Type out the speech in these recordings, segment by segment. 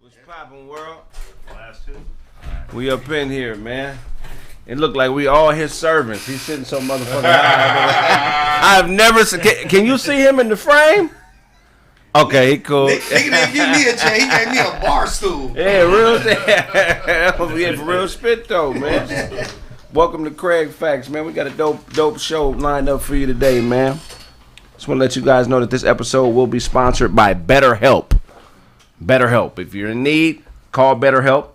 What's poppin', world? Last two. We up in here, man. It looked like we all his servants. He's sitting so motherfucking high. I've never seen. Can you see him in the frame? Okay, he cool. Nigga didn't give me a chair. He gave me a bar stool. Yeah, real. Yeah, for real spit though, man. Welcome to Kraig Fac, man. We got a dope show lined up for you today, man. Just want to let you guys know that this episode will be sponsored by BetterHelp. BetterHelp. If you're in need, call BetterHelp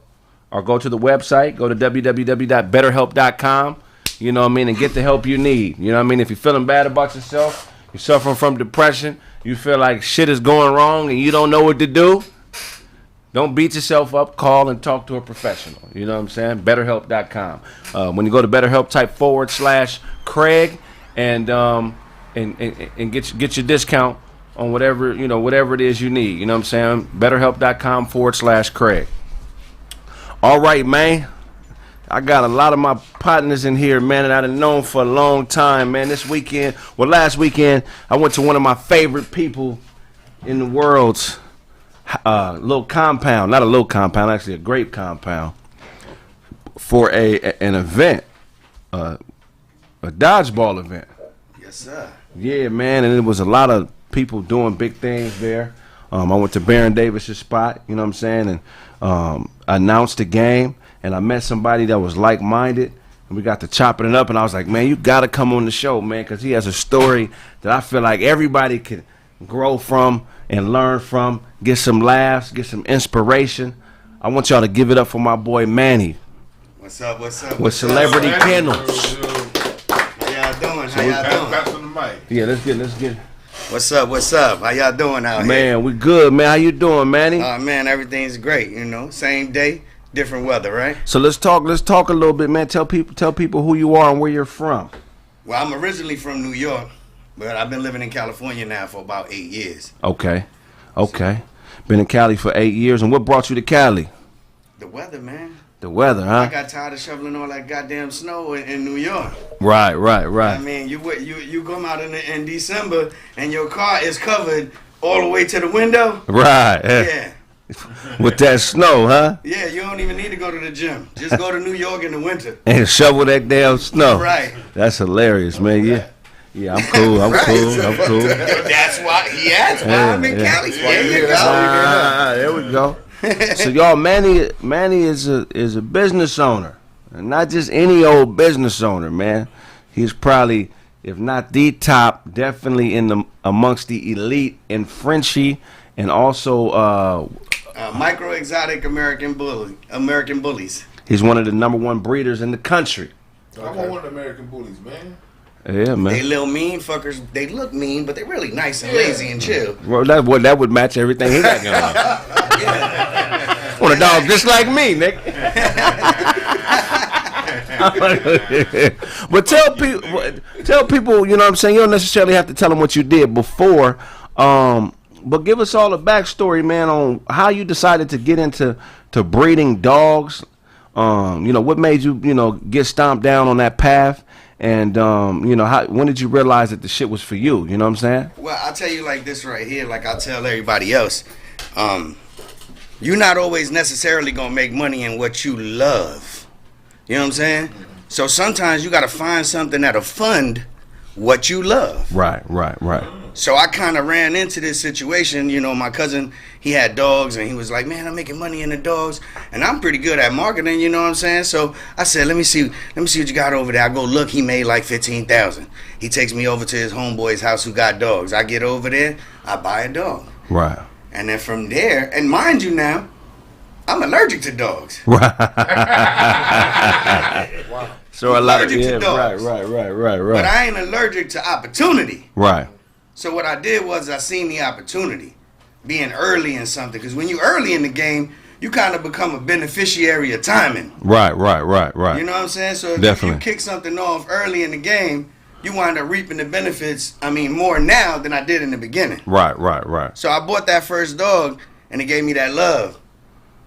or go to the website. Go to www.betterhelp.com. You know what I mean? And get the help you need. You know what I mean? If you're feeling bad about yourself, you're suffering from depression, you feel like shit is going wrong and you don't know what to do, don't beat yourself up. Call and talk to a professional. You know what I'm saying? BetterHelp.com. When you go to BetterHelp, type /Kraig and get your discount on whatever it is you need. You know what I'm saying? BetterHelp.com /Kraig. All right, man. I got a lot of my partners in here, man, that I've known for a long time, man. Last weekend, I went to one of my favorite people in the world's little compound. Not a little compound, actually a great compound, for an event, a dodgeball event. Yes, sir. Yeah, man, and it was a lot of people doing big things there. I went to Baron Davis's spot, you know what I'm saying, and announced the game, and I met somebody that was like-minded, and we got to chopping it up, and I was like, man, you got to come on the show, man, because he has a story that I feel like everybody can grow from and learn from, get some laughs, get some inspiration. I want y'all to give it up for my boy Manny. What's up? With Celebrity Kennels. How y'all doing? Pass on the mic. Yeah, let's get. What's up? How y'all doing out here? Man, we good, man. How you doing, Manny? Man, everything's great, you know. Same day, different weather, right? So let's talk a little bit, man. Tell people who you are and where you're from. Well, I'm originally from New York, but I've been living in California now for about 8 years. Okay. Been in Cali for 8 years. And what brought you to Cali? The weather, man. The weather, huh? I got tired of shoveling all that goddamn snow in New York. Right. I mean, you come out in December and your car is covered all the way to the window. Right. Yeah. With that snow, huh? Yeah, you don't even need to go to the gym. Just go to New York in the winter. And shovel that damn snow. Right. That's hilarious, man. Yeah, I'm cool. Right. I'm cool. That's why I'm in Cali. There you go. There we go. So y'all, Manny is a business owner, and not just any old business owner, man. He's probably, if not the top, definitely amongst the elite in Frenchie, and also micro exotic American bullies. He's one of the #1 breeders in the country. I want one of the American bullies, man. Yeah, man. They little mean fuckers. They look mean, but they're really nice and lazy and chill. Well, that would match everything he got going on. Yeah. Want a dog just like me, Nick. But tell people, you know what I'm saying? You don't necessarily have to tell them what you did before, but give us all a backstory, man, on how you decided to get into breeding dogs. What made you, get stomped down on that path. And, when did you realize that the shit was for you? You know what I'm saying? Well, I'll tell you like this right here, like I tell everybody else. You're not always necessarily going to make money in what you love. You know what I'm saying? So sometimes you got to find something that'll fund what you love. Right. So I kind of ran into this situation. My cousin, he had dogs, and he was like, man, I'm making money in the dogs, and I'm pretty good at marketing, you know what I'm saying? So I said, let me see what you got over there. I go, look, he made like $15,000. He takes me over to his homeboy's house who got dogs. I get over there, I buy a dog. Right. And then from there, and mind you now, I'm allergic to dogs. Right. Wow. So allergic to dogs. Right. But I ain't allergic to opportunity. Right. So what I did was I seen the opportunity, being early in something. Because when you early in the game, you kind of become a beneficiary of timing. Right. You know what I'm saying? So if you kick something off early in the game, you wind up reaping the benefits, more now than I did in the beginning. Right. So I bought that first dog, and it gave me that love.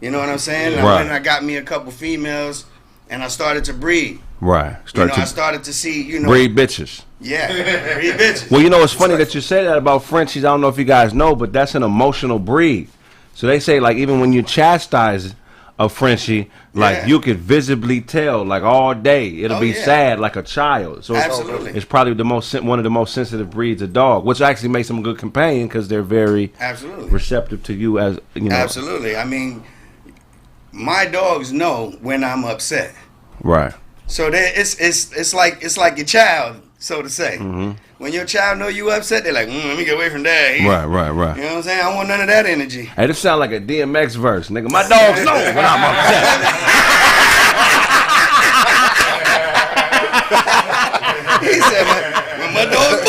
You know what I'm saying? And Right. then I got me a couple females, and I started to breed. Right. I started to see, breed bitches. Yeah, breed bitches. Well, it's funny that you say that about Frenchies. I don't know if you guys know, but that's an emotional breed. So they say like even when you chastise a Frenchie, like you could visibly tell like all day it'll be sad like a child. So absolutely, it's probably one of the most sensitive breeds of dog, which actually makes them a good companion because they're very receptive to you as you know. Absolutely. I mean, my dogs know when I'm upset. Right. So it's like your child, so to say. Mm-hmm. When your child know you upset, they're like, let me get away from dad. Right. You know what I'm saying? I don't want none of that energy. Hey, this sound like a DMX verse, nigga. My dogs know when I'm upset. He said, when my dogs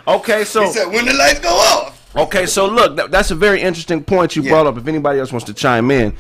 bark. Okay, so he said, when the lights go off. Okay, so look, that's a very interesting point you brought up. If anybody else wants to chime in.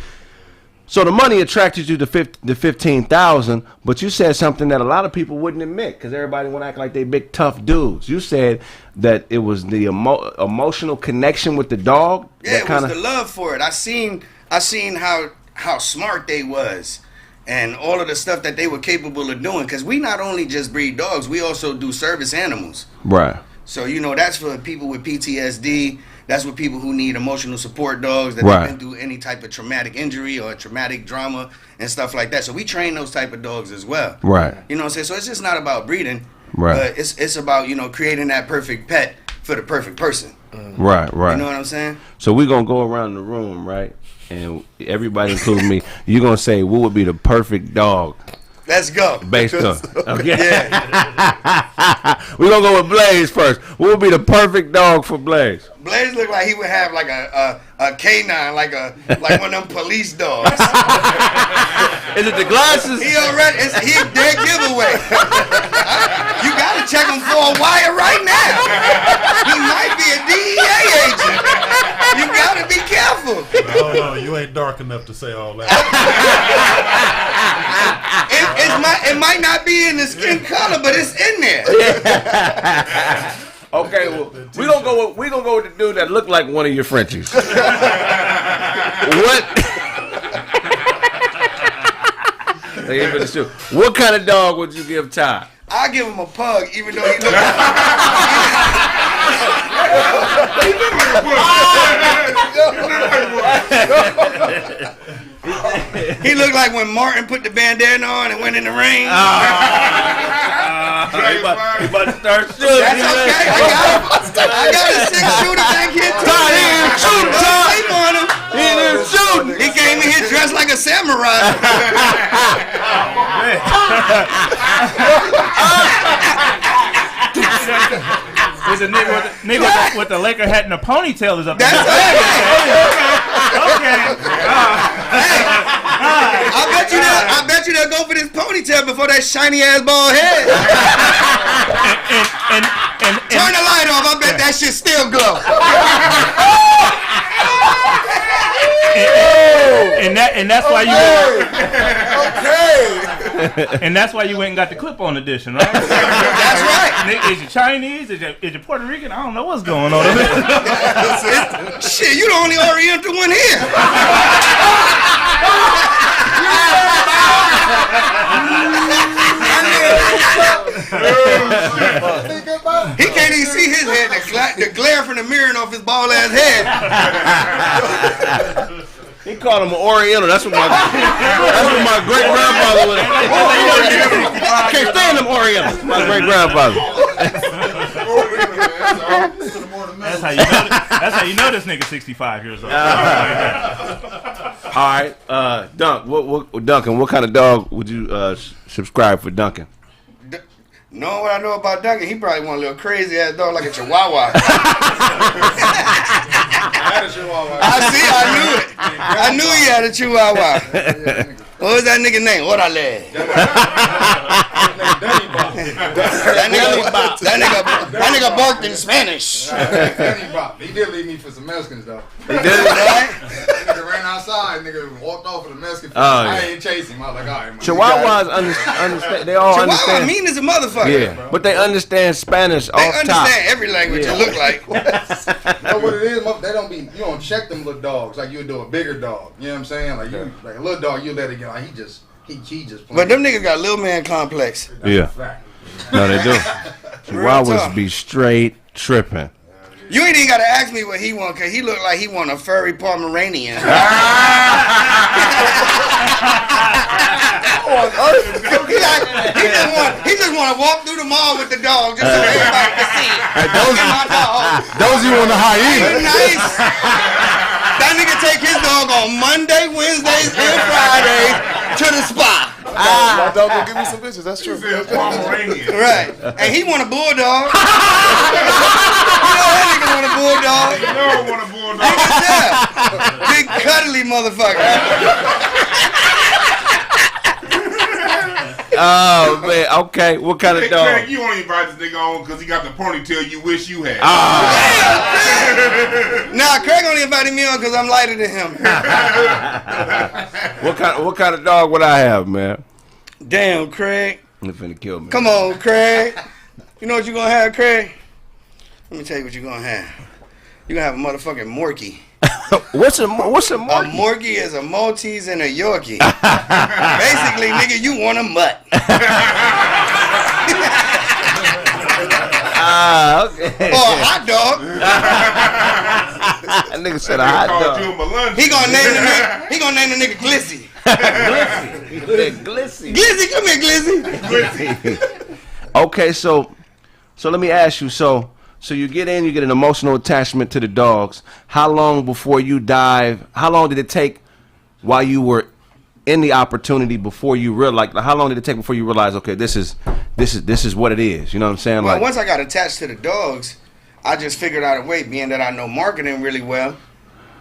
So the money attracted you to $15,000, but you said something that a lot of people wouldn't admit because everybody want to act like they big tough dudes. You said that it was the emotional connection with the dog. Yeah, it was the love for it. I seen how smart they was and all of the stuff that they were capable of doing. Because we not only just breed dogs, we also do service animals. Right. So that's for people with PTSD. That's for people who need emotional support dogs that have been through any type of traumatic injury or traumatic drama and stuff like that. So we train those type of dogs as well. Right. You know what I'm saying? So it's just not about breeding. Right. It's about, creating that perfect pet for the perfect person. Right. You know what I'm saying? So we're going to go around the room, right? And everybody, including me, you're going to say, what would be the perfect dog? Let's go. Based on. Okay. Yeah. We're going to go with Blaze first. What would be the perfect dog for Blaze? Blaze look like he would have like a canine, like one of them police dogs. Is it the glasses? He a dead giveaway. You gotta check him for a wire right now. He might be a DEA agent. You gotta be careful. No, you ain't dark enough to say all that. It might not be in the skin color, but it's in there. Okay, well, we gonna go with the dude that looked like one of your Frenchies. What? What kind of dog would you give Ty? I'll give him a pug, even though he looks he looked like when Martin put the bandana on and went in the rain. He about to start shooting. That's okay. I got a 6-shooter back here too. Todd, he didn't shoot him, Todd. Sleep on him. He didn't shoot him. He came in here dressed like a samurai. There's a nigga with the Laker hat and a ponytail is up there. That's Okay. I bet you they'll go for this ponytail before that shiny ass bald head. And turn the light off. I bet that shit still glow. And that's why you okay. And that's why you went and got the clip-on edition, right? That's right. Is you Chinese? Is you Puerto Rican? I don't know what's going on. Shit, you the only Oriental one here. He can't even see his head. The glare from the mirror off his bald ass head. He called him an Oriental. That's what my great grandfather would have. I can't stand them Orientals. My great grandfather. That's how you know this nigga 65 years old. All right, Duncan. What kind of dog would you subscribe for Duncan? Knowing what I know about Duncan, he probably want a little crazy ass dog like a Chihuahua. I knew he had a Chihuahua. What was that nigga name? Orale. That nigga barked in Spanish. He did leave me for some Mexicans though. He did it, right? Nigga ran outside. Nigga walked off with the Mexican. I ain't chasing him. I was like, all right, man. Chihuahuas understand. They all understand. Chihuahua mean as a motherfucker. Yeah, but they understand Spanish off top. They understand every language it look like. You know what it is? They don't be. You don't check them little dogs like you would do a bigger dog. You know what I'm saying? Like you, like a little dog, you let it go. Like he just. But them niggas got little man complex. Yeah. No, they do. Chihuahuas be straight tripping. You ain't even gotta ask me what he want, cause he look like he want a furry Pomeranian. He just want to walk through the mall with the dog just so everybody can see. Those you want the hyena. Nice. That nigga take his dog on Monday, Wednesdays, and Fridays to the spa. My dog gonna give me some bitches. That's true. Right. And he want a bulldog. You know that nigga want a bulldog. You know I want a bulldog. Big cuddly motherfucker. Oh man, okay. What kind of dog? Craig, you only invite this nigga on because he got the ponytail you wish you had. Nah, Craig only invited me on because I'm lighter than him. What kind of dog would I have, man? Damn, Craig. You're finna kill me. Come on, Craig. You know what you gonna have, Craig? Let me tell you what you gonna have. You gonna have a motherfucking Morkie. What's a A Morkie? Morkie is a Maltese and a Yorkie. Basically, nigga, you want a mutt. Okay. Or a hot dog. That nigga said a hot dog. He gonna name the nigga Glissy. Glissy. Glissy, come here, Glissy. Okay, so let me ask you. So you get in, you get an emotional attachment to the dogs. How long before you dive? How long did it take while you were in the opportunity before you realized? Like, how long did it take before you realized? Okay, this is what it is. You know what I'm saying? Well, Like, once I got attached to the dogs, I just figured out a way, being that I know marketing really well,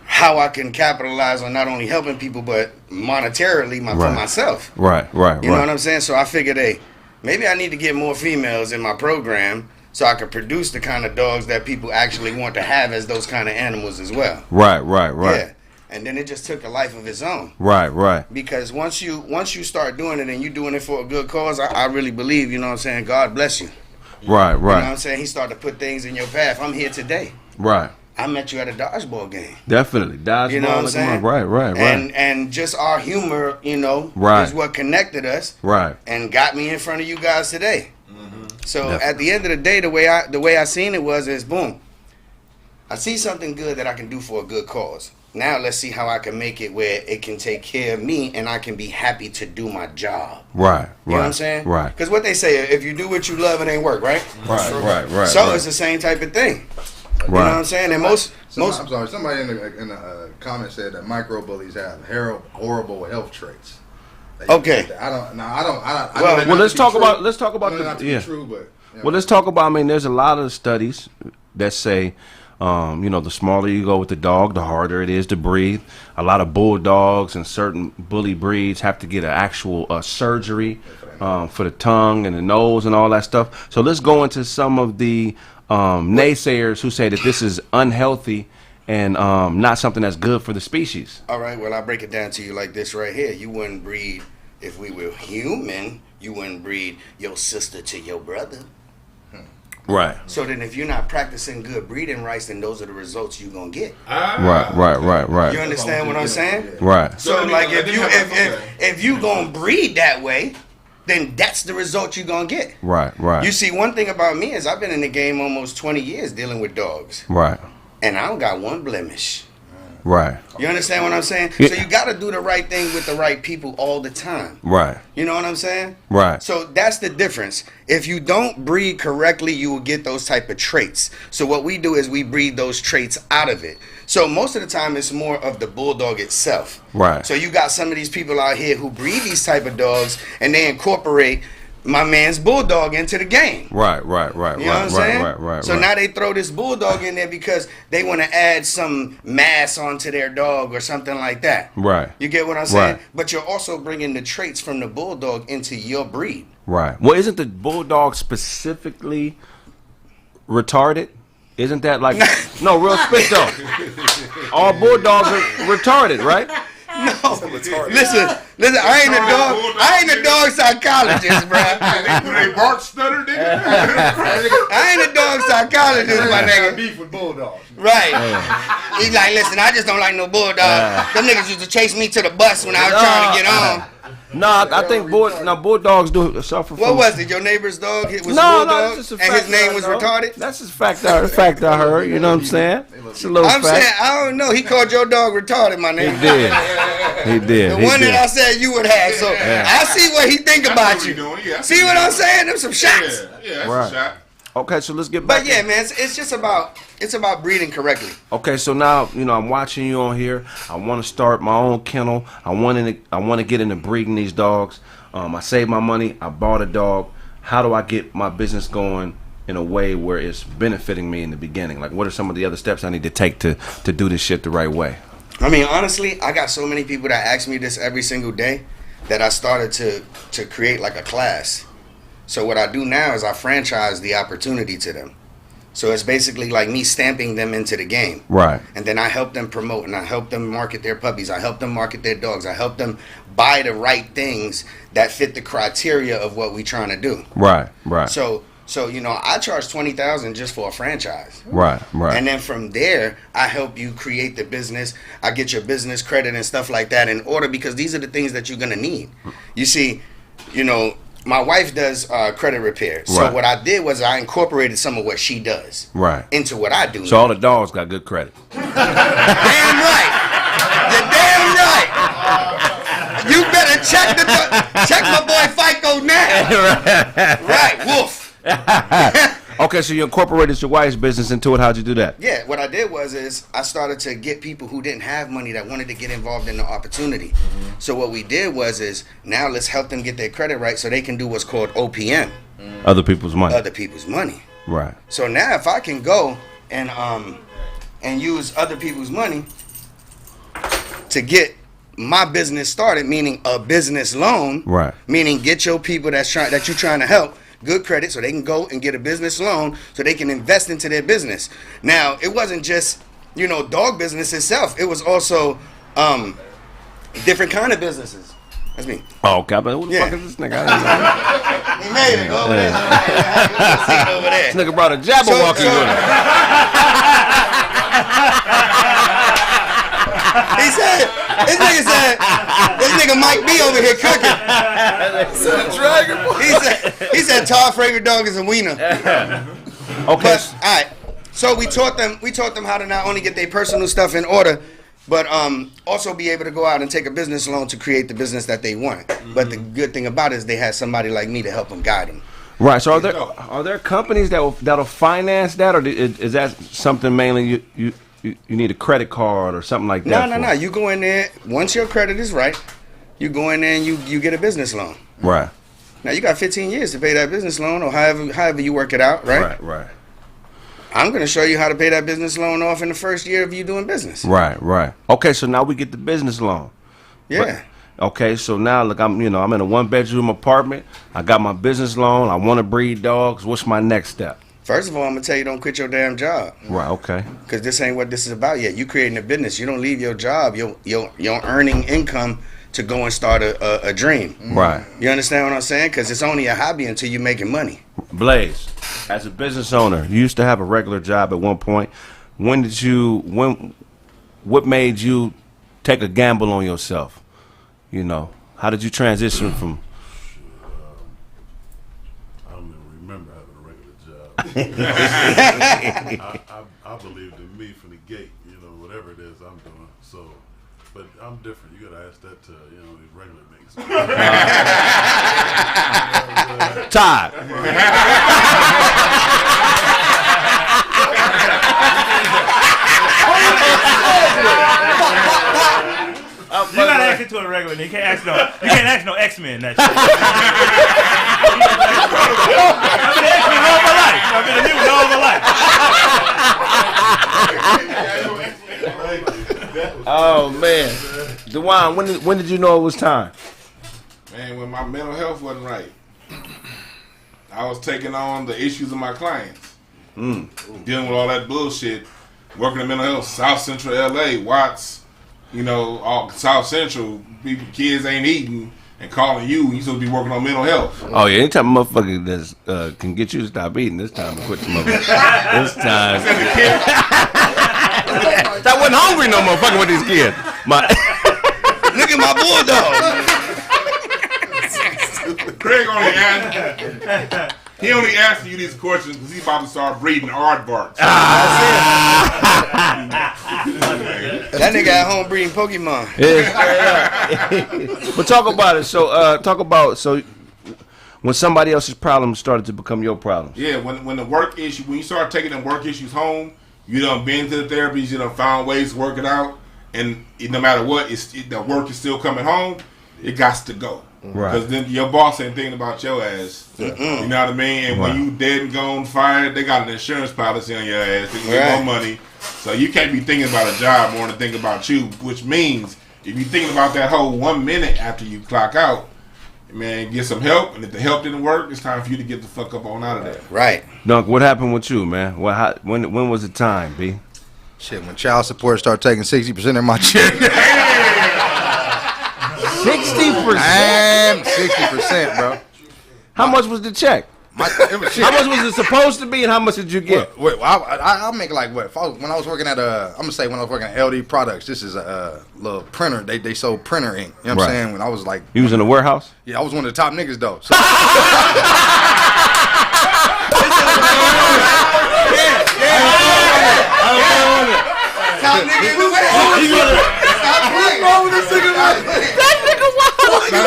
how I can capitalize on not only helping people but monetarily for myself. Right. You know what I'm saying? So I figured, hey, maybe I need to get more females in my program so I could produce the kind of dogs that people actually want to have as those kind of animals as well. Right. Yeah. And then it just took a life of its own. Right. Because once you start doing it and you doing it for a good cause, I really believe, you know what I'm saying, God bless you. Right. You know what I'm saying? He started to put things in your path. I'm here today. Right. I met you at a dodgeball game. Definitely. Dodgeball. You know what I'm saying? Right. And just our humor, you know, is what connected us. Right. And got me in front of you guys today. So at the end of the day, the way I seen it is boom. I see something good that I can do for a good cause. Now let's see how I can make it where it can take care of me and I can be happy to do my job. Right. You know what I'm saying? Right. Because what they say, if you do what you love, it ain't work, right? Right. So it's the same type of thing. Right. You know what I'm saying? And most I'm sorry. Somebody in the comment said that micro bullies have horrible health traits. Okay. I don't. Well, let's talk about Not to be true, but well, let's talk about. I mean, there's a lot of studies that say, the smaller you go with the dog, the harder it is to breathe. A lot of bulldogs and certain bully breeds have to get an actual surgery for the tongue and the nose and all that stuff. So let's go into some of the naysayers who say that this is unhealthy and not something that's good for the species. All right, well, I'll break it down to you like this right here. You wouldn't breed, if we were human, you wouldn't breed your sister to your brother. Right. So then if you're not practicing good breeding rights, then those are the results you're going to get. Right. You understand what I'm saying? Right. So like if you going to breed that way, then that's the result you're going to get. Right. You see, one thing about me is I've been in the game almost 20 years dealing with dogs. Right. And I don't got one blemish. Right. You understand what I'm saying? Yeah. So you got to do the right thing with the right people all the time. Right. You know what I'm saying? Right. So that's the difference. If you don't breed correctly, you will get those type of traits. So what we do is we breed those traits out of it. So most of the time it's more of the bulldog itself. Right. So you got some of these people out here who breed these type of dogs and they incorporate my man's bulldog into the game. Right. You know what I'm saying? Right. So now they throw this bulldog in there because they want to add some mass onto their dog or something like that. Right. You get what I'm saying? Right. But you're also bringing the traits from the bulldog into your breed. Right. Well, isn't the bulldog specifically retarded? Isn't that like no real spit though? All bulldogs are retarded, right? No, listen. I ain't a dog psychologist, bro. They bark stutter, nigga. I ain't a dog psychologist, my nigga. beef with bulldogs. Right. He's like, listen, I just don't like no bulldog. Them niggas used to chase me to the bus when I was trying to get on. No, I think bulldogs do suffer from. What was it? Your neighbor's dog? It was No, a bulldog, it's just a and his fact name I was know. retarded. That's just fact I heard. You know what I'm saying? It's a little I'm fact. saying I don't know. He called your dog retarded, my He nigga. did. He did. The He one did. that I said you would have. So I see what he think about what you. he doing. Yeah, I See what I'm saying? Them some shots. Yeah, that's Right. a shot. Okay, so let's get back. But yeah, man, it's just about breeding correctly. Okay, so now I'm watching you on here. I want to start my own kennel. I want to get into breeding these dogs. I saved my money. I bought a dog. How do I get my business going in a way where it's benefiting me in the beginning? Like, what are some of the other steps I need to take to do this shit the right way? I mean, honestly, I got so many people that ask me this every single day that I started to create like a class. So what I do now is I franchise the opportunity to them. So it's basically like me stamping them into the game. Right. And then I help them promote and I help them market their puppies. I help them market their dogs. I help them buy the right things that fit the criteria of what we trying to do. Right. So I charge $20,000 just for a franchise. Right. And then from there, I help you create the business. I get your business credit and stuff like that in order, because these are the things that you're going to need. You see, my wife does credit repair. So Right. what I did was I incorporated some of what she does Right. into what I do. So all the dogs got good credit. Damn right. You're damn right. You better check my boy FICO now. Right, Wolf. Okay, so you incorporated your wife's business into it. How'd you do that? Yeah, what I did was I started to get people who didn't have money that wanted to get involved in the opportunity. So what we did was now let's help them get their credit right so they can do what's called OPM. Other people's money. Other people's money. Right. So now if I can go and use other people's money to get my business started, meaning a business loan, Right. meaning get your people that you're trying to help good credit so they can go and get a business loan so they can invest into their business. Now, it wasn't just, dog business itself. It was also different kind of businesses. That's me. Oh, okay. But who the Yeah. fuck is this nigga? I don't know. He made it. Go over there. See it over there. This nigga brought a Jabberwocky with him. This nigga Mike B over here cooking. He said Todd favorite dog is a wiener. Okay. But all right, so we taught them how to not only get their personal stuff in order, but also be able to go out and take a business loan to create the business that they want. But the good thing about it is they had somebody like me to help them guide them. Right. So are there companies that'll finance that, or is that something mainly you need a credit card or something like that? No. You go in there once your credit is right. You go in there and you get a business loan. Right. Now you got 15 years to pay that business loan, or however you work it out, right? Right. I'm going to show you how to pay that business loan off in the first year of you doing business. Right. Okay, so now we get the business loan. Yeah. Okay, so now look, I'm in a 1-bedroom apartment. I got my business loan. I want to breed dogs. What's my next step? First of all, I'm going to tell you, don't quit your damn job. Right. Okay. Because this ain't what this is about yet. You creating a business. You don't leave your job, your earning income to go and start a dream. Right. You understand what I'm saying? Because it's only a hobby until you're making money. Blaze, as a business owner, you used to have a regular job at one point. What made you take a gamble on yourself? How did you transition from? I don't even remember having a regular job. I believed in me from the gate, whatever it is I'm doing. So, but I'm different. You gotta ask that to these regular niggas. Todd. You gotta ask it to a regular nigga. You can't ask no X-Men that shit. I've been an X-Men all my life. I've been a mutant all my life. Oh man, Dewan, when did you know it was time? Man, when my mental health wasn't right, I was taking on the issues of my clients. Dealing with all that bullshit, working in mental health, South Central LA, Watts, all South Central, kids ain't eating and calling you supposed to be working on mental health. Oh yeah, anytime a motherfucker can get you to stop eating, this time to quit the motherfucker. This time. I wasn't hungry no more fucking with these kids. Look at my bulldog. Kraig only asked. He only asking you these questions because he's about to start breeding aardvarks. That nigga at home breeding Pokemon. But talk about it. So when somebody else's problems started to become your problems. Yeah, when the work issue, when you start taking them work issues home, you done been to the therapies, you done found ways to work it out, and no matter what, the work is still coming home. It got to go. Right. Because then your boss ain't thinking about your ass. You know what I mean? And when you dead and gone, fired, they got an insurance policy on your ass. They can get more money. So you can't be thinking about a job more than thinking about you, which means if you're thinking about that whole 1 minute after you clock out, man, get some help. And if the help didn't work, it's time for you to get the fuck up on out of there. Right. Dunk, what happened with you, man? When was the time, B? Shit, when child support started taking 60% of my check. 60%? Damn, 60%, bro. How much was the check? How much was it supposed to be, and how much did you get? I'll make like what? When I was working at I'm gonna say when I was working at LD Products, this is a little printer. They sold printer ink. You know what I'm saying? When I was like, you was in the warehouse? Yeah, I was one of the top niggas though. So. Top nigga in the warehouse. What's wrong with this nigga? That nigga wild. No.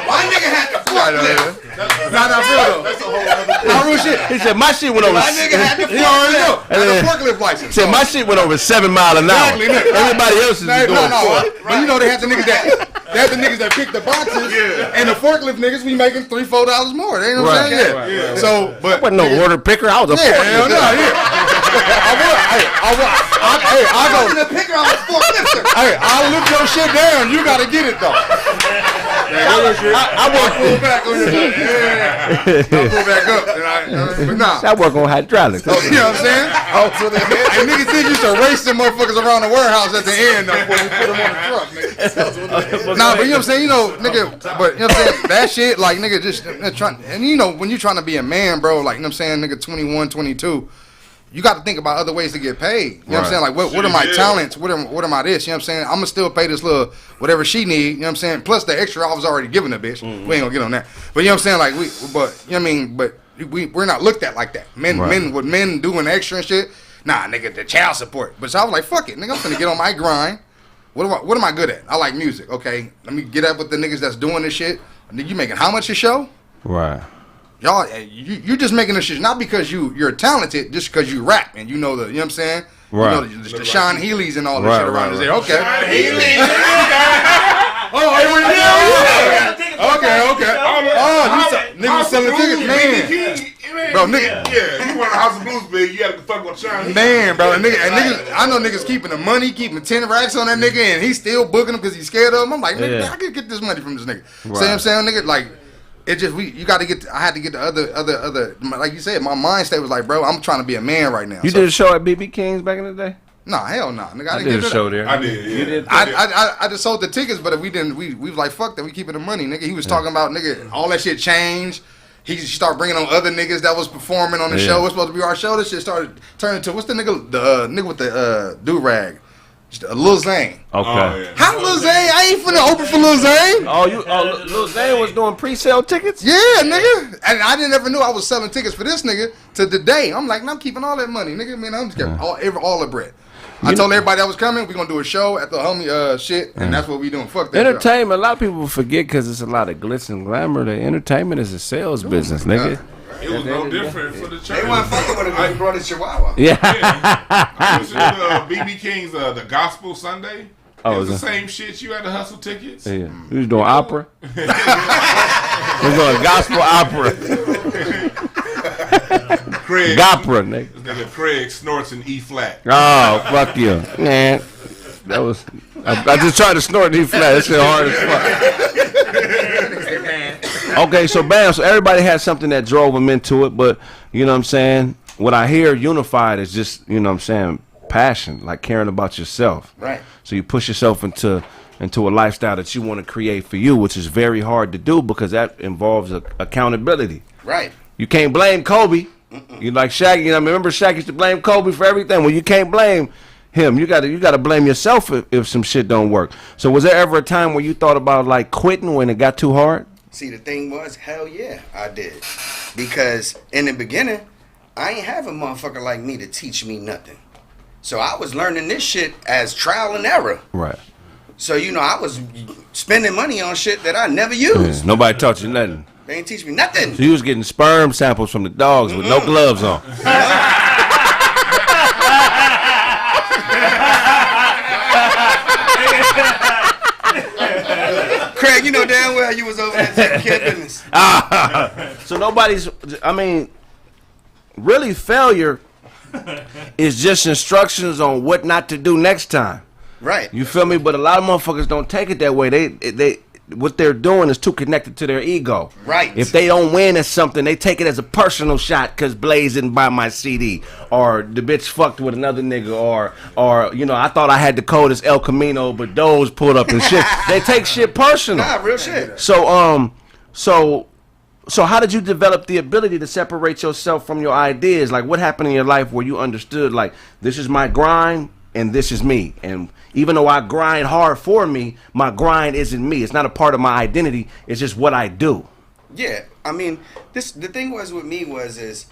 My nigga had the forklift. That's a whole other real shit. He said my shit went over. My nigga had the forklift. Had a forklift license. He said my shit went over 7 miles an hour. Exactly. Everybody else is doing it. But you know they had the niggas that pick the boxes, and the forklift niggas we making $3-4 more. They know what I'm saying? Right. So, but I wasn't no order picker. I was a forklift. Hell no, I go to the picker. I was forklifter. Hey, I'll lift your shit down. You gotta get it though. I work pull back on your shit. I'll pull back up. But nah. I work on hydraulics. You know what I'm saying? And niggas did used to race them motherfuckers around the warehouse at the end before we put them on the truck, nigga. Nah, but you know what I'm saying? You know, nigga, but you know what I'm saying? That shit, like, nigga, just trying, and you know, when you trying to be a man, bro, like, you know what I'm saying, nigga, 21, 22, you got to think about other ways to get paid. You know what I'm saying? Like, what are my talents? What am I this? You know what I'm saying? I'm going to still pay this little whatever she need. You know what I'm saying? Plus the extra I was already giving the bitch. Mm-hmm. We ain't going to get on that. But you know what I'm saying? Like, you know what I mean? But we're not looked at like that. What men doing extra and shit. Nah, nigga, the child support. But so I was like, fuck it. Nigga, I'm finna get on my grind. What am I good at? I like music. Okay, let me get up with the niggas that's doing this shit. You making how much a show? Right. Y'all, you just making this shit not because you're talented, just because you rap and you know what I'm saying? Right. You know the Sean Healy's and all this shit around there. Okay. Sean Healy. Okay. Niggas selling tickets, man. Bro, nigga. Yeah, you want a House of Blues, big. You gotta fuck with Sean Healy. Man, bro, and niggas, I know niggas keeping the money, keeping 10 racks on that nigga, and he's still booking him because he's scared of him. I'm like, nigga, I can get this money from this nigga. Right. See what I'm saying, nigga? Like, it just you got to get. I had to get the other. Like you said, my mind state was like, bro, I'm trying to be a man right now. You did a show at BB King's back in the day? Nah, hell no, nigga. I did a show there. I did. Yeah. You did. I just sold the tickets, but if we didn't, we was like, fuck that. We keeping the money, nigga. He was talking about, nigga, all that shit changed. He started bringing on other niggas that was performing on the show. It was supposed to be our show. This shit started turning to what's the nigga? The nigga with the do rag. Lil Zane. Okay. Oh, yeah. How Lil Zane? I ain't finna open for Lil Zane. Lil Zane was doing pre-sale tickets? Yeah, nigga. And I didn't ever knew I was selling tickets for this nigga to the day. I'm like, I'm keeping all that money, nigga. Man, I'm just getting all the bread. I told everybody that was coming, we're gonna do a show at the homie shit, and that's what we doing. Fuck that. Entertainment, a lot of people forget because it's a lot of glitz and glamour. The entertainment is a sales business, nigga. It was no different for the church. They wasn't fucking with him when he brought his Chihuahua. Yeah. I listened to BB King's The Gospel Sunday. Oh, it was the same shit. You had to hustle tickets. Yeah. You was doing opera? We was doing gospel opera. Kraig. Gopera, nigga. This nigga Kraig snorts in E flat. Oh, fuck you. Man. That was... I just tried to snort in E flat. That shit hard as fuck. Okay, so bam. So everybody had something that drove them into it, but, you know what I'm saying? What I hear unified is just, you know what I'm saying, passion, like caring about yourself. Right. So you push yourself into a lifestyle that you want to create for you, which is very hard to do because that involves accountability. Right. You can't blame Kobe. You like Shaq. You know, remember Shaq used to blame Kobe for everything. Well, you can't blame him. You gotta blame yourself if some shit don't work. So was there ever a time where you thought about like quitting when it got too hard? See, the thing was, hell yeah, I did. Because in the beginning, I ain't have a motherfucker like me to teach me nothing. So I was learning this shit as trial and error. Right. So, you know, I was spending money on shit that I never used. Yeah, nobody taught you nothing. They ain't teach me nothing. So you was getting sperm samples from the dogs with no gloves on. Craig, you know damn well you was over there taking care of business. So nobody's, I mean, really failure is just instructions on what not to do next time. Right. You feel me? But a lot of motherfuckers don't take it that way. They what they're doing is too connected to their ego. Right. If they don't win at something, they take it as a personal shot because Blaze didn't buy my CD, or the bitch fucked with another nigga, or you know, I thought I had the code as El Camino, but those pulled up and shit. They take shit personal. Nah, real shit. So how did you develop the ability to separate yourself from your ideas? Like, what happened in your life where you understood, like, this is my grind and this is me, and even though I grind hard for me, my grind isn't me. It's not a part of my identity. It's just what I do. Yeah, I mean, the thing was with me is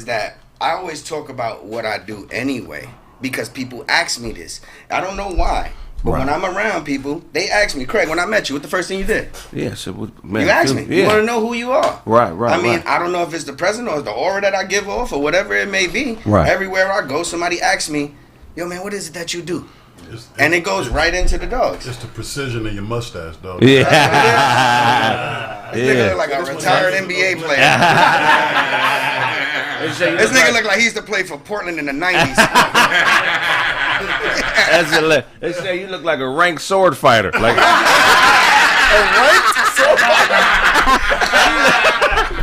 that I always talk about what I do anyway because people ask me this. I don't know why, but when I'm around people, they ask me, Craig, when I met you, what the first thing you did? Yeah, so man, you asked me. Yeah. You want to know who you are. Right. I mean, I don't know if it's the present or the aura that I give off or whatever it may be. Right. Everywhere I go, somebody asks me, yo, man, what is it that you do? And it goes right into the dogs. It's the precision in your mustache, dog. Yeah. This nigga look like a retired NBA player. This nigga look like he used to play for Portland in the 90s. They say you look like a ranked sword fighter. Like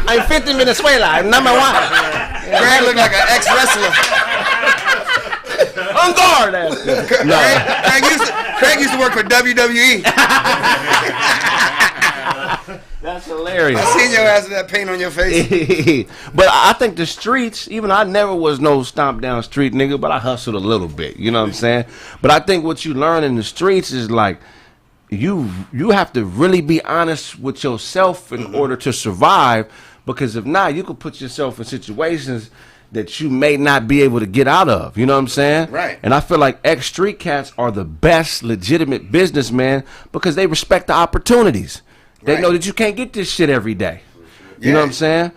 I'm 50 Venezuela. I'm number one. Craig look like an ex-wrestler. On guard. Craig used to work for WWE. That's hilarious. I seen your ass with that paint on your face. But I think the streets, even I never was no stomp down street nigga, but I hustled a little bit. You know what I'm saying? But I think what you learn in the streets is like you have to really be honest with yourself in order to survive, because if not, you could put yourself in situations that you may not be able to get out of. You know what I'm saying? Right. And I feel like ex-street cats are the best legitimate businessmen because they respect the opportunities. They know that you can't get this shit every day. You know what I'm saying?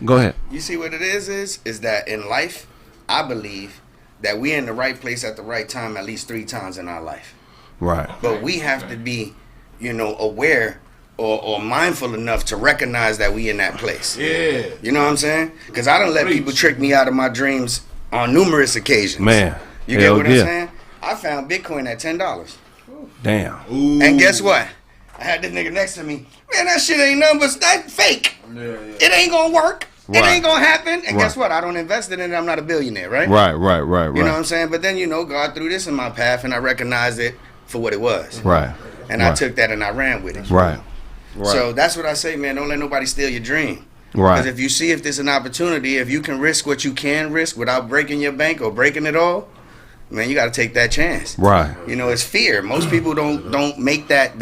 Go ahead. You see what it is that in life, I believe that we're in the right place at the right time at least 3 times in our life. Right. But we have to be, aware or mindful enough to recognize that we in that place. Yeah. You know what I'm saying? Because I don't let people trick me out of my dreams on numerous occasions. Man. You get what I'm saying? I found Bitcoin at $10. Damn. Ooh. And guess what? I had this nigga next to me. Man, that shit ain't nothing but that fake. Yeah. It ain't gonna work. Right. It ain't gonna happen. And Right. guess what? I don't invest in it. I'm not a billionaire, right? Right. You know what I'm saying? But then, God threw this in my path and I recognized it for what it was. Right. And I took that and I ran with it. Right. So that's what I say, man. Don't let nobody steal your dream. Right. Because if you see if there's an opportunity, if you can risk what you can risk without breaking your bank or breaking it all, man, you got to take that chance. Right. It's fear. Most people don't make that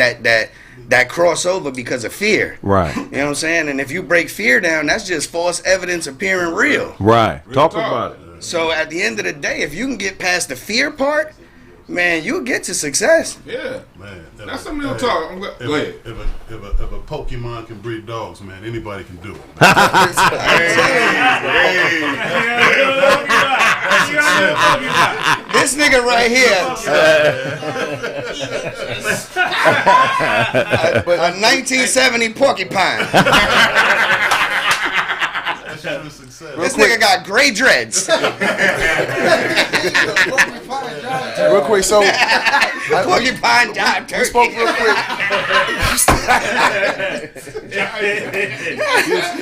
crossover because of fear. Right. You know what I'm saying? And if you break fear down, that's just false evidence appearing real. Right. Talk talk. about it. So at the end of the day, if you can get past the fear part, man, you'll get to success. Yeah. Man, That's some real talk. Go ahead. If a Pokemon can breed dogs, man, anybody can do it. This nigga right here, a 1970 porcupine. This nigga got gray dreads. Real quick, so Porcupine died turkey. we spoke real quick.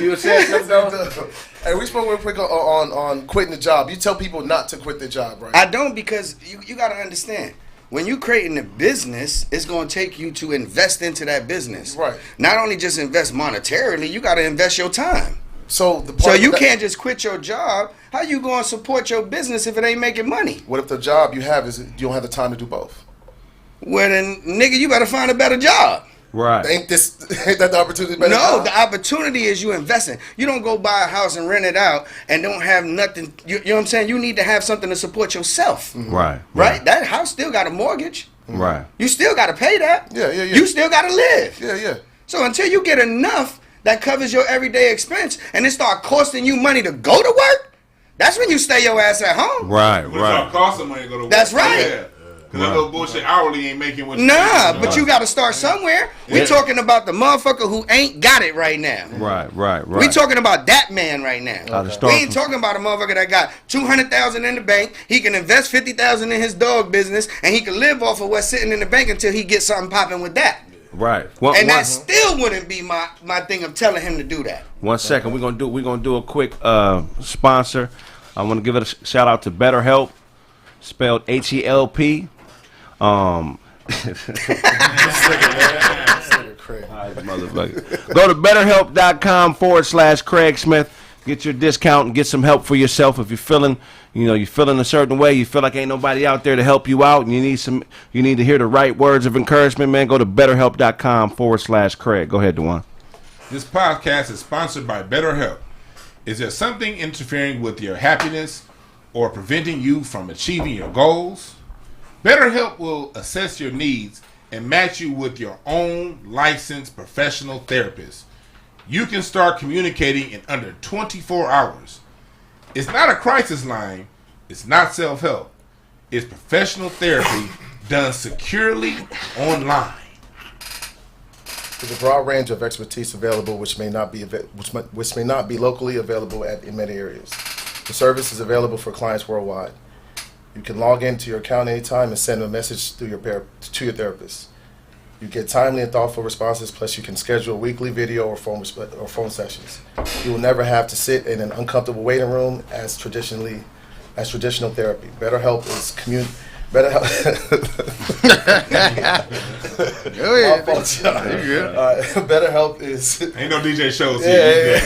You said something though? Hey, we spoke real quick on quitting the job. You tell people not to quit their job, right? I don't, because you got to understand. When you creating a business, it's going to take you to invest into that business. Right. Not only just invest monetarily, you got to invest your time. So you can't just quit your job. How you going to support your business if it ain't making money? What if the job you have is you don't have the time to do both? Well, then, nigga, you better find a better job. Right. Ain't that the opportunity? No, the opportunity is you investing. You don't go buy a house and rent it out and don't have nothing. You know what I'm saying? You need to have something to support yourself. Right. Right? That house still got a mortgage. Right. You still got to pay that. Yeah. You still got to live. Yeah. So until you get enough that covers your everyday expense and it start costing you money to go to work, that's when you stay your ass at home. Right. When it start costing money to go to work. That's right. Yeah. Because that little bullshit hourly ain't making what Nah, but you got to start somewhere. We talking about the motherfucker who ain't got it right now. Right. We talking about that man right now. Okay. We ain't talking about a motherfucker that got $200,000 in the bank. He can invest $50,000 in his dog business, and he can live off of what's sitting in the bank until he gets something popping with that. Right. That still wouldn't be my thing of telling him to do that. 1 second. We're gonna do a quick sponsor. I want to give it a shout out to BetterHelp, spelled HELP. Motherfucker. Go to betterhelp.com/Kraig Smith. Get your discount and get some help for yourself. If you're feeling a certain way, you feel like ain't nobody out there to help you out, and you need to hear the right words of encouragement, man, go to betterhelp.com/Kraig. Go ahead, DeJuan. This podcast is sponsored by BetterHelp. Is there something interfering with your happiness or preventing you from achieving your goals? BetterHelp will assess your needs and match you with your own licensed professional therapist. You can start communicating in under 24 hours. It's not a crisis line. It's not self-help. It's professional therapy done securely online. There's a broad range of expertise available, which may not be locally available in many areas. The service is available for clients worldwide. You can log into your account anytime and send a message to your therapist. You get timely and thoughtful responses, plus you can schedule weekly video or phone sessions. You will never have to sit in an uncomfortable waiting room as traditional therapy. BetterHelp is BetterHelp. BetterHelp is. Ain't no DJ shows here.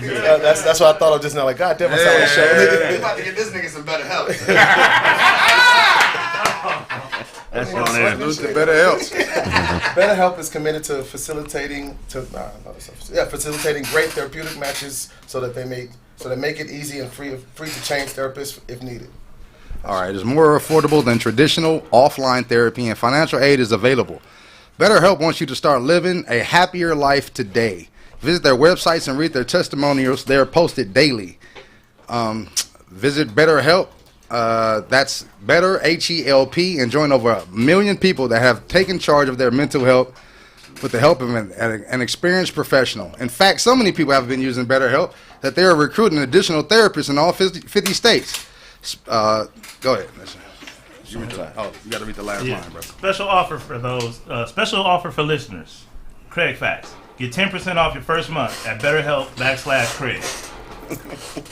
Yeah. That's what I thought of just now. Like, God damn, I sound like a show. We about to get this nigga some better help. That's on there. BetterHelp. BetterHelp is committed to facilitating great therapeutic matches so they make it easy and free to change therapists if needed. All right, it's more affordable than traditional offline therapy, and financial aid is available. BetterHelp wants you to start living a happier life today. Visit their websites and read their testimonials. They are posted daily. Visit BetterHelp. That's Better HELP, and join over 1 million people that have taken charge of their mental health with the help of an experienced professional. In fact, so many people have been using BetterHelp that they are recruiting additional therapists in all 50 states. Go ahead. You got to read the last line, bro. Special offer for those. Special offer for listeners. Kraig Fac. Get 10% off your first month at BetterHelp.com/Kraig.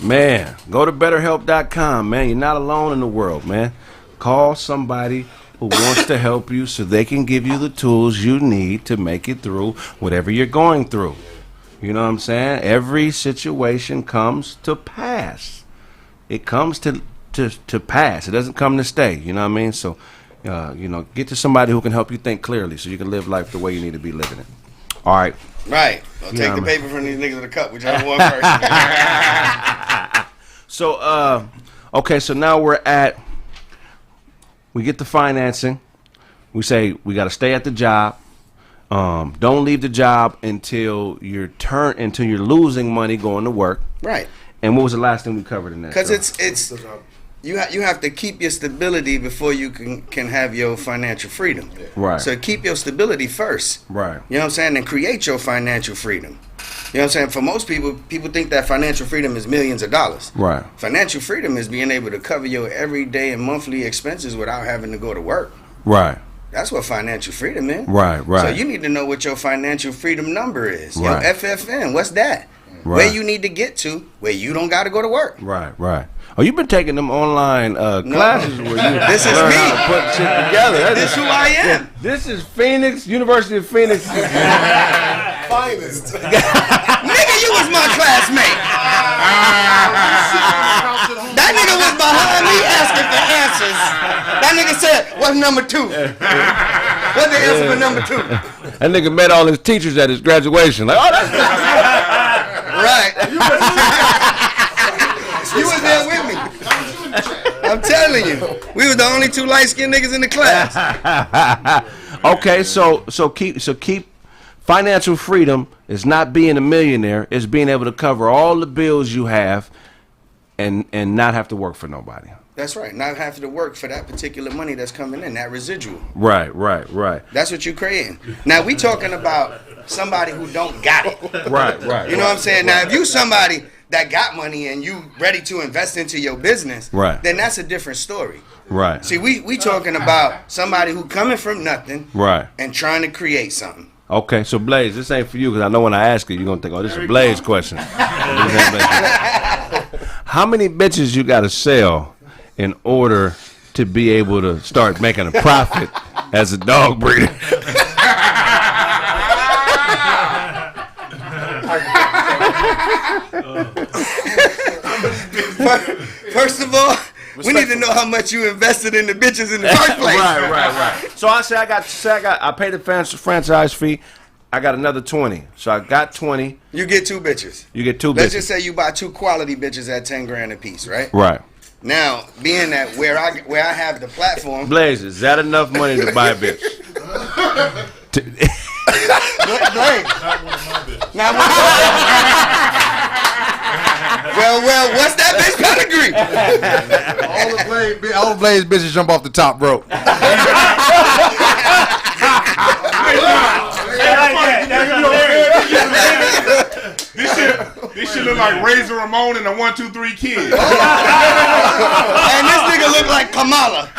Man, go to betterhelp.com, man. You're not alone in the world, man. Call somebody who wants to help you so they can give you the tools you need to make it through whatever you're going through. You know what I'm saying? Every situation comes to pass. It comes to pass. It doesn't come to stay. You know what I mean? So, get to somebody who can help you think clearly so you can live life the way you need to be living it. All right. Right. I'll take the paper from these niggas in the cup, whichever one first. So, okay, so now we get the financing. We say we got to stay at the job. Don't leave the job until you're losing money going to work. Right. And what was the last thing we covered in that? Because it's you have to keep your stability before you can have your financial freedom. Right. So keep your stability first. Right. You know what I'm saying? And create your financial freedom. You know what I'm saying? For most people think that financial freedom is millions of dollars. Right. Financial freedom is being able to cover your everyday and monthly expenses without having to go to work. Right. That's what financial freedom is. Right. So you need to know what your financial freedom number is. Right. Your FFN, what's that? Right. Where you need to get to, where you don't got to go to work. Right. Oh, you've been taking them online classes where you This is learn me. how to put shit together. This is who I am. This is Phoenix, University of Phoenix. Finest. Nigga, you was my classmate. That nigga was behind me asking for answers. That nigga said, what's number 2? What's the answer for number 2? That nigga met all his teachers at his graduation. Like, oh, that's right. You was there with me. I'm telling you, we were the only 2 light-skinned niggas in the class. Okay, so keep financial freedom is not being a millionaire. It's being able to cover all the bills you have, and not have to work for nobody. That's right. Not having to work for that particular money that's coming in, that residual. Right. That's what you're creating. Now we talking about somebody who don't got it. Right. You know what I'm saying? Now if you somebody that got money and you ready to invest into your business, right, then that's a different story. Right. See, we talking about somebody who coming from nothing, right, and trying to create something. Okay, so Blaze, this ain't for you because I know when I ask you, you're gonna think, oh, this is a Blaze question. How many bitches you gotta sell in order to be able to start making a profit as a dog breeder? First of all, we need to know how much you invested in the bitches in the first place. Right. So I paid the franchise fee. I got another 20. So I got 20. You get 2 bitches. You get 2 bitches. Let's just say you buy 2 quality bitches at 10 grand a piece, right? Right. Now, being that where I have the platform, Blaze, is that enough money to buy a bitch? Well, what's that bitch pedigree? All the Blaze bitches jump off the top rope. This shit look like Razor Ramon and the 1, 2, 3 Kid. And this nigga look like Kamala.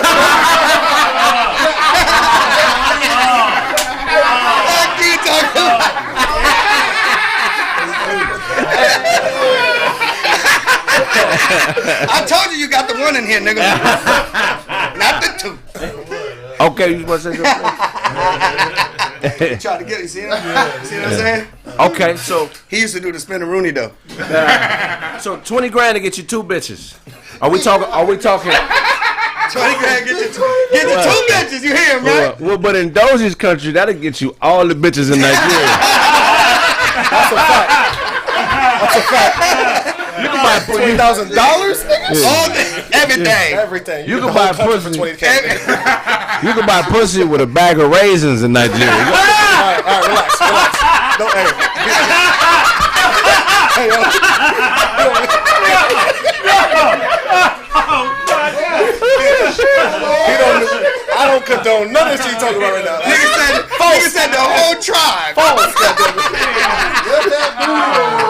I told you got the 1 in here, nigga. Not the 2. Okay, you want to say something? Try to get it. See what I'm saying? Okay, so he used to do the spin-a-rooney though. So 20 grand to get you 2 bitches. Are we talking? 20 grand get you 2 bitches. You hear him, right? Well, but in Dozi's country, that'll get you all the bitches in Nigeria. That's a fact. You can buy $20,000, nigga. All everything. Everything. You can buy pussy for $20,000. You can buy pussy with a bag of raisins in Nigeria. All right, relax. Don't, hey. I don't condone none of this shit you talking about right now. Nigga said the whole tribe. False, goddammit.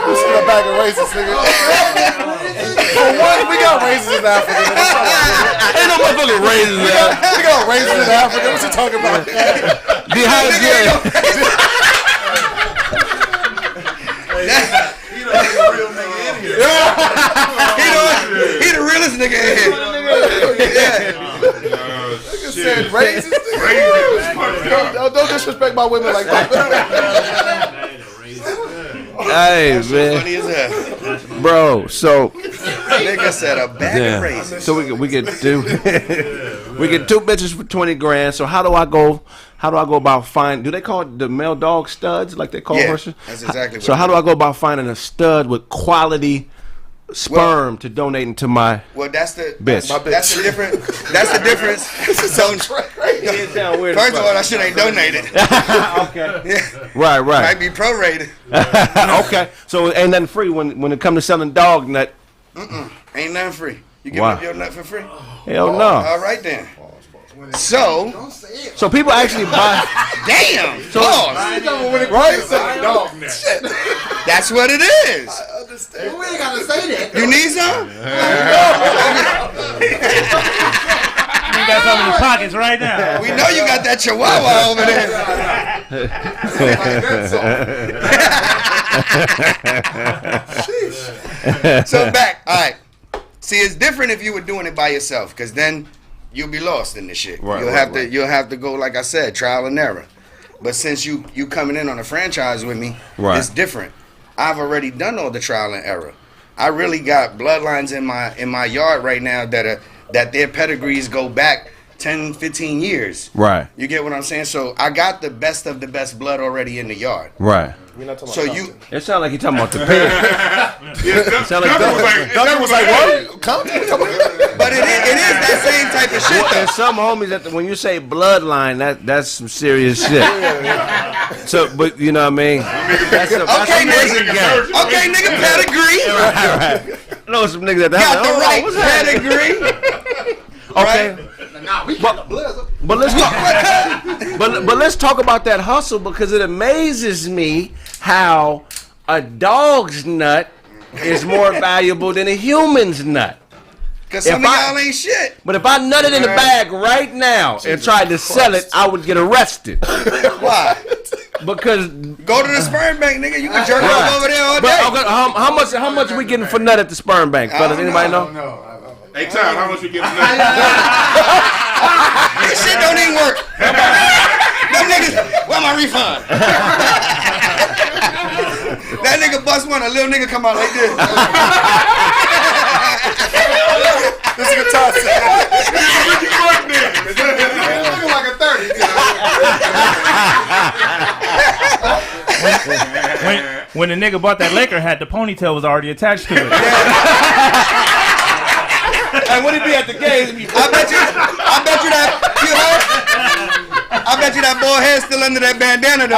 You see a bag of raisins, nigga. For one, we got raisins in Africa. Ain't no motherfucking raisins there. We got raisins in Africa. What you talking about? Dehydrated. He the realest nigga in here. Nigga said raisins. Don't disrespect my women like that. Hey, man. Funny as hell. Bro, so nigga said a bag of raisins. So we get 2 bitches for 20 grand. So how do I go about finding? Do they call it the male dog studs like they call horses? That's exactly. So how do I go about finding a stud with quality sperm to donate into my? Well, that's the bitch. That's the difference. That's the difference. First of all, that shit ain't donated. Okay. Yeah. Right. Might be prorated. Okay. So ain't nothing free when it comes to selling dog nut. Ain't nothing free. You give up your nut for free? Hell no. All right then. So people actually buy. Damn. So, right? That's what it is. I understand. We ain't gotta say that. You need some? You got some in your pockets right now. We know you got that chihuahua over there. So back. All right. See, it's different if you were doing it by yourself, because then you'll be lost in this shit. You'll have to go, like I said, trial and error. But since you coming in on a franchise with me, it's different. I've already done all the trial and error. I really got bloodlines in my yard right now that their pedigrees go back 10, 15 years. Right. You get what I'm saying? So I got the best of the best blood already in the yard. Right. We're not talking So about you, Compton. It sounds like you're talking about the pig. It sound like Duncan was like, what? Compton? but it is that same type of shit though. There's some homies that when you say bloodline, that's some serious shit. So, but you know what I mean? That's a Okay, prison nigga. game. Okay, nigga, pedigree. Right. I know some niggas that Got the oh, right what's that? pedigree. Okay. But let's talk. but let's talk about that hustle because it amazes me how a dog's nut is more valuable than a human's nut. Cause some of y'all ain't shit. But if I nutted in the bag right now and tried to sell it, I would get arrested. Why? Because Go to the sperm bank, nigga. You can jerk Right. off over there all but day. okay, how much we getting for nut at the sperm bank, fellas? Anybody know? Hey, Todd, how much we getting? This shit don't even work. Them niggas, where my refund? That nigga bust one, a little nigga come out like this. This is a toss. Looking like a 30. When the nigga bought that Laker hat, the ponytail was already attached to it. And when he be at the games, I bet you that, you heard? I bet you that boy head still under that bandana though.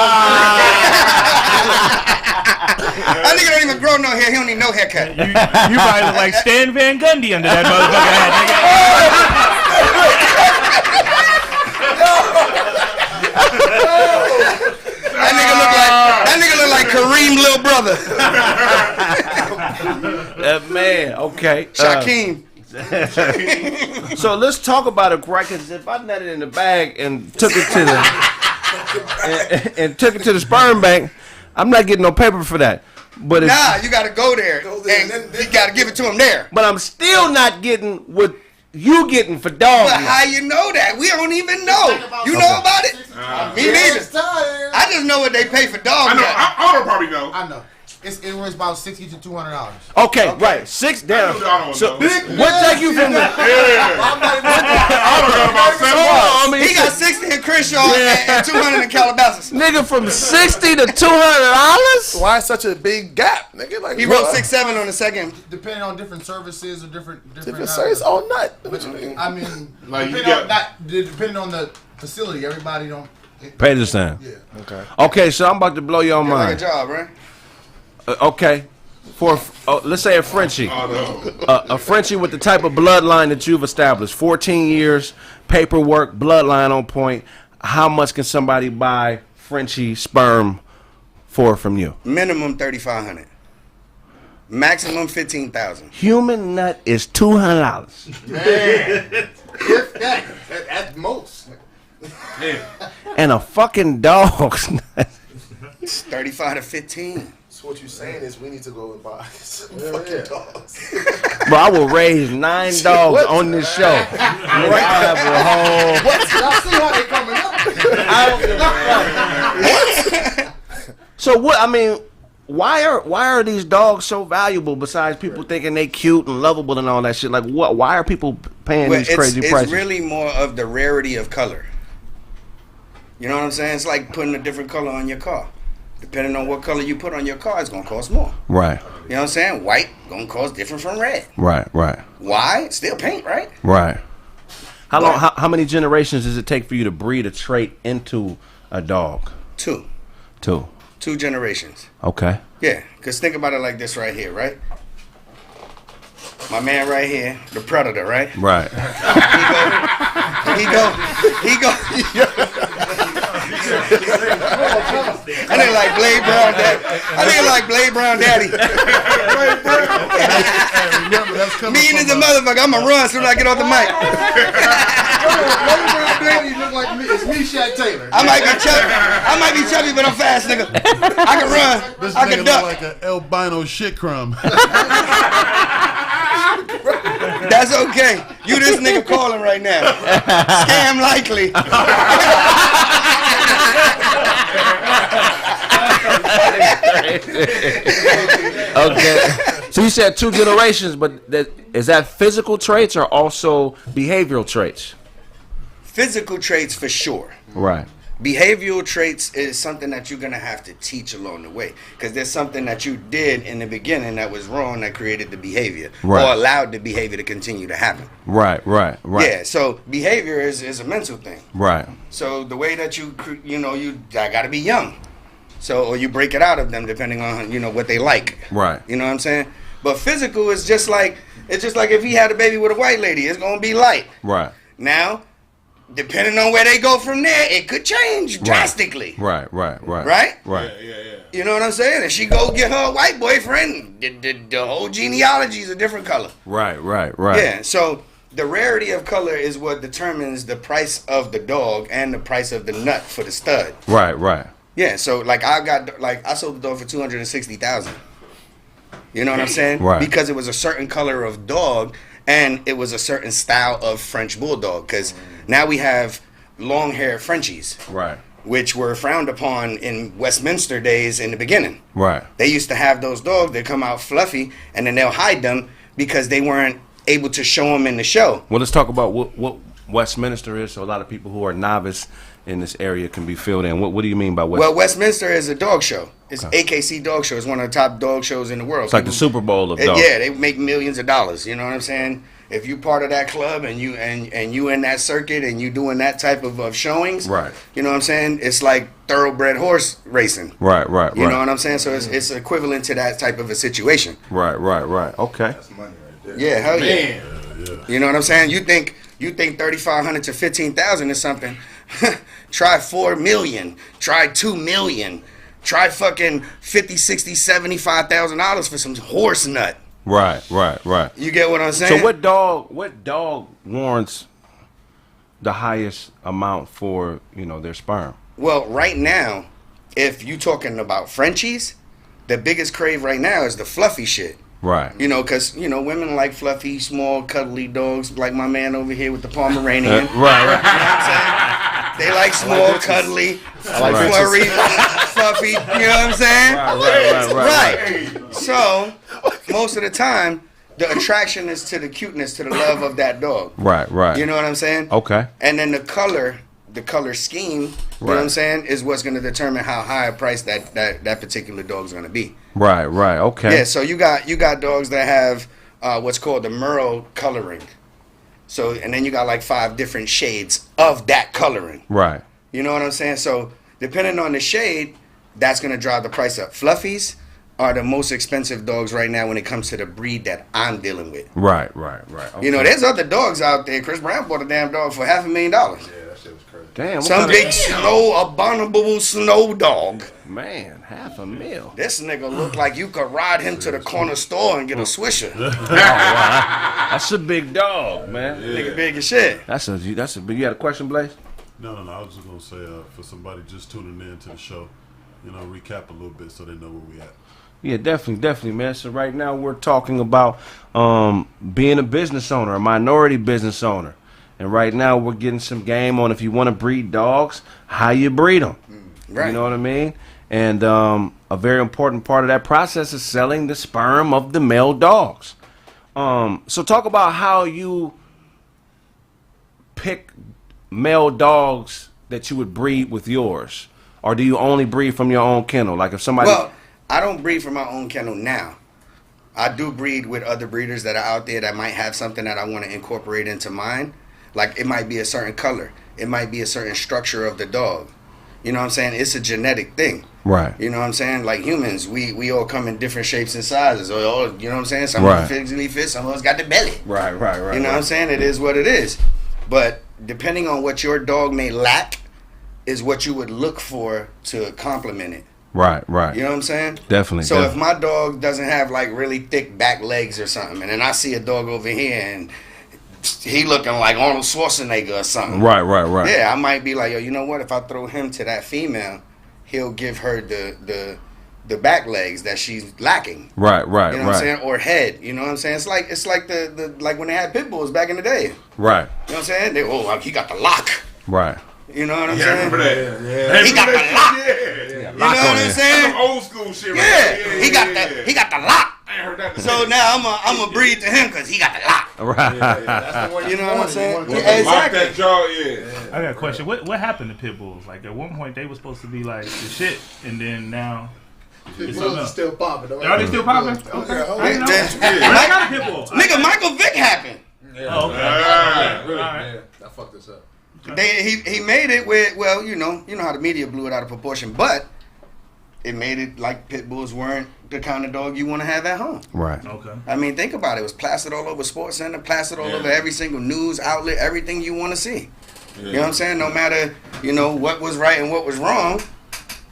That nigga don't even grow no hair. He don't need no haircut. You probably look like Stan Van Gundy under that motherfucker hat, That nigga look like Kareem little brother. man, okay. Shaquem. So let's talk about it, right? Because if I nutted in the bag and took it to the and took it to the sperm bank, I'm not getting no paper for that. But if, Nah, you gotta go there and you gotta give it to him there. but I'm still not getting what you getting for dog. But how you know that? We don't even know. You know about it? Me neither. I just know what they pay for dog. I know. nut. I don't probably know. I know. It was about $60 to $200. Okay, right. $6 down. So Big what take you from the? I don't know about Oh, I mean, He got 60 in Crenshaw and 200 in Calabasas. nigga from $60 to $200. Why such a big gap, nigga? Like He wrote 6-7 on the second. Depending on different services or different It's all nut. What you mean? I mean, Like, you depending on the facility, everybody don't. Pay the same. Yeah. Okay. Okay, so I'm about to blow your Like a mind. job, right? Okay, for let's say a Frenchie. Oh, no. A Frenchie with the type of bloodline that you've established, 14 years, paperwork, bloodline on point. How much can somebody buy Frenchie sperm for from you? Minimum 3,500. Maximum 15,000. Human nut is $200. If that, at most. And a fucking dog's nut. It's 35 to 15. So what you're saying is we need to go and buy some fucking dogs. Bro, I will raise 9 dogs on this show. Nigga, I have a whole... Y'all see how they coming up? So what? I mean, why are these dogs so valuable? Besides people thinking they cute and lovable and all that shit, like what? Why are people paying Well, these crazy prices? It's really more of the rarity of color. You know what I'm saying? It's like putting a different color on your car. Depending on what color you put on your car, it's gonna cost more. Right, You know what I'm saying? White gonna cost different from red. right. Why? Still paint, right? Right. How long? How many generations does it take for you to breed a trait into a dog? 2 generations. Okay. Yeah, because think about it like this right here, right? My man right here, the predator, right? Right. He go. I think like Blade Brown Daddy. Remember, that's coming Mean from as a motherfucker. I'ma run as soon as I get off the mic. Daddy look like me. It's me, Shaq Taylor. I might be chubby, but I'm fast, nigga. I can run. This I nigga can look duck. like an albino shit crumb. That's okay. You this nigga calling right now. Scam likely. Okay. So you said 2 generations, but is that physical traits or also behavioral traits? Physical traits for sure. Right. Behavioral traits is something that you're going to have to teach along the way, because there's something that you did in the beginning that was wrong that created the behavior, or allowed the behavior to continue to happen. Right. Yeah, so behavior is a mental thing. Right. So the way that you got to be young. So, or you break it out of them depending on, what they like. Right. You know what I'm saying? But physical is just like if he had a baby with a white lady, it's going to be light. Right. Now, depending on where they go from there, it could change drastically. Right. Right? Yeah. You know what I'm saying? If she go get her a white boyfriend, the whole genealogy is a different color. Right. Yeah, so the rarity of color is what determines the price of the dog and the price of the nut for the stud. Right. Yeah, so I sold the dog for $260,000. You know what I'm saying? Right. Because it was a certain color of dog and it was a certain style of French bulldog. Because now we have long-haired Frenchies. Right. Which were frowned upon in Westminster days in the beginning. Right. They used to have those dogs that come out fluffy, and then they'll hide them because they weren't able to show them in the show. Well, let's talk about what Westminster is, so a lot of people who are novice in this area can be filled in. What do you mean by Westminster? Well, Westminster is a dog show. It's AKC Dog Show. It's one of the top dog shows in the world. It's like the Super Bowl of dogs. Yeah, they make millions of dollars. You know what I'm saying? If you part of that club and you in that circuit and you doing that type of showings, right? You know what I'm saying? It's like thoroughbred horse racing, right. You know what I'm saying? So it's equivalent to that type of a situation. Right. Okay. That's money right there. Yeah, hell yeah. Yeah. You know what I'm saying? You think $3,500 to $15,000 is something? Try $4 million. Try $2 million. Try fucking $50,000, $60,000, $75,000 for some horse nut. Right. You get what I'm saying? So what dog warrants the highest amount for, their sperm? Well, right now, if you talking about Frenchies, the biggest crave right now is the fluffy shit. Right. Because, women like fluffy, small, cuddly dogs, like my man over here with the Pomeranian. Right. You know what I'm saying? They like small, cuddly, flurry, fluffy, you know what I'm saying? Right. So, most of the time, the attraction is to the cuteness, to the love of that dog. Right. You know what I'm saying? Okay. And then the color scheme, you know what I'm saying, is what's going to determine how high a price that particular dog's going to be. Right. Okay. Yeah, so you got dogs that have what's called the Merle coloring. So, and then you got like 5 different shades of that coloring. Right. You know what I'm saying? So, depending on the shade, that's going to drive the price up. Fluffies are the most expensive dogs right now when it comes to the breed that I'm dealing with. Right. Okay. There's other dogs out there. Chris Brown bought a damn dog for $500,000. Yeah, that shit was crazy. Damn. Some big abominable snow dog. Man, $500,000. This nigga look like you could ride him to the corner store and get a Swisher. That's a big dog, man. Nigga big as shit. That's a big. You had a question, Blaze? No. I was just gonna say for somebody just tuning in to the show, recap a little bit so they know where we at. Yeah, definitely, man. So right now we're talking about being a business owner, a minority business owner. And right now we're getting some game on if you want to breed dogs, how you breed them. Right. You know what I mean? And a very important part of that process is selling the sperm of the male dogs. So talk about how you pick male dogs that you would breed with yours. Or do you only breed from your own kennel? Like if somebody... Well, I don't breed from my own kennel now. I do breed with other breeders that are out there that might have something that I want to incorporate into mine. Like it might be a certain color. It might be a certain structure of the dog. You know what I'm saying? It's a genetic thing. Right. You know what I'm saying? Like humans, we all come in different shapes and sizes. Or all, you know what I'm saying? Some right. of us physically fit, some of us got the belly. Right. You know what I'm saying? It is what it is. But depending on what your dog may lack is what you would look for to complement it. Right. You know what I'm saying? Definitely. So if my dog doesn't have like really thick back legs or something, and then I see a dog over here and he looking like Arnold Schwarzenegger or something. Right. Yeah, I might be like, yo, you know what? If I throw him to that female, he'll give her the back legs that she's lacking. Right. You know what I'm saying? Or head. You know what I'm saying? It's like the like when they had pit bulls back in the day. Right. You know what I'm saying? He got the lock. Right. You know what I'm Yeah, I saying? remember that. Yeah. He got the lock. Yeah. You know what I'm saying? Some old school shit. Yeah. He got the lock. ain't heard that. So now I'm a breed to him because he got the lock. Right. That's the one You know what I'm saying? Yeah, Yeah, Lock exactly. that jaw, yeah. I got a question. What happened to pit bulls? Like at one point they were supposed to be like the shit, and then now Pit it's bulls something is else. still popping. though. Are they still popping? Oh, Okay. yeah, oh, I didn't know. Yeah. When I got a pit bull. Nigga, Michael Vick happened. Oh, okay. Yeah, All right. Yeah, that fucked us up. He made it where, well, you know how the media blew it out of proportion, but it made it like pit bulls weren't the kind of dog you want to have at home. Right. Okay. I mean, think about it. It was plastered all over Sports Center, plastered all over every single news outlet, everything you want to see. You know what I'm saying? No matter, what was right and what was wrong,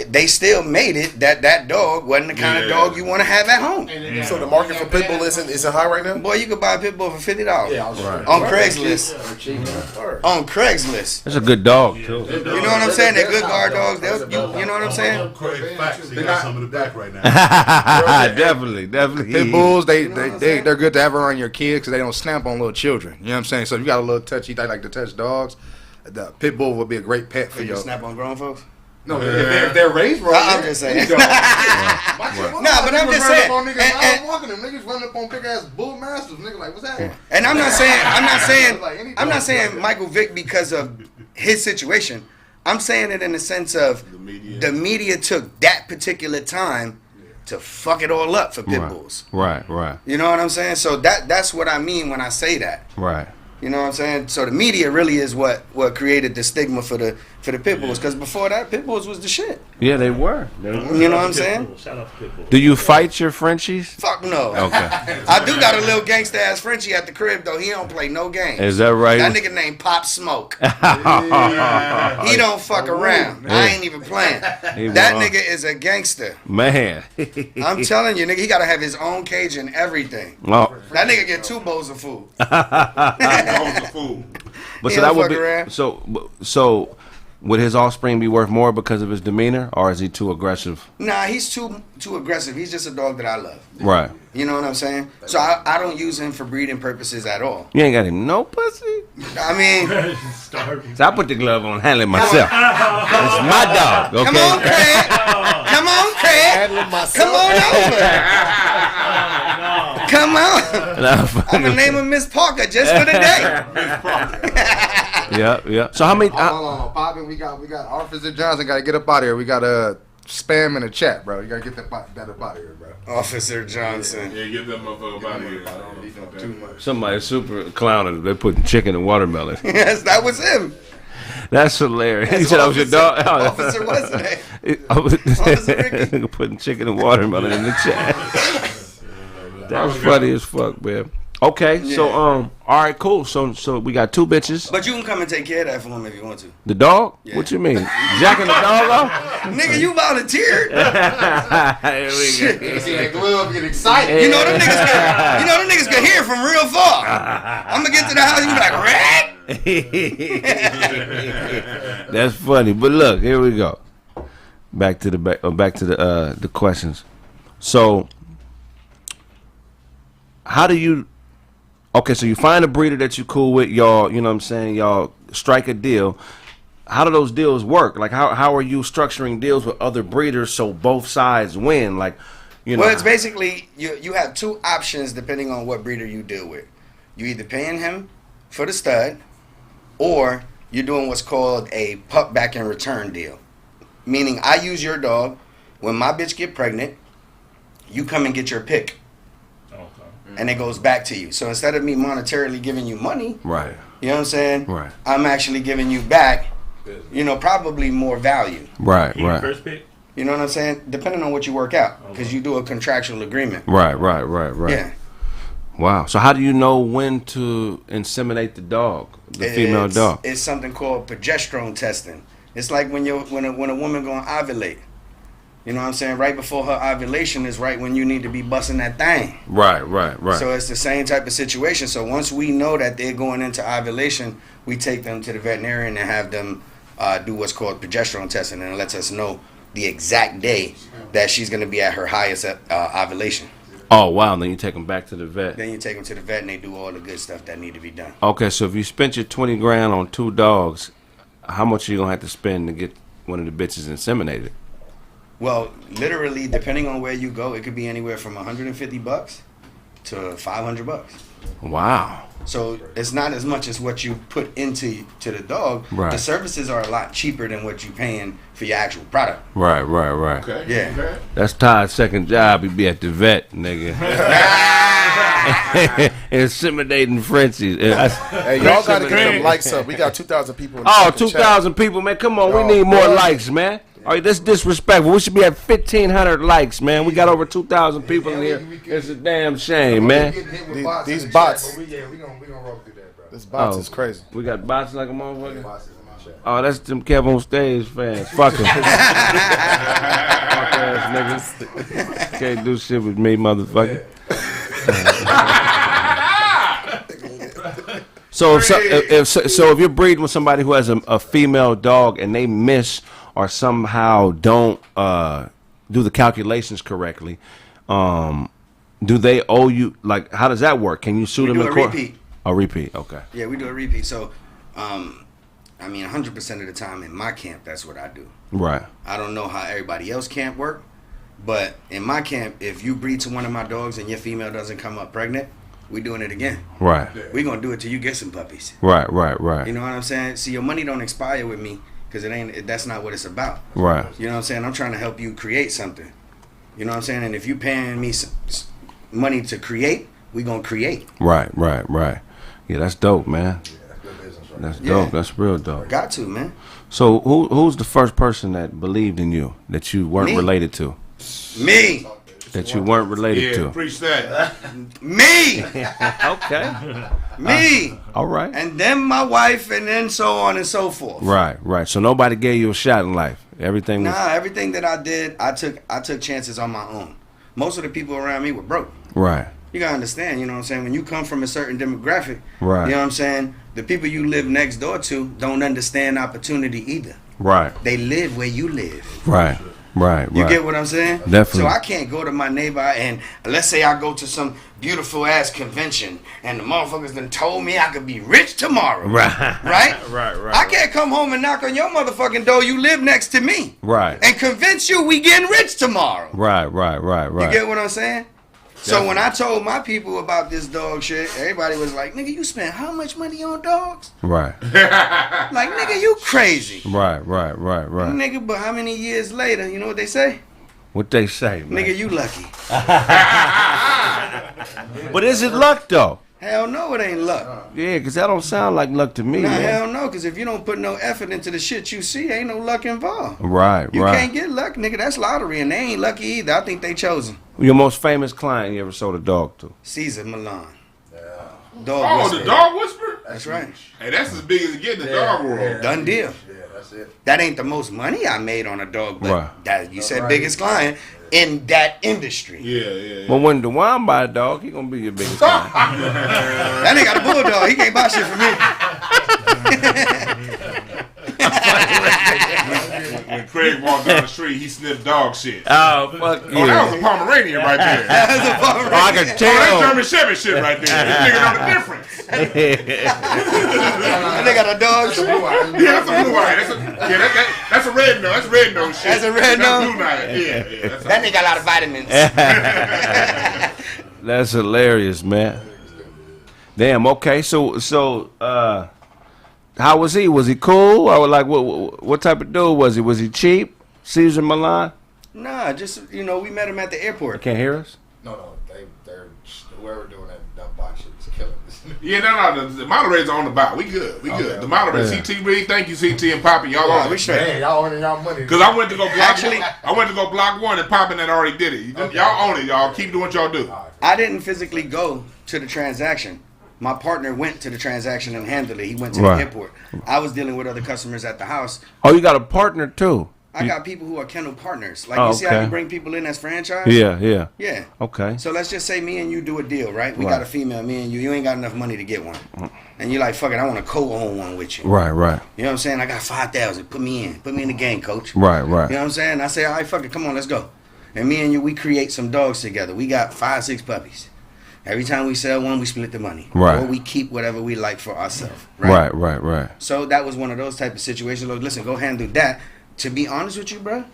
they still made it that dog wasn't the kind of dog you want to have at home. So the market for pit bull isn't high right now. Boy, you could buy a pit bull for $50 Right. on Craigslist. On Craigslist. That's a good dog too. You know what I'm saying? They're good guard dogs. You know what I'm saying? Kraig Fac, he got some in the back right now. Definitely. Pit bulls, they're good to have around your kids because they don't snap on little children. You know what I'm saying? So if you got a little touchy, they like to touch dogs. The pit bull would be a great pet for You you. snap on grown folks? No, if they're raised right. I'm just saying. No, but I'm just saying. I was walking them niggas running up on big ass bull masters. Nigga, like, what's that? And I'm not saying Michael Vick because of his situation. I'm saying it in the sense of the media took that particular time to fuck it all up for pit bulls. Right. You know what I'm saying? So that's what I mean when I say that. Right. You know what I'm saying? So the media really is what created the stigma for the pit bulls. Because before that, pit bulls was the shit. Yeah, they were. You know what I'm saying? Shout out to pit bull. Do you fight your Frenchies? Fuck no. Okay. I do got a little gangsta ass Frenchie at the crib though. He don't play no games. Is that right? That nigga named Pop Smoke. He don't fuck around. I ain't even playing. That nigga is a gangster. Man. I'm telling you, nigga, he gotta have his own cage and everything. Oh. That nigga get 2 bowls of food. That was a fool. But He so don't that would fuck be around. so. Would his offspring be worth more because of his demeanor, or is he too aggressive? Nah, he's too aggressive. He's just a dog that I love. Right. You know what I'm saying? So I don't use him for breeding purposes at all. You ain't got him no pussy. I mean, So I put the glove on, handle it myself. It's my dog. Okay. come on, Craig. Come on, Craig. Come on over. Come on. I'm gonna name him Miss Parker just for the day. Yeah. So how many? Hold on, Poppin', we got Officer Johnson. Got to get up out of here. We got spam in the chat, bro. You got to get that up out of here, bro. Officer Johnson. Yeah, get that motherfucker out of here. Too much. Somebody super clowning. They putting chicken and watermelon. Yes, that was him. That's hilarious. He said I was your dog. Officer what's his name? Officer Ricky. putting chicken and watermelon in the chat. That's funny as fuck, man. Okay, so all right, cool. So we got 2 bitches. But you can come and take care of that for him if you want to. The dog? Yeah. What you mean? Jacking the dog off? Nigga, you volunteered. Here we go. You see that glove get excited. You know them niggas can hear from real far. I'm gonna get to the house, you be like, Red? That's funny, but look, here we go. Back to the questions. So, how do you? Okay, so you find a breeder that you cool with, y'all. You know what I'm saying? Y'all strike a deal. How do those deals work? Like, how are you structuring deals with other breeders so both sides win? Like, you know. Well, it's basically you have 2 options depending on what breeder you deal with. You either paying him for the stud, or you're doing what's called a pup back in return deal. Meaning, I use your dog. When my bitch get pregnant, you come and get your pick. And it goes back to you. So instead of me monetarily giving you money, Right. you know what I'm saying? Right. I'm actually giving you back, probably more value. Right. First pick. You know what I'm saying? Depending on what you work out, because you do a contractual agreement. Right. Yeah. Wow. So how do you know when to inseminate the dog, the female dog? It's something called progesterone testing. It's like when a woman gonna ovulate. You know what I'm saying? Right before her ovulation is right when you need to be busting that thing. Right. So it's the same type of situation. So once we know that they're going into ovulation, we take them to the veterinarian and have them do what's called progesterone testing, and it lets us know the exact day that she's going to be at her highest ovulation. Oh, wow. And then you take them back to the vet. Then you take them to the vet and they do all the good stuff that need to be done. Okay, so if you spent your 20 grand on 2 dogs, how much are you going to have to spend to get one of the bitches inseminated? Well, literally, depending on where you go, it could be anywhere from $150 to $500. Wow. So it's not as much as what you put into the dog. Right. The services are a lot cheaper than what you're paying for your actual product. Right. Okay. Yeah. Okay. That's Todd's second job. He be at the vet, nigga. Intimidating Frenchies. Hey, y'all got to get them likes up. We got 2,000 people in the Oh, fucking chat. 2,000 people, man. Come on. We Oh, need more boy. likes, man. All right, that's disrespectful. We should be at 1,500 likes, man. We got over 2,000 people in here. It's a damn shame, man. These bots. We gonna roll through that, bro. This bots Oh. is crazy. We got bots like a motherfucker. Bots is in my chat. Oh, that's them Kev on stage fans. Fuck them. Fuck ass niggas. Can't do shit with me, motherfucker. So if you're breeding with somebody who has a female dog and they miss or somehow don't do the calculations correctly, do they owe you? Like, how does that work? Can you sue them do in a court? repeat. A repeat. Okay. Yeah, we do a repeat. So, I mean, 100% of the time in my camp, that's what I do. Right. I don't know how everybody else camp work, but in my camp, if you breed to one of my dogs and your female doesn't come up pregnant, we doing it again. Right. We gonna do it till you get some puppies. Right. You know what I'm saying? See, your money don't expire with me because that's not what it's about. Right. You know what I'm saying? I'm trying to help you create something. You know what I'm saying? And if you paying me money to create, we gonna create. Right. Yeah, that's dope, man. That's good business, right? That's Yeah. dope. That's real dope. Got to, man. So who's the first person that believed in you that you weren't Me. related to? Me. That you weren't related Yeah, to? preach that. Me. Okay. Me. All right. And then my wife, and then so on and so forth. Right. So nobody gave you a shot in life. Everything was Nah, everything that I did, I took chances on my own. Most of the people around me were broke. right. You gotta understand, you know what I'm saying? When you come from a certain demographic, Right. you know what I'm saying? The people you live next door to don't understand opportunity either. Right. They live where you live. Right. You get what I'm saying? Definitely. So I can't go to my neighbor and let's say I go to some beautiful ass convention and the motherfuckers done told me I could be rich tomorrow. Right. Right? Right. I can't come home and knock on your motherfucking door. You live next to me. Right. And convince you we getting rich tomorrow. Right. You get what I'm saying? So when I told my people about this dog shit, everybody was like, nigga, you spent how much money on dogs? Right. Like, nigga, you crazy. Right. Nigga, but how many years later, you know what they say? What they say, man. Nigga, you lucky. But is it luck though? Hell no, it ain't luck. Yeah, because that don't sound like luck to me, Nah, man. hell no, because if you don't put no effort into the shit you see, ain't no luck involved. Right. You can't get luck, nigga. That's lottery, and they ain't lucky either. I think they chosen. Your most famous client you ever sold a dog to? Caesar Milan. Yeah. Dog Oh, whisperer. the dog whisperer? That's right. Hey, that's as big as it get in the dog world. Done deal. Yeah, that's it. That ain't the most money I made on a dog, but Right. that you said Right. biggest client in that industry. Yeah. Well, when DeJuan buy a dog, he gonna be your biggest client. That nigga got a bulldog. He can't buy shit from me. When Kraig walked down the street, he sniffed dog shit. Oh, fuck you. Oh, that was a Pomeranian right there. That's a bummer. I can Oh, that's tell. German Shepherd shit right there. This nigga know the difference. That nigga got a dog. Yeah, that's a blue eye. That's a red nose. That's red nose shit. That's a red That's nose? blue eye. Yeah. That's That nigga got a lot of vitamins. That's hilarious, man. Damn. Okay. So, how was he? Was he cool? Or like, what type of dude was he? Was he cheap? Caesar Milan? Nah, just, you know, we met him at the airport. Can't hear us? No, they're whoever doing that box shit is killing us. Yeah, no. The moderators are on the bot. We good. Okay. The moderators, Yeah. CT Reed, thank you, CT and Poppy. Y'all on We it. straight. Man, y'all earning y'all money. Because I went to go block. Actually- I went to go block one and Poppin that already did it. Okay. Y'all own it, y'all. Keep doing what y'all do. I didn't physically go to the transaction. My partner went to the transaction and handled it. He went to Right. the airport. I was dealing with other customers at the house. Oh, you got a partner too? I got people who are kennel partners. Like, Oh, you see how okay. you bring people in as franchise? Yeah. Yeah. Okay. So let's just say me and you do a deal, right? We Right. got a female, me and you. You ain't got enough money to get one. And you're like, fuck it, I want to co-own one with you. Right. You know what I'm saying? I got 5,000. Put me in. Put me in the game, coach. Right. You know what I'm saying? I say, all right, fuck it, come on, let's go. And me and you, we create some dogs together. We got 5-6 puppies. Every time we sell one, we split the money. Right. Or we keep whatever we like for ourselves. Right. So that was one of those type of situations. Look, listen, go handle that. To be honest with you, bro,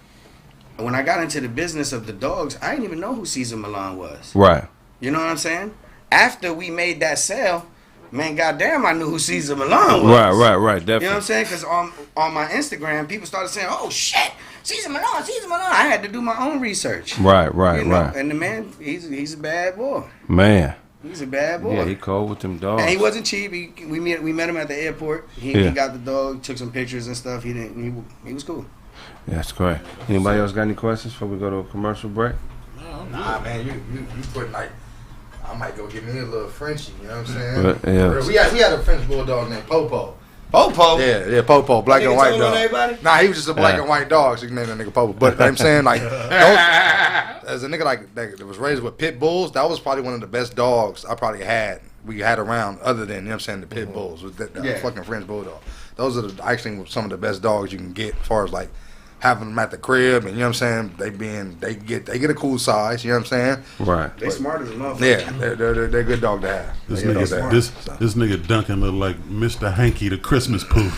when I got into the business of the dogs, I didn't even know who Cesar Millan was. Right. You know what I'm saying? After we made that sale, man, goddamn, I knew who Cesar Millan was. Right. Definitely. You know what I'm saying? Because on my Instagram, people started saying, "Oh shit, Cesar Millan." I had to do my own research. Right. You know? And the man, he's a bad boy. Man. He's a bad boy. Yeah, he cold with them dogs. And he wasn't cheap. We met him at the airport. He got the dog, took some pictures and stuff. He was cool. Yeah, that's great. Anybody else got any questions before we go to a commercial break? Nah, man, you put like, I might go get me a little Frenchie. You know what I'm saying? But, yeah. We had a French bulldog named Popo. Popo? Yeah, Popo, black and white dog. Everybody? Nah, he was just a black and white dog, so you can name that nigga Popo. But I'm saying, like, as a nigga like that was raised with pit bulls, that was probably one of the best dogs I probably had. We had around, other than, you know what I'm saying, the pit bulls, with that fucking French bulldog. Those are actually some of the best dogs you can get, as far as like having them at the crib, and you know what I'm saying, they get a cool size, you know what I'm saying. Right. They smart as a motherfucker. Yeah, they're a good dog to have. This nigga Duncan look like Mr. Hanky the Christmas poo.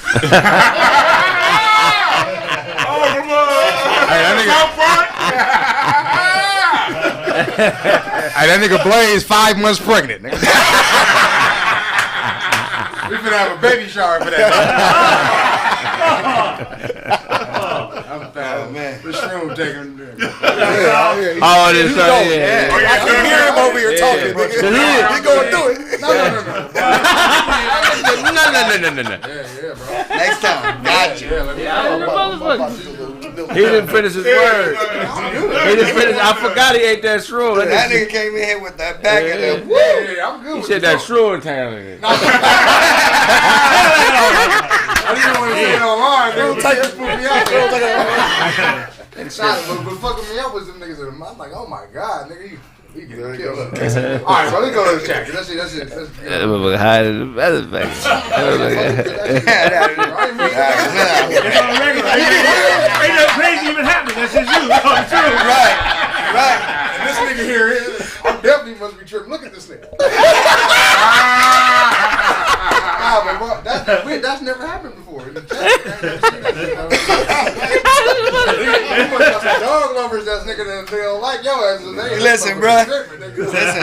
Hey, that nigga Blaze 5 months pregnant. Nigga. We finna have a baby shower for that. Oh man, this room taking. Oh, this I can hear him over here talking. He going through it. No. No. Yeah, bro. next time, got you. He didn't finish his words. I forgot he ate that shrew. That nigga came in here with that back of the woo. Yeah, I'm good. He said that shrew in town. I didn't want to say it online. They don't take this put me out. But fucking me up was them niggas in the mouth. I'm like, oh my god, nigga, you getting killed. All right, so let's go to the chat. That's it. Hide in the feather back. It's on regular. Ain't no crazy even happening. That's just you. True. Right. And this nigga here, I definitely must be tripping. Look at this nigga. That's never happened before. In the chat. Dog lovers, that's nigga that they don't like your ass. Listen, bro. Listen.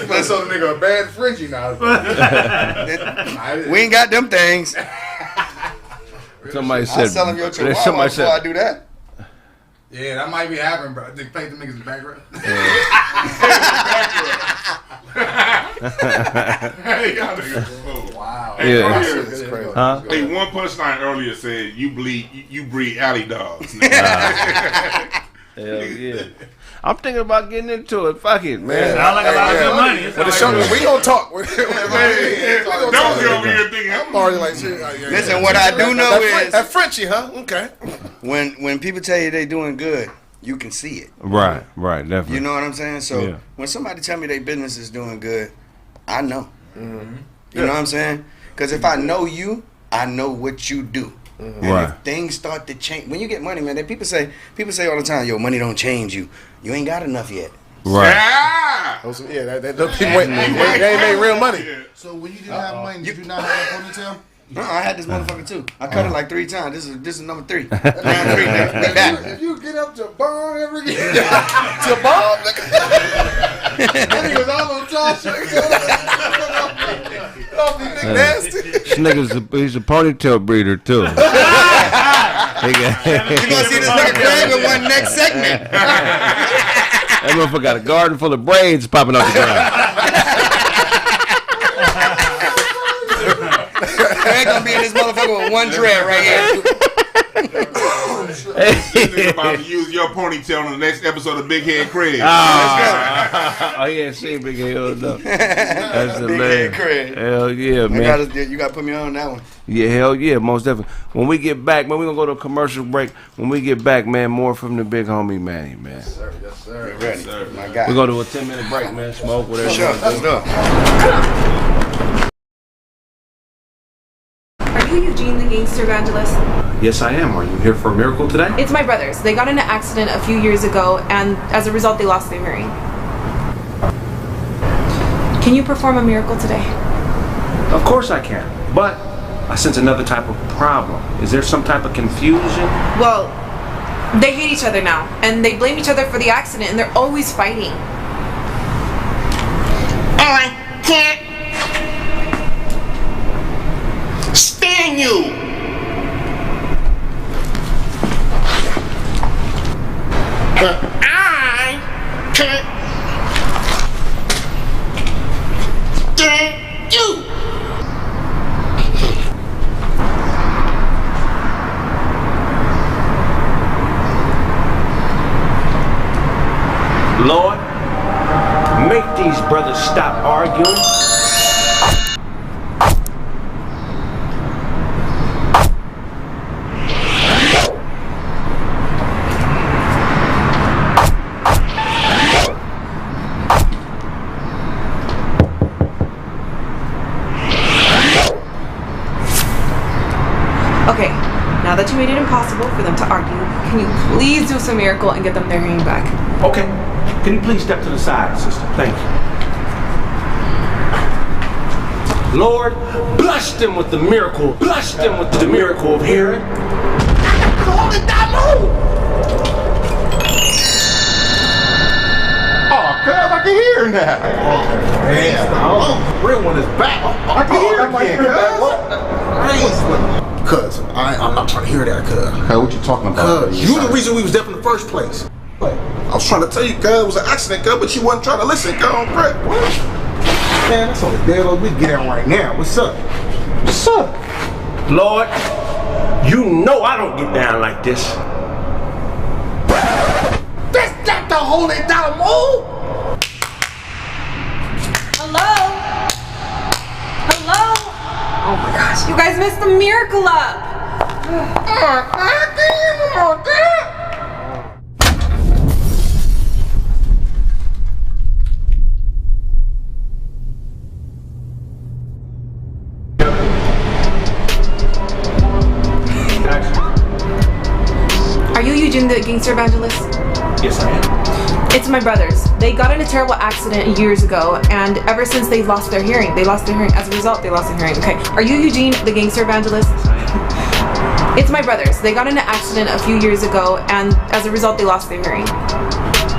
Let's show the nigga a bad Frenchie now. We ain't got them things. Somebody I said. sell them your chihuahua Somebody before I said. do that. Yeah, that might be happening, bro. They paint the niggas in the background. Wow. Yeah. That's crazy. Huh? Hey, one punchline earlier said you breed alley dogs. Hell yeah. I'm thinking about getting into it. Fuck it, man. Sound like a lot of good money. But it's something we gonna talk. Don't get over here thinking I'm already like, shit. Listen, what I do know is That Frenchie, huh? Okay. when people tell you they doing good, you can see it. Right, definitely. You know what I'm saying? So Yeah. when somebody tell me their business is doing good, I know. You know what I'm saying? Because if I know you, I know what you do. And Right. if things start to change, when you get money, man, people say all the time, yo, money don't change you. You ain't got enough yet. Right. Ah! Those people ain't made real money. So when you didn't have money, did you not have a ponytail? I had this motherfucker too. I cut it like 3 times. This is number 3. Round 3, man. We back. If you get up to Bomb every again, to Bomb, that nigga was all on top. Nasty. This nigga's he's a ponytail breeder too. You're gonna see this nigga Kraig in one next segment. That motherfucker got a garden full of braids popping out the ground. Kraig gonna be in this motherfucker with one dread right here. Nigga about to use your ponytail on the next episode of Big Head Kraig. Oh yeah, see Big Head no. That's the Big Head Kraig. Hell yeah, man. You gotta put me on that one. Yeah, hell yeah, most definitely. When we get back, man, we're gonna go to a commercial break. When we get back, man, more from the big homie Manny, man. Yes, sir. Get ready, my guy. We're gonna do a 10-minute break, man. Smoke, whatever. Sure, let's go. Are you Eugene, the gangster evangelist? Yes, I am. Are you here for a miracle today? It's my brothers. They got in an accident a few years ago, and as a result, they lost their hearing. Can you perform a miracle today? Of course I can, but I sense another type of problem. Is there some type of confusion? Well, They hate each other now, and they blame each other for the accident, and they're always fighting. I can't stand you. But I can't stand you. Lord, make these brothers stop arguing. Okay, now that you made it impossible for them to argue, can you please do some miracle and get them their hearing back? Okay. Can you please step to the side, sister? Thank you. Lord, bless them with the miracle. Bless them with the miracle of hearing. Hold it down low. Oh, cuz I can hear now. Real one is back. I can hear again, Cuz, I'm trying to hear that, cuz. Hey, what you talking about? Cuz, you the reason we was deaf in the first place. I was trying to tell you, cuz, it was an accident, cuz, but you wasn't trying to listen, cuz, on Brett. Man, that's on the dead old we get out right now. What's up? What's up? Lord, you know I don't get down like this. That's not the holy dollar move. Hello? Hello? Oh my gosh, you guys messed the miracle up. Are you Eugene the gangster evangelist? Yes, I am. It's my brothers. They got in a terrible accident years ago, and ever since they lost their hearing. As a result, they lost their hearing. Okay. Are you Eugene the gangster evangelist? Yes, I am. It's my brothers. They got in an accident a few years ago, and as a result, they lost their hearing.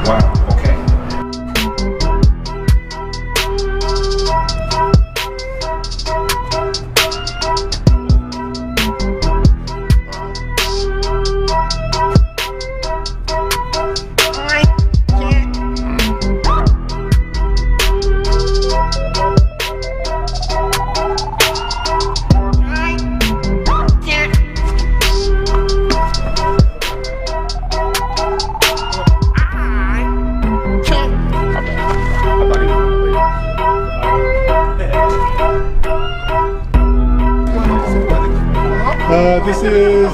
Wow. Okay. This is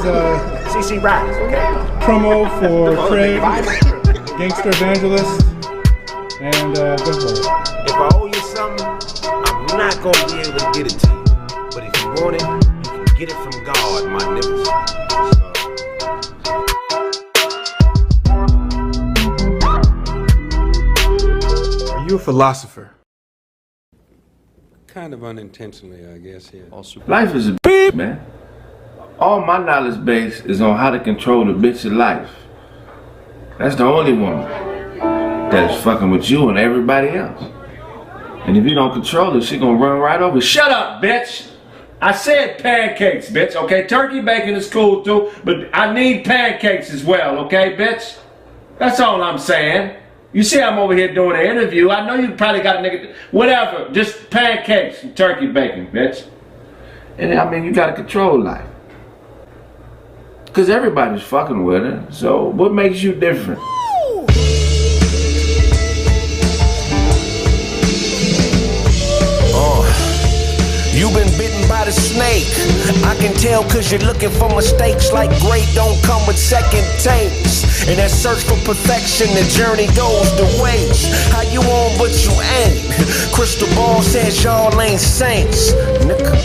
CC Riders, okay? promo for Kraig, Gangster Evangelist, and go for it. If I owe you something, I'm not gonna be able to get it to you. But if you want it, you can get it from God, my niggas. Are you a philosopher? Kind of unintentionally, I guess, yeah. Life is a bitch, man. All my knowledge base is on how to control the bitch of life. That's the only woman that is fucking with you and everybody else. And if you don't control her, she gonna run right over. Shut up, bitch! I said pancakes, bitch, okay? Turkey bacon is cool too, but I need pancakes as well, okay, bitch? That's all I'm saying. You see I'm over here doing an interview. I know you probably got a nigga, whatever, just pancakes and turkey bacon, bitch. And I mean, you gotta control life. Cause everybody's fucking with her, so what makes you different? You've been bitten by the snake. I can tell cause you're looking for mistakes. Like great don't come with second takes. In that search for perfection, the journey goes to waste. How you on but you ain't? Crystal ball says y'all ain't saints, nigga.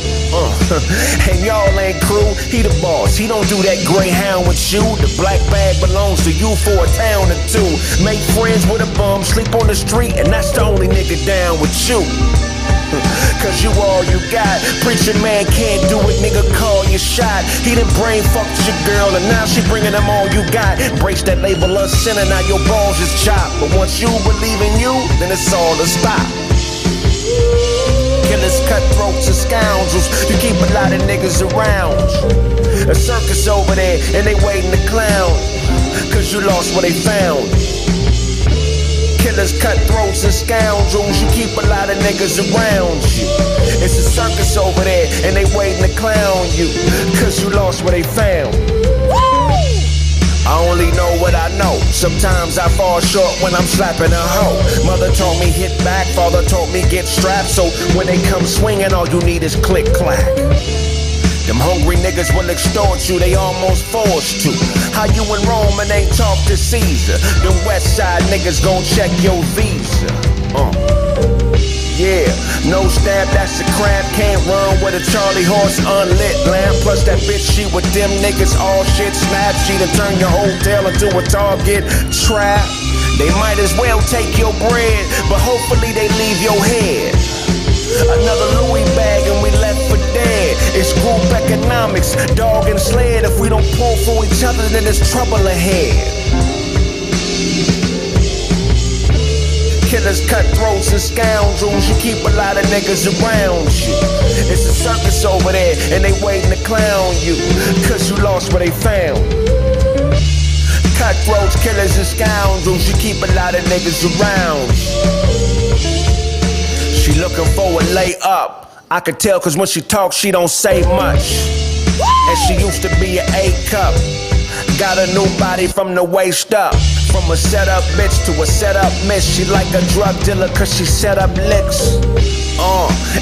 And y'all ain't crew, he the boss. He don't do that greyhound with you. The black bag belongs to you for a town or two. Make friends with a bum, sleep on the street, and that's the only nigga down with you. Cause you all you got. Preaching man can't do it, nigga, call your shot. He done brain fucked your girl and now she bringing them all you got. Brace that label of sinner, now your balls is chopped. But once you believe in you, then it's all to stop. Killers, cutthroats, and scoundrels, you keep a lot of niggas around. A circus over there, and they waiting to clown. Cause you lost what they found. Killers, cutthroats, and scoundrels, you keep a lot of niggas around you. It's a circus over there, and they waiting to clown you. Cause you lost what they found. I only know what I know. Sometimes I fall short when I'm slapping a hoe. Mother taught me hit back, father taught me get strapped. So when they come swinging, all you need is click clack. Them hungry niggas will extort you, they almost forced to. How you in Rome and ain't talk to Caesar? Them west side niggas gon' check your visa. Yeah, no stab, that's a crap. Can't run with a Charlie horse, unlit lamp. Plus that bitch, she with them niggas, all shit snap. She done turn your hotel into a Target trap. They might as well take your bread, but hopefully they leave your head. Another Louis bag and we left for dead. It's group economics, dog and sled. If we don't pull for each other, then there's trouble ahead. Killers, cutthroats, and scoundrels, you keep a lot of niggas around you. It's a circus over there, and they waiting to clown you. Cause you lost what they found. Cutthroats, killers, and scoundrels, you keep a lot of niggas around. She looking for a layup. I could tell cause when she talks, she don't say much. And she used to be an A-cup. Got a new body from the waist up. From a set-up bitch to a set-up miss. She like a drug dealer cause she set up licks.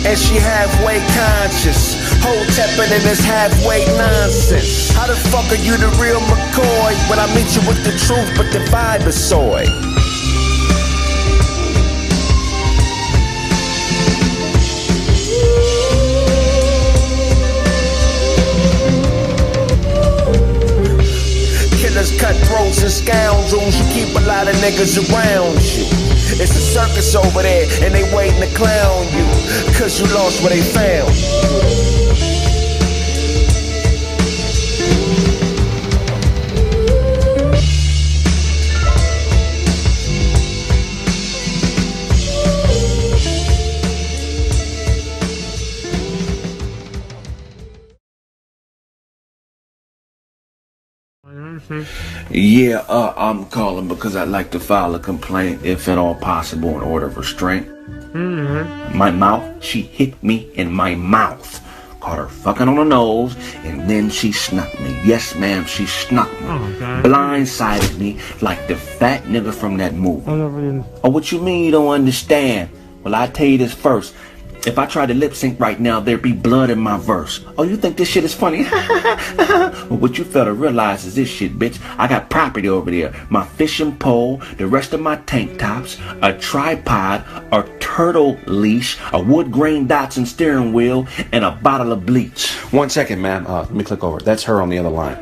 And she halfway conscious. Hoteppin' in this halfway nonsense. How the fuck are you the real McCoy when I meet you with the truth but the vibe is soy? Cutthroats and scoundrels, you keep a lot of niggas around you. It's a circus over there, and they waiting to clown you. Cause you lost what they found. Yeah, I'm calling because I'd like to file a complaint, if at all possible, in order of restraint. My mouth, she hit me in my mouth. Caught her fucking on the nose, and then she snuck me. Yes, ma'am, she snuck me. Blindsided me like the fat nigga from that movie. Oh, what you mean you don't understand? Well, I'll tell you this first. If I tried to lip sync right now, there'd be blood in my verse. Oh, you think this shit is funny? Well, what you fail to realize is this shit, bitch. I got property over there. My fishing pole, the rest of my tank tops, a tripod, a turtle leash, a wood grain Datsun steering wheel, and a bottle of bleach. 1 second, ma'am. Let me click over. That's her on the other line.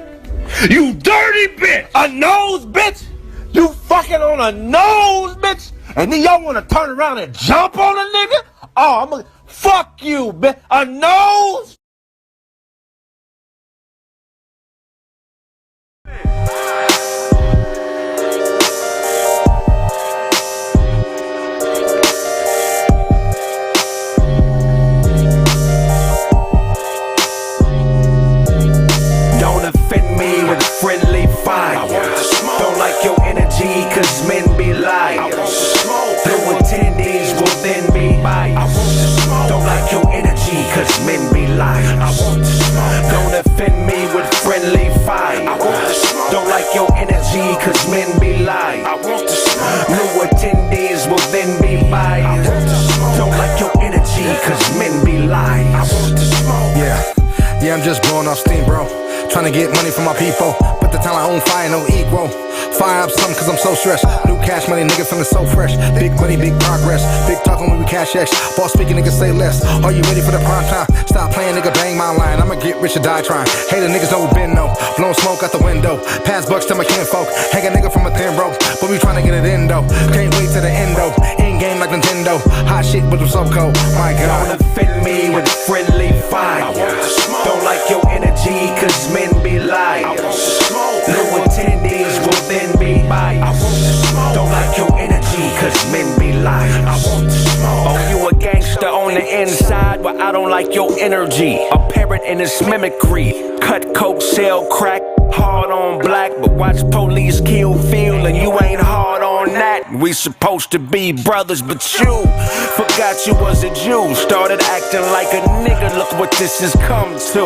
You dirty bitch! A nose, bitch! You fucking on a nose, bitch! And then y'all want to turn around and jump on a nigga? Oh, I'm gonna fuck you, bitch. A nose? Don't offend me with friendly fire. Don't like your energy cause men be liars. New attendees will then be biased. Don't like your energy cause men be liars. I'm just blowing off steam, bro. Trying to get money from my people, but the time I own fire, no equal. Fire up something cause I'm so stressed. New cash money, nigga feeling so fresh. Big money, big progress. Big talking when we cash X. Boss speaking, nigga say less. Are you ready for the prime time? Stop playing, nigga, bang my line. I'ma get rich or die trying. Hater niggas know we been no. Blowing smoke out the window. Pass bucks to my kinfolk. Hang a nigga from a thin rope, but we trying to get it in though. Can't wait to the end though. In game like Nintendo. Hot shit, but I'm so cold. My God. Don't offend me with friendly fire. Don't like your energy, cause men be liars. Low attendees will then be biased. Don't like your energy, cause men be liars. Oh, you a gangster on the inside, but I don't like your energy. A parrot in his mimicry. Cut coke, sell crack. Hard on black, but watch police kill Phil, and you ain't hard on that. We supposed to be brothers, but you forgot you was a Jew. Started acting like a nigga, look what this has come to.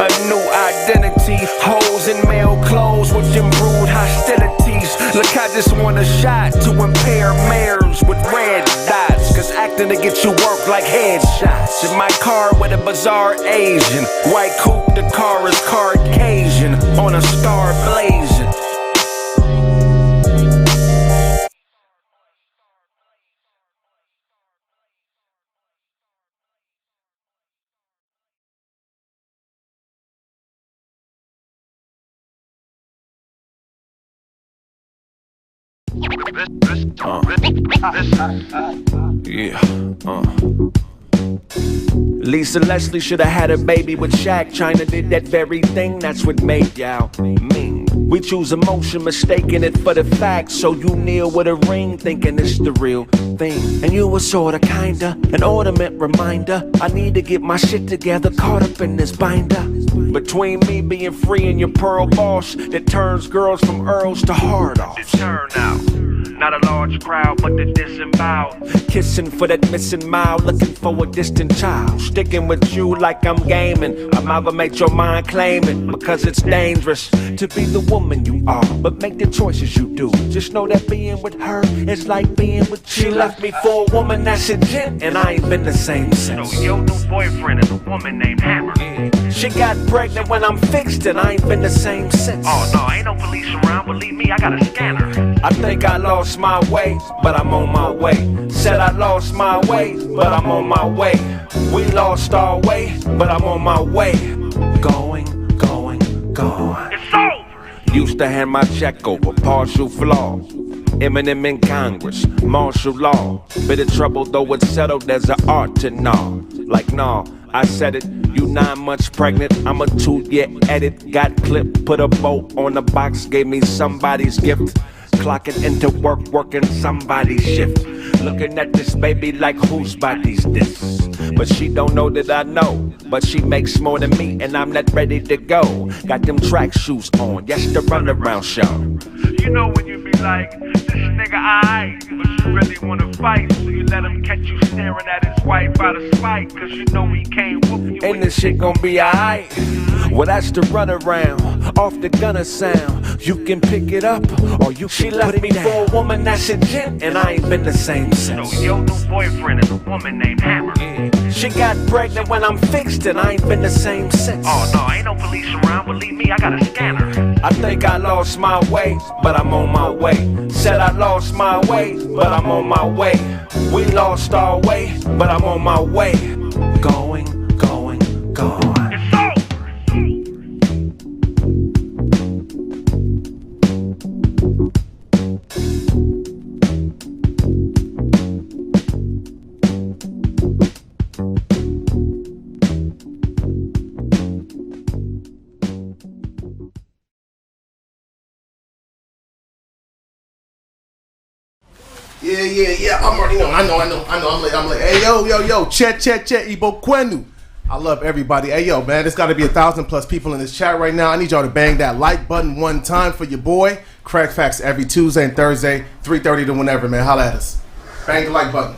A new identity, hoes in male clothes with improved hostilities. Look, I just want a shot to impair mares with red dots, cause acting to get you work like headshots. In my car with a bizarre Asian, white coupe, the car is Caucasian, on a star blazing. Lisa Leslie should have had a baby with Shaq. China did that very thing, that's what made Yao Ming. We choose emotion, mistaking it for the fact. So you kneel with a ring, thinking it's the real thing. And you were sorta, kinda, an ornament reminder. I need to get my shit together, caught up in this binder. Between me being free and your pearl boss that turns girls from earls to hard offs. Turn out. Not a large crowd, but the disemboweled. Kissing for that missing mile, looking for a distant child. Sticking with you like I'm gaming. Amalgamate your mind claiming, because it's dangerous to be the woman you are, but make the choices you do. Just know that being with her is like being with you. She left me for a woman that's a gent, and I ain't been the same since. So your new boyfriend is a woman named Hammer. She got pregnant when I'm fixed, and I ain't been the same since. Oh no, ain't no police around, believe me, I got a scanner. I think I lost my way, but I'm on my way. Said I lost my way, but I'm on my way. We lost our way, but I'm on my way. Going. It's over! Used to hand my check over, partial flaw. Eminem in Congress, martial law. Bit of trouble though it's settled, there's an art to gnaw. Like nah, I said it, you 9 months pregnant, I'm a 2-year edit. Got clipped, put a bow on the box, gave me somebody's gift. Clocking into work, working somebody's shift. Looking at this baby like whose body's this? But she don't know that I know. But she makes more than me and I'm not ready to go. Got them track shoes on, yes, the runaround show. You know when you be like, this nigga aight, but you really wanna fight, so you let him catch you staring at his wife out of spite, cause you know he can't whoop you. And this shit gon' be aight. Well, that's the runaround, off the gunner sound. You can pick it up, or you can left me for a woman that's a gent, and I ain't been the same since. So your new boyfriend is a woman named Hammer. She got pregnant when I'm fixed, and I ain't been the same since. Oh no, ain't no police around, believe me, I got a scanner. I think I lost my way, but I'm on my way. Said I lost my way, but I'm on my way. We lost our way, but I'm on my way. Going. It's over! Yeah. I'm already know. I know. I'm like, hey, yo, chet, Ibo Kwenu. I love everybody. Hey, yo, man, there's got to be 1,000+ people in this chat right now. I need y'all to bang that like button one time for your boy. Kraig Fac every Tuesday and Thursday, 3:30 to whenever, man. Holla at us. Bang the like button.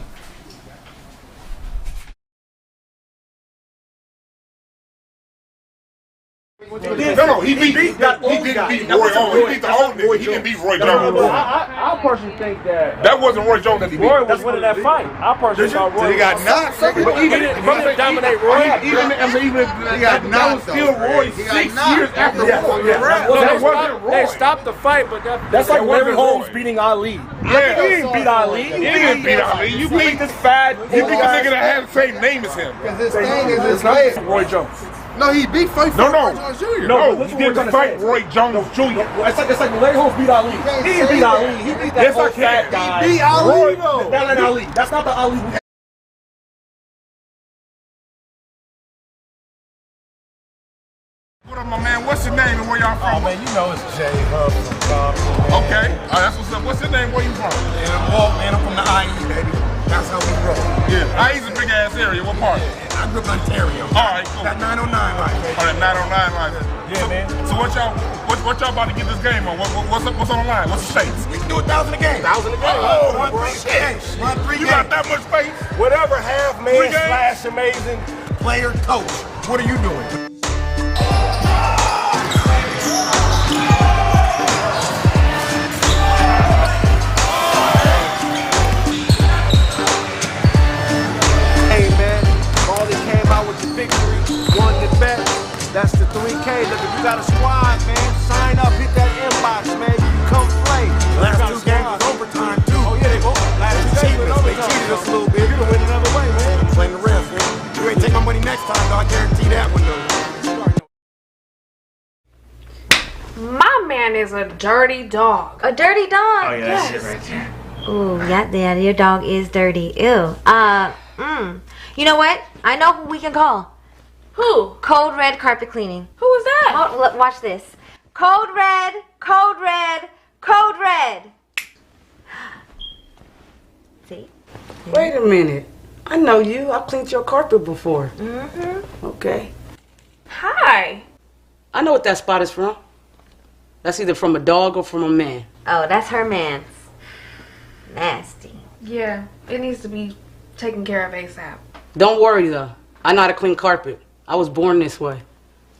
No, he didn't beat Roy on. He beat the old nigga. He didn't beat Roy Jones. personally think that That wasn't Roy Jones that he beat. Roy was winning that fight. I personally thought Roy. He got knocked. But even if didn't dominate Roy. Even if he got knocked, that was still Roy 6 years after Roy. They stopped the fight, but that's like Larry Holmes beating Ali. Yeah, He didn't beat Ali. He didn't beat Ali. You beat this fat. You beat the nigga that had the same name as him. Because his thing is his way. Roy Jones. No, he beat Roy Jones Jr. No, he didn't fight Roy Jones Jr. It's like Larry Holmes beat Ali. He didn't beat Ali. He beat that old fat guy. He beat Ali, though. That ain't Ali. That's not the Ali. What up, my man? What's your name and where y'all from? Oh man, you know it's Jay Hub from Compton. Okay, that's what's up. What's your name? Where you from? Man, I'm from the IE, baby. That's how we roll. Yeah, IE's a big ass area. What part? I grew up in Ontario. All right, cool. That 909 life, baby. All right, 909 life. Yeah, man. So what y'all about to get this game on? What's on the line? What's the stakes? We can do 1,000 a game. 1,000 a game. Oh, run 3 games. Run 3 games. You got that much space? Whatever half man slash amazing player coach. What are you doing? That's the 3K. Look, if you got a squad, man, sign up, hit that inbox, man. You can come play. Last 2 games was overtime, too. Oh, yeah, they both. Last 2 games was overtime. They cheated us a little bit. You can win another way, man. I'm playing the rest, man. You ain't take my money next time, though. I guarantee that one, though. My man is a dirty dog. A dirty dog? Oh, yeah, that shit right there. Ooh, yeah, your dog is dirty. Ew. You know what? I know who we can call. Who? Code Red Carpet Cleaning. Who is that? Oh, look, watch this. Code Red, Code Red, Code Red. See? Wait a minute. I know you. I've cleaned your carpet before. Mm-hmm. Okay. Hi. I know what that spot is from. That's either from a dog or from a man. Oh, that's her man's. Nasty. Yeah, it needs to be taken care of ASAP. Don't worry, though. I know how to clean carpet. I was born this way.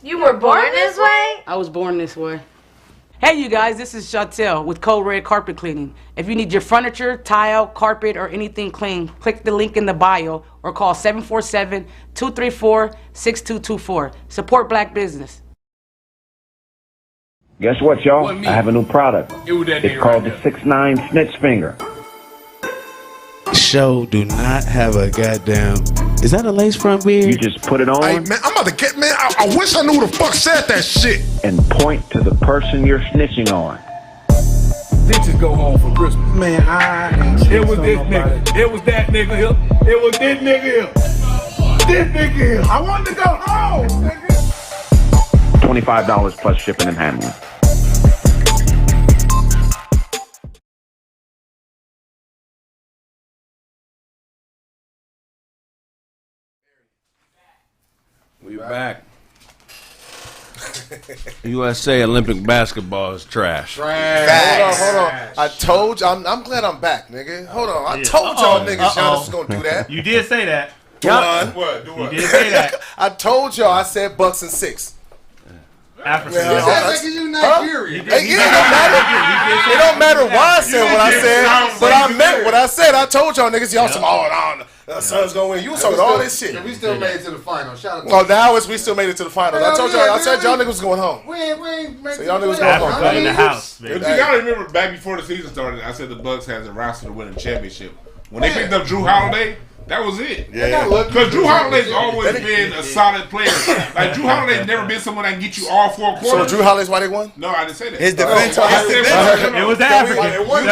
You were born this way? I was born this way. Hey, you guys, this is Chantel with Code Red Carpet Cleaning. If you need your furniture, tile, carpet, or anything cleaned, click the link in the bio or call 747-234-6224. Support black business. Guess what, y'all? I have a new product. It's called the 6'9" Snitch Finger. Show do not have a goddamn. Is that a lace front beard? You just put it on. Hey, man, I'm about to get, man, I wish I knew who the fuck said that shit. And point to the person you're snitching on. Bitches go home for Christmas. Man, it was this nigga. It was that nigga here. It was this nigga here. This nigga here. I wanted to go home, nigga. $25 plus shipping and handling. We back. USA Olympic basketball is trash. Hold on. I told you. I'm glad I'm back, nigga. Hold on. I told y'all niggas Giannis was gonna do that. You did say that. What? You did say that. I told y'all. I said Bucks and 6. Africa. That's you Nigerian. It don't matter why I said what I said, but I meant what I said. I told y'all niggas, y'all some the Suns gonna win. You was talking all this shit. We still made it to the final. Shout out. Oh, now we still made it to the finals. I told y'all. I said y'all niggas was going home. We ain't So y'all niggas going home. Africa in the house. But you gotta remember, back before the season started, I said the Bucks has a roster to win a championship. When they picked up Drew Holiday, that was it. Yeah. Because Drew Holiday's always been a solid player. Like, Drew Holiday's never been someone that can get you all 4 quarters. So Drew Holiday's why they won? No, I didn't say that. His defense. It was Africa. He's won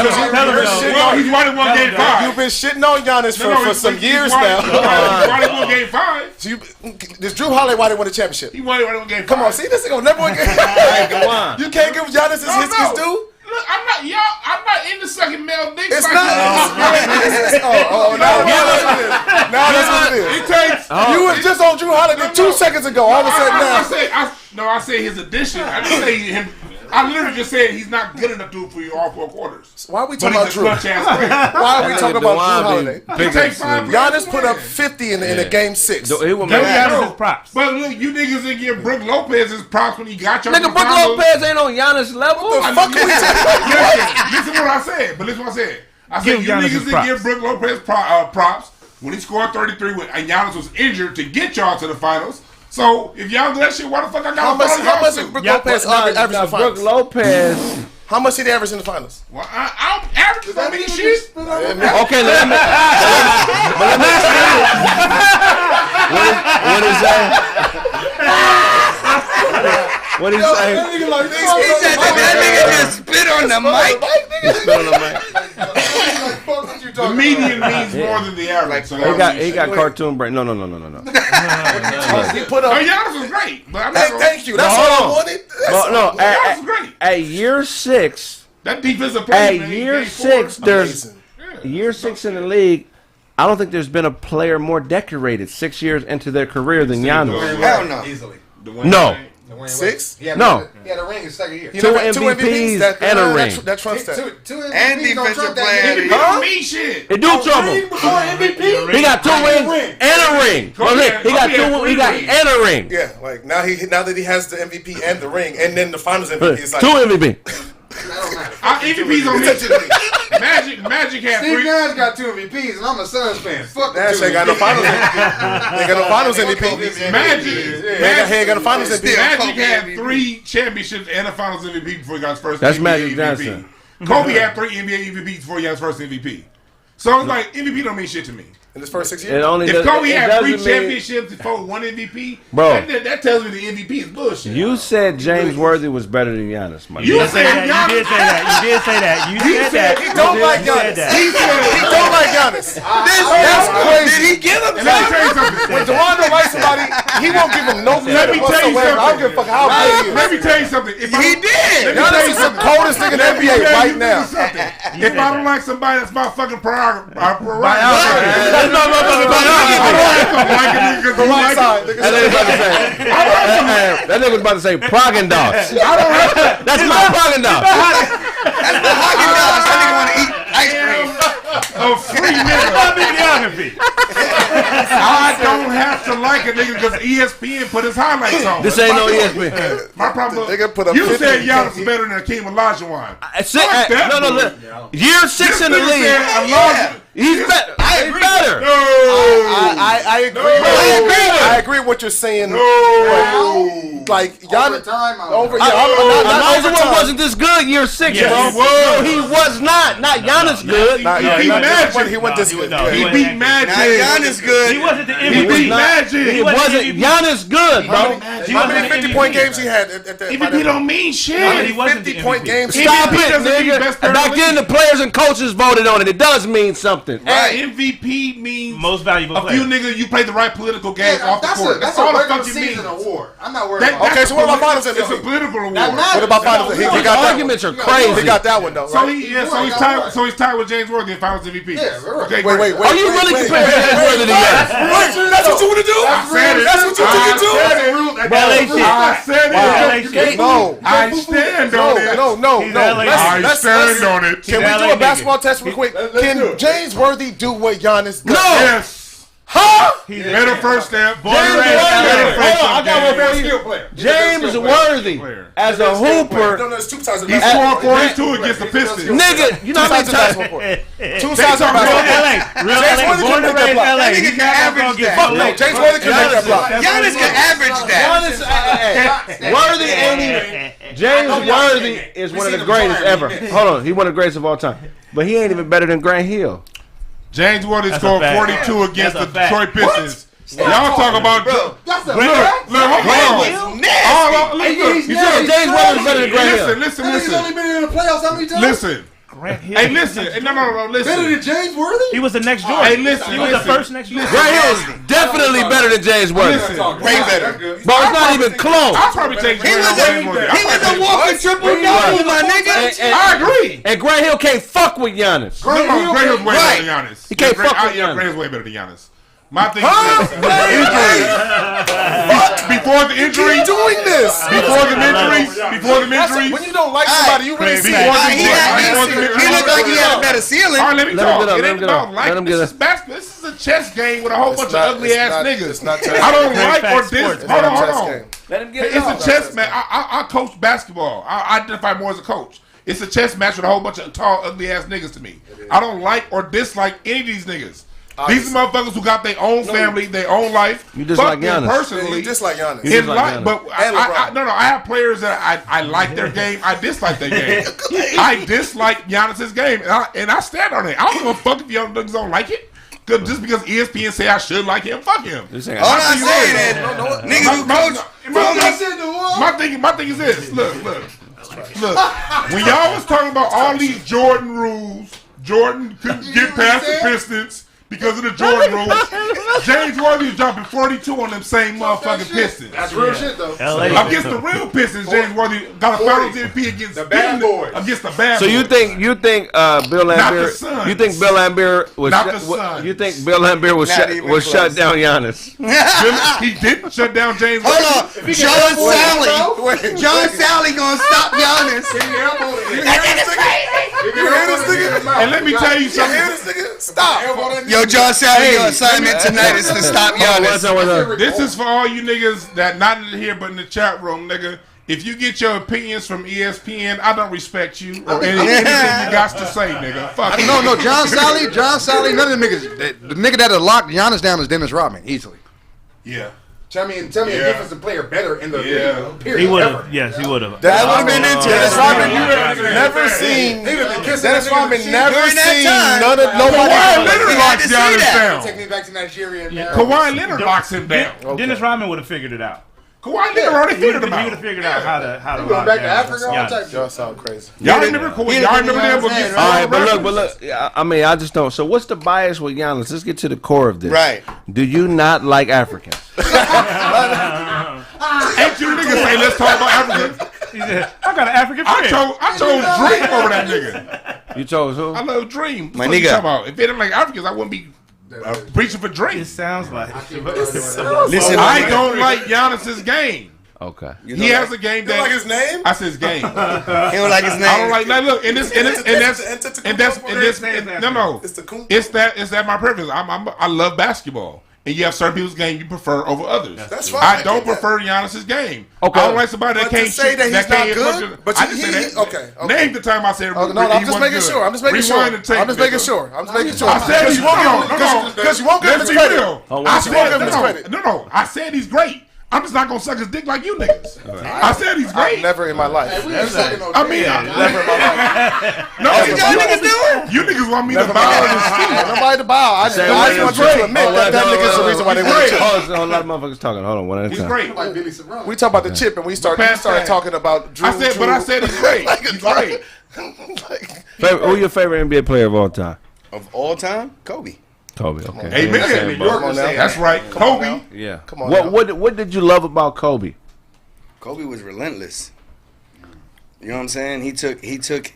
in game 5. You've been shitting on Giannis for some years now. He won game 5. So this Drew Holiday why they won the championship? He won game 5. Come on, see this is gonna never win. You can't give Giannis his due. Look, I'm not into sucking male dicks. It's like not. Now that's what it is. It takes. You was just on Drew Holiday 2 seconds ago. All of a sudden now. I said his addition. I didn't say him I literally just said he's not good enough to do it for you all 4 quarters. Why are we talking about Drew? Why Why are we talking about Drew Holiday? Giannis put up 50 in the game 6. But look, you niggas didn't give Brook Lopez his props when he got your Nigga, Brook Lopez ain't on Giannis level. What the fuck are we talking about? Listen to what I said. But listen what I said. I said you niggas didn't give Brook Lopez props when he scored 33 and Giannis was injured to get y'all to the finals. So if y'all do that shit, why the fuck I got How much did Brook Lopez average in the finals? Brook Lopez. How much did he average in the finals? Well, I don't average so many shit. Okay, let me. What is that? What is that? That nigga just spit on the mic. The median means more than the average. So he got cartoon brain. No. He put up. Giannis was great. But thank you. That's all I wanted. Giannis was great. At year 6. That defensive play. At year 6, there's year 6 in the league. I don't think there's been a player more decorated 6 years into their career than Giannis. Hell no. Easily. No. 6? No. He had a ring his second year. 2 MVPs and a ring. That trumps that. Two And defensive player. He don't mean shit. It do trouble. He got 2 rings and a ring. He got 2. He got and a ring. Yeah, like now that he has the MVP and the ring, and then the Finals MVP is like 2 MVP. MVPs don't mean shit to me. Magic had Steve 3. Nash got 2 MVPs, and I'm a Suns fan. Fuck Nash ain't got no Finals MVP. They got no Finals MVP. Magic ain't got no Finals MVP. Magic had 3 championships and a Finals MVP before he got his first. That's NBA Magic MVP. Johnson. Kobe had 3 NBA MVPs before he got his first MVP. So it's like MVP don't mean shit to me. In his first 6 It years, only If does- Kobe it had 3 doesn't mean- championships before 1 MVP, Bro. that tells me the MVP is bullshit. You said James Worthy was better than Giannis, my You nigga. said Giannis. You did say that. You did say that. You said that. he don't like Giannis. He don't like Giannis. That's crazy. Did he give him And let me tell you something. When DeWanda likes somebody, he won't give him no Let credit me tell you whatsoever. I don't give a fuck how good he is. Let me tell you something. If He did. Giannis is the coldest nigga in the NBA right now. If I don't like somebody, that's my fucking prerogative. That's my motherfucking biography. That nigga was about to say Progendos. That's my Progendos. That's the Haagen Dazs. That nigga want to eat ice cream. A free nigga. I don't have to like a nigga because ESPN put his highlights on. This ain't no ESPN. My problem. Nigga put up You 50. said Giannis is better tan Akeem Olajuwon. No. Year 6 in the league. He's better. He's better. I agree. I agree with what you're saying. Like Giannis Olajuwon wasn't this good year 6, Yes, bro. he was. No, he was not. Not Giannis good. He went this good. He beat Magic. Giannis good. He wasn't the He MVP. beat Magic. He wasn't Giannis good, bro. How many 50-point games he had at that? MVP don't mean shit. He wasn't the 50-point games. Stop MVP it, doesn't mean nigga. best player Back in the then, the players and coaches voted on it. It does mean something. Right. MVP means Most valuable a few player. niggas you play the right political games off the court. That's all a the regular fuck you season mean. award. I'm not worried about Okay, so what about Finals It's a MVP? political award. What about Finals? He got that one. Arguments are crazy. He got that one though. So Right? he's tied with James Worthy in Finals MVP. Yeah, right. Okay, Wait. Are you really comparing James Worthy to Giannis? That's what you want to do? I said it. That's what you want to do? LA shit. I said LA it. shit. No. I stand on it. No. He's LA. I stand on it. Can we LA do a nigga. basketball test real quick? Can James Worthy do what Giannis does? Yes. Huh? He's better first step. James Worthy. Hold on, I got one for you. player. James Worthy, as a hooper, No, there's 2 sides of He basketball. scored 42 against the Pistons. nigga, you know how many times? 2 sides of Real basketball. LA. Real James LA. Worthy Born can and make that raised block. LA. That nigga He's can not average gonna get that. Fuck no, James Worthy can make that block. Giannis can average that. Giannis, Worthy ain't even. James Worthy is one of the greatest ever. Hold on, he's one of the greatest of all time. But he ain't even better than Grant Hill. James Worthy That's scored a fact. 42 against That's the a fact. Detroit Pistons. Y'all talk about That's a look, hold on. You said James Worthy was better than Grant Hill. Listen. He's only been in the playoffs how many times? Listen. Grant Hill. Hey, listen. No, listen. Better than James Worthy? He was the next Jordan. Hey, listen. He was the first next Jordan. Grant Hill is definitely better than James Worthy. Way better. But it's not even close. I'll probably take He Grant was Hill. a walking triple-double, my nigga. I agree. And Grant Hill can't fuck with Giannis. Grant Hill's way better than Giannis. He can't fuck with Grant Giannis. Hill's way better than Giannis. My thing is What? before the injury. Keep doing this. Before the injury. When you don't like somebody, you really see. He looked like he had a better ceiling. All right, let me talk. It ain't Let him about like get this is basketball. This is a chess game with a whole bunch of ugly ass niggas. It's not chess. I don't like Kraig or Fac this. sports. Hold on. Let him get it It's off. a chess match. I coach basketball. I identify more as a coach. It's a chess match with a whole bunch of tall, ugly ass niggas to me. I don't like or dislike any of these niggas. These are motherfuckers who got their own family, their own life. You dislike them Giannis. personally. You dislike Giannis. You dislike Giannis. But I have players that I like their game. I dislike their game. I dislike Giannis's game, and I stand on it. I don't give a fuck if young niggas don't like it. Just because ESPN say I should like him, fuck him. I'm not saying that. Niggas who coach. My thing is this. Look. When y'all was talking about all these Jordan rules, Jordan couldn't get past the Pistons because of the Jordan rules. James Worthy was dropping 42 on them same motherfucking Pistons. That's real shit though. Against the real Pistons, James Worthy got a Finals MVP against the bad boys. Against the bad So boys. you think Bill Laimbeer? You think Bill Laimbeer was? You think Bill Laimbeer was shut down Giannis? He didn't shut down James. Hold on, John Sally gonna stop Giannis. And let me tell you something. Stop. Yo, John Sally, your assignment tonight is to stop Giannis. This is for all you niggas that not in here but in the chat room, nigga. If you get your opinions from ESPN, I don't respect you or anything you got to say, nigga. Fuck you. No, John Sally, none of the niggas. The nigga that had locked Giannis down is Dennis Rodman, easily. Yeah. Tell me a defensive player better in the league. Period. He would have. Yes, he would have. That would have been into Dennis Rodman. Never seen. Dennis Rodman never seen none of nobody. Kawhi Leonard locks Giannis down. Take me back to Nigeria. Kawhi Leonard locks him down. Dennis Rodman would have figured it out. Kawhi Leonard already figured him He out. would have figured out how to Going lock back to down Africa, all Giannis. type. Y'all sound crazy. Y'all remember Kawhi? Y'all remember them? All right, but look. I mean, I just don't. So what's the bias with Giannis? Let's get to the core of this. Right. Do you not like Africans? Ain't you niggas say let's talk about Africans? He said, I got an African friend. I chose Dream over that nigga. You chose who? I love Dream. My What you nigga. talking about? If it didn't like Africans, I wouldn't be preaching for Dream. It sounds like. Listen, I don't like Giannis's game. Okay. He has a game that. You like his name? I said his game. He don't like his name. I don't like. Now look, and that's no. It's that my preference. I love basketball. And you have certain people's game you prefer over others. That's fine. I don't prefer Giannis's game. Okay. I don't like somebody that But to can't say shoot. that he's that not can't good, fucking- but I you- didn't say he- that. okay. Name the time I said. No, I'm just making sure. I'm just making sure. Rewind the tape, I'm just making nigga. sure. I'm just making sure. I said he's wrong. Because you won't give him Let's his be credit. real. Oh, I well, said you won't give him his credit. no. I said he's great. I'm just not gonna suck his dick like you niggas. I said he's great. Never in my life. I mean, Never in my life. no, you niggas do it. You niggas want me to bow and steal. Nobody to bow. I just want you to admit that nigga's the reason why they won the chip. Hold on, a lot of motherfuckers talking. Hold on, one at a He's time. great. We talk about the chip and we started talking about Drew. I said he's great. He's great. Who's your favorite NBA player of all time? Of all time, Kobe. Kobe. Okay. Amen. That's right. Kobe. Yeah. Come on. What did you love about Kobe? Kobe was relentless. You know what I'm saying? He took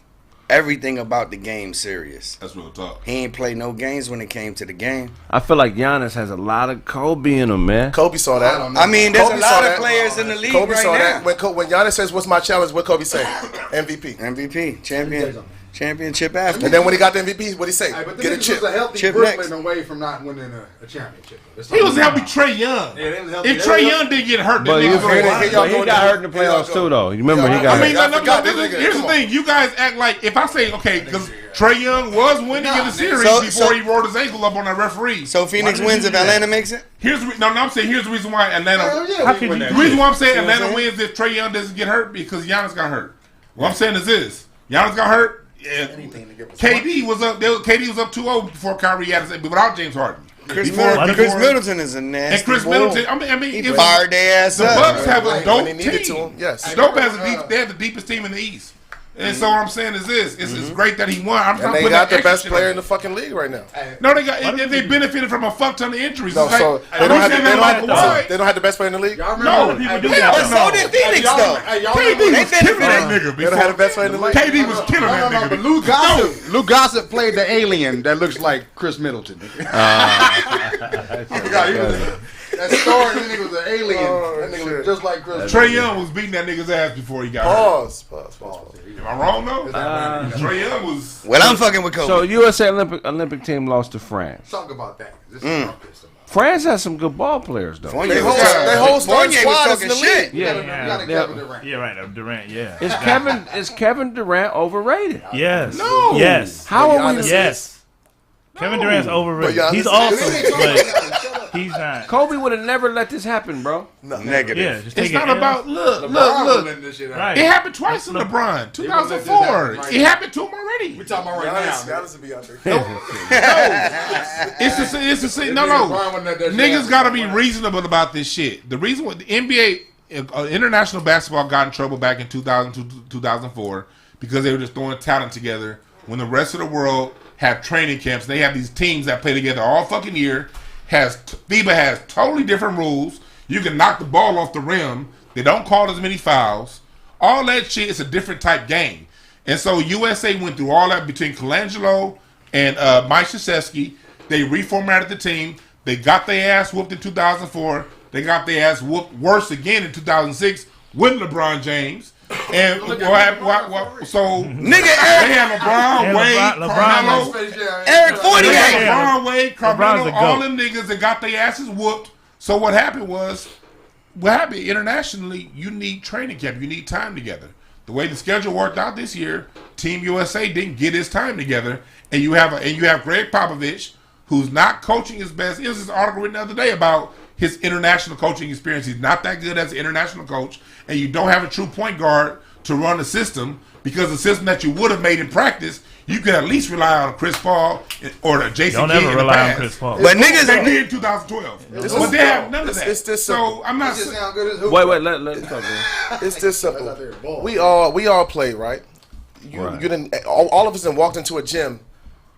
everything about the game serious. That's real talk. He ain't play no games when it came to the game. I feel like Giannis has a lot of Kobe in him, man. Kobe saw that. I mean, there's Kobe a lot saw of that. players in the league Kobe right saw now. that. When Giannis says, "What's my challenge?" What Kobe say? MVP. Championship after. And then when he got the MVP, what he say? Hey, but Get a this chip. was a healthy Chip Brooklyn next. away from not winning a championship. He was healthy Trey Young. Yeah, they was healthy. If Trey Young didn't get hurt, But then he niggas got hurt in the playoffs too, though. You remember he got I mean, hurt. here's the thing. You guys act like if I say okay, because Trey Young was winning in the series before he rolled his ankle up on that referee. So Phoenix wins if Atlanta makes it? I'm saying here's the reason why Atlanta. The reason why I'm saying Atlanta wins if Trey Young doesn't get hurt because Giannis got hurt. What I'm saying is this: Giannis got hurt. Yeah. KD was up 2-0 before Kyrie had his without James Harden. Chris Middleton is a nasty. And Chris boy. Middleton, I mean, he fired their ass the up. Bucks have a dope When he needed team. to, yes. The Dope has they have the deepest team in the East. And so what I'm saying is this: it's great that he won. I'm And not they putting got that the best extra player shit in the fucking league right now. No, they got. They benefited from a fuck ton of injuries. No, It's so like, they don't have Kawhi. they don't have the best player in the league. No, But so did Phoenix though. KD was killing that nigga. They don't have the best player in the league. KD was killing that nigga. But Lou Gossett played the alien that looks like Chris Middleton. That story, that nigga was an alien. That nigga looked just like Chris. Trae Young was beating that nigga's ass before he got hurt. Pause. Am I wrong though? Trae Young was. Well, I'm fucking with Kobe. So USA Olympic team lost to France. Talk about that. This is France has some good ball players though. They whole starting squad is in the league. Yeah, right. Durant. Yeah. Is Kevin Durant overrated? Yes. No. Yes. How are we? Yes. Kevin Durant's overrated. He's awesome, but he's not. Kobe would have never let this happen, bro. Negative. Yeah, just It's take not it about look. Right. It happened twice in LeBron. 2004. It happened to him already. We talking about right now. Giannis would be under. It's the same. No. Niggas got to be reasonable about this shit. The reason why the NBA, international basketball, got in trouble back in 2002, 2004 because they were just throwing talent together when the rest of the world have training camps. They have these teams that play together all fucking year. FIBA has totally different rules. You can knock the ball off the rim. They don't call as many fouls. All that shit is a different type game. And so USA went through all that between Colangelo and Mike Krzyzewski. They reformatted the team. They got their ass whooped in 2004. They got their ass whooped worse again in 2006 with LeBron James. And so nigga, they had LeBron, Wade, Carmelo, Eric Fournier, LeBron, Wade, Carmelo, all them niggas that got their asses whooped. So what happened internationally, you need training camp, you need time together. The way the schedule worked out this year, Team USA didn't get his time together, and you have Greg Popovich, who's not coaching his best. There was this article written the other day about his international coaching experience. He's not that good as an international coach, and you don't have a true point guard to run the system, because the system that you would have made in practice, you could at least rely on Chris Paul or Jason Don't Kidd ever rely on Chris Paul. But niggas, they did in 2012. But they have none of that. So I'm not. Wait, let him talk. It's this simple. We all play, right? You didn't. All of us then walked into a gym,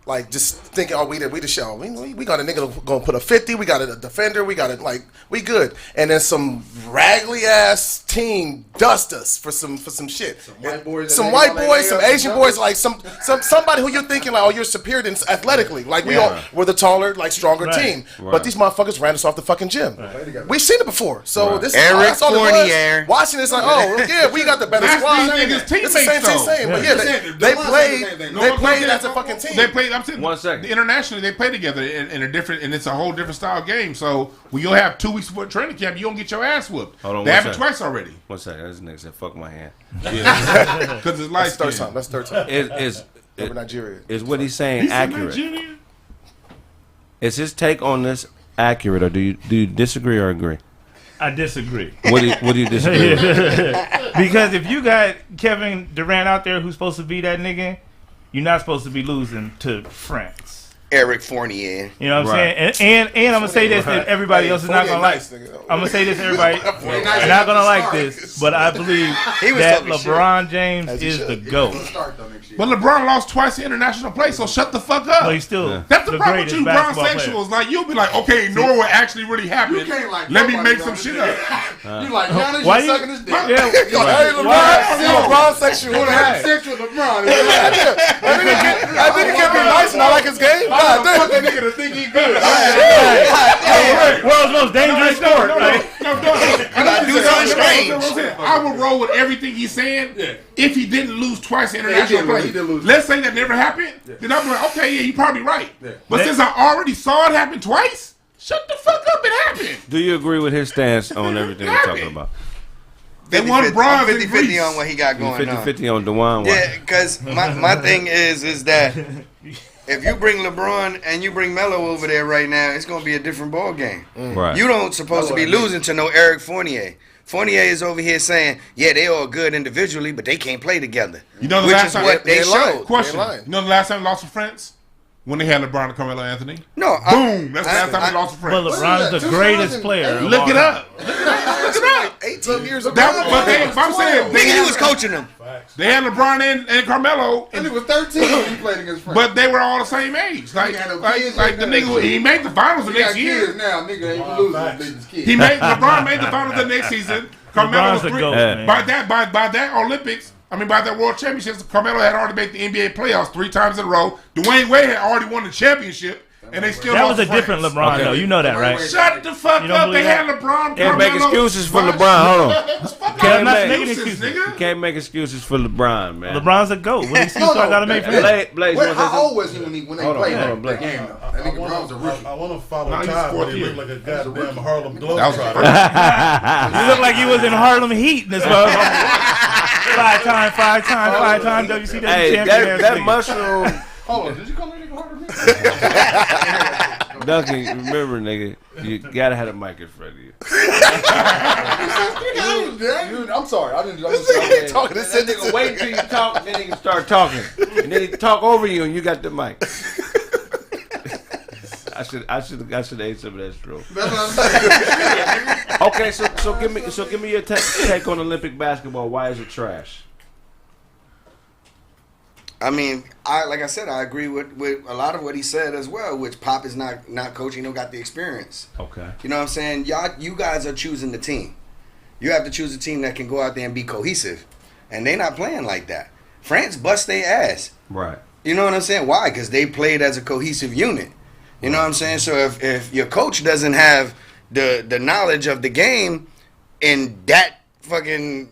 like just thinking, we the show. We got a nigga gonna put a 50. We got a defender. We got it we good. And then some raggedy ass team dust us for some shit. Some white boys, some Asian boys, like somebody who you're thinking like, oh, you're superior athletically. Like we're the taller, like stronger team. Right. But these motherfuckers ran us off the fuking gym. Right. We've seen it before. So this is all Fournier. Watching this like, oh yeah, we got the better squad. It's the same thing. But yeah, they played as a fucking team. They played. I'm saying 1 second. Internationally, they play together in a different, and it's a whole different style game. So when you'll have 2 weeks before training camp, you don't get your ass whooped. Hold on, they happened twice already. 1 second, this nigga said, "Fuck my hand." Yeah, because it's like that's third time. Is Nigeria? Is what he's saying accurate? Is his take on this accurate, or do you disagree or agree? I disagree. What do you disagree with? Because if you got Kevin Durant out there who's supposed to be that nigga, you're not supposed to be losing to France. Eric Fournier. You know what I'm saying? And I'm going to say this that everybody else is not going to like. I'm going to say this, everybody are not going to like this, but I believe that LeBron James is the GOAT. But LeBron lost twice in international play, so shut the fuck up. But he's still that's the problem with you brown-sexuals. Like, you'll be like, okay, ignore what actually really happened. Let me make some shit up. You like, Giannis, you're sucking his dick. Hey, LeBron sexual. LeBron sexual LeBron. I think he can be nice and I like his game. I want that nigga to think he good. World's most dangerous sport. I would roll with everything he's saying if he didn't lose twice in international play. Let's say that never happened. Then I'm like, okay, yeah, you're probably right. But since I already saw it happen twice, shut the fuck up. It happened. Do you agree with his stance on everything we're talking about? They won bronze 50-50 on what he got going 50-50 on DeJuan. Yeah, because my thing is that if you bring LeBron and you bring Melo over there right now, it's going to be a different ball game. Right. You don't supposed to be losing to no Eric Fournier. Fournier is over here saying, yeah, they all good individually, but they can't play together. You know the which last is time, what they showed. Question. You know the last time they lost to France? When they had LeBron and Carmelo Anthony? No. Boom. That's the last time they lost to France. But LeBron's the greatest player. Look it up. Look it up. 18 years ago. I'm saying, he was coaching them. They had LeBron and Carmelo. And he was 13 when he played against France. But they were all the same age. Like the nigga, he made the finals the next year. Now, nigga ain't losing his kids. LeBron made the finals the next season. Carmelo was by that Olympics. By that World Championships, Carmelo had already made the NBA playoffs 3 times in a row. Dwayne Wade had already won the championship, And they still that lost was a to different France. LeBron, though. You know that, right? Shut the fuck up. They had LeBron. Can't make excuses for LeBron. Hold on. I'm not making excuses. You can't make excuses for LeBron, man. LeBron's a GOAT. What excuse do I got to make for him? Blaze, how old was he when they played that Blaze. game? That nigga Brown was a rookie. I want to follow time, but he looked like a goddamn Harlem That was Globetrotter. You look like he was in Harlem Heat in this five time WCW champion. That mushroom. Hold on, did you call that nigga Harlem Heat? Duncan, remember, nigga, you gotta have a mic in front of you. I'm sorry, I didn't talk this nigga wait until you talk, and then he can start talking, and then he talk over you, and you got the mic. I should ate some of that stroke. That's what I'm saying. Okay, so give me your take on Olympic basketball. Why is it trash? I mean, like I said, I agree with a lot of what he said as well, which Pop is not coaching, don't got the experience. Okay. You know what I'm saying? You guys are choosing the team. You have to choose a team that can go out there and be cohesive. And they not playing like that. France bust their ass. Right. You know what I'm saying? Why? Because they played as a cohesive unit. You know what I'm saying? So if your coach doesn't have the knowledge of the game in that fucking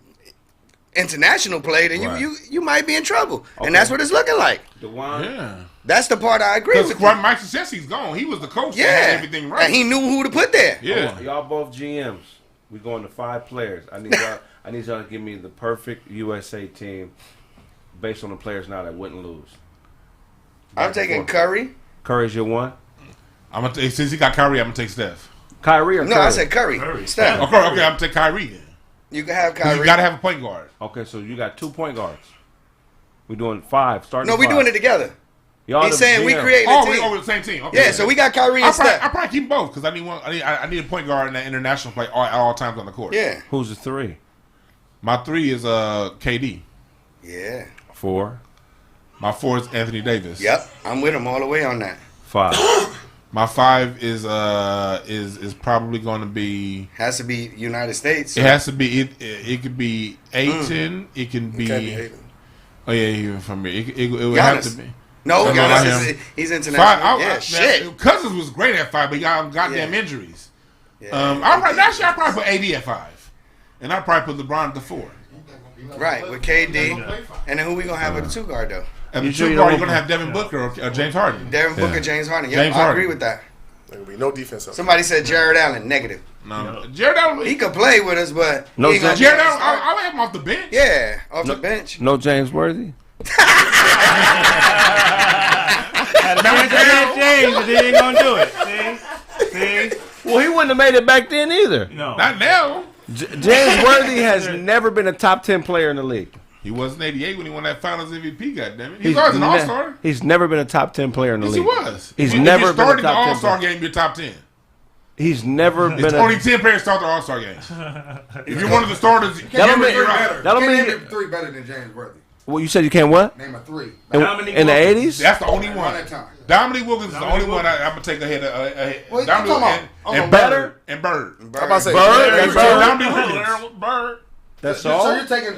international play, then you might be in trouble. Okay. And that's what it's looking like. Yeah. That's the part I agree with. Because Mike Krzyzewski's gone. He was the coach that had everything right. And he knew who to put there. Yeah. Y'all both GMs. We're going to 5 players. I need y'all to give me the perfect USA team based on the players now that wouldn't lose. I'm taking Curry. Curry's your one? Since he got Kyrie, I'm going to take Steph. Kyrie or Curry? No, I said Curry. Steph. Okay, I'm going to take Kyrie then. You can have Kyrie. You got to have a point guard. Okay, so you got 2 point guards. We're doing 5. No, we're doing it together. He's saying we created a team. We're the same team. Okay. Yeah, so we got Kyrie and Steph. I probably keep both because I need a point guard in that international play all times on the court. Yeah. Who's the 3? My 3 is KD. Yeah. 4. My 4 is Anthony Davis. Yep, I'm with him all the way on that. 5. My 5 is probably going to be. Has to be United States. So. It has to be. It could be Ayton. It can be. Oh yeah, even from me. It would have to be. No, Giannis he's international. Shit. Cousins was great at 5, but he got goddamn injuries. Yeah. Last year I probably put AD at 5, and I probably put LeBron at the 4. Right, with KD, and then who we gonna have with the 2 guard though? And the 2 guard, you're gonna have Devin Booker or James Harden. Devin Booker, James Harden. Yeah, I agree with that. There will be no defense. Somebody said Jared Allen, negative. No, Jared Allen. He could play with us, but Jared Allen. I would have him off the bench. Yeah, off the bench. No James Worthy. James, he ain't gonna do it. See? Well, he wouldn't have made it back then either. No, not now. James Worthy has never been a top 10 player in the league. He was in '88 when he won that Finals MVP. Goddammit, he was an All-Star. He's never been a top 10 player in the league. He was. He's never been a top 10 the All-Star game. You're top 10. He's never been. Only 10 players start the All-Star games. If you're one of the starters, that'll make 3 better than James Worthy. Well, you said you can't what? Name a 3. In the 80s? That's the only one. Dominique Wilkins is the only one I'm gonna take ahead of. Dominique and Bird. And Bird. I'm about to say Bird. Dominique Wilkins. Bird. That's all. So you're taking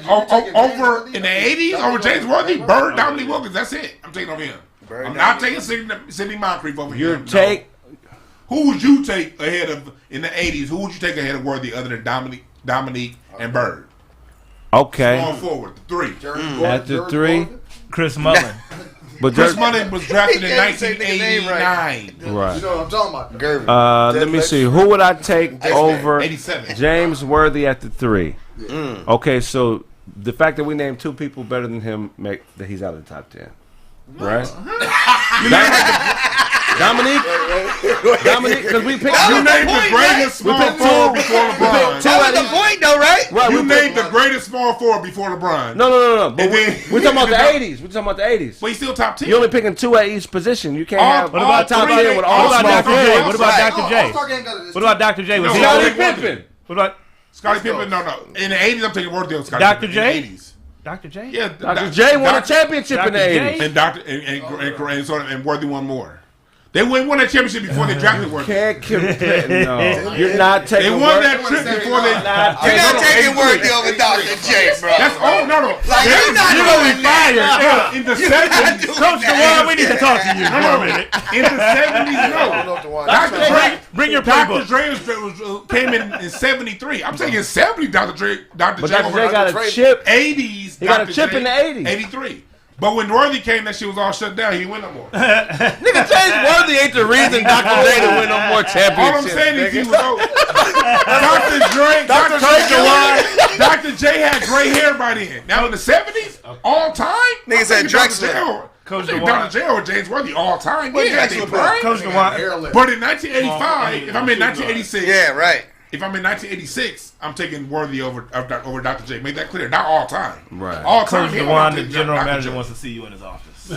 over in the 80s over James Worthy. Bird, Dominique Wilkins. That's it. I'm taking over him. I'm not taking Sidney Moncrief over Your him. take. Who would you take ahead of in the 80s? Who would you take ahead of Worthy other than Dominique and Bird? Okay. Going forward, the 3. At the 3, Chris Mullin. But Chris Mullin was drafted in 1989. Right. You know what I'm talking about? Let me see. Who would I take over 87. James Worthy at the 3? Okay, so the fact that we named 2 people better than him make that he's out of the top 10, right? Dominique, because we picked. You named the greatest small forward before LeBron. That was the point, though, right? Right. You named the greatest small forward before LeBron. No. But we're talking about the 80s. We're talking about the 80s. But he's still top 10. You're only picking 2 at each position. You can't have. What about top 10 with all small Dr. forwards? J? What about Dr. J? What about Dr. J? Was he Scottie Pippen? What about Scottie Pippen? No. In the 80s, I'm taking Worthy over Scottie Dr. Pippen. J? In the 80s. Dr. J? Yeah. Dr. J won a championship in the 80s. And Worthy won more. They won that championship before they drafted Worthy. Can't compare. No, you're not taking. They won that trip before they. You're not taking Worthy over Dr. J, bro. That's no. Like you're not doing that. In the 70s, Coach DeWan, we need to talk to you for a minute. In the 70s, no. Dr. Dre, bring your Dr. Dre came in 73. I'm saying in 70, Dr. Dre But Dr. Dre got a chip. 80s, He got a chip in the 80s. 83. But when Worthy came, that shit was all shut down. He didn't win no more. Nigga, James Worthy ain't the reason Dr. J didn't win no more championships. All I'm saying is he was old. Dr. Dre, Dr. J had gray hair by then. Now in the 70s, all time, niggas had Drexler. Coach Dr. J or James Worthy all time. Yeah, they prime. Coach DeWan. But in 1985, if I'm in 1986, yeah, right. If I'm in 1986, I'm taking Worthy over Dr. J. Make that clear. Not all time. Right. All time. Coach DeWan, the general manager, wants to see you in his office.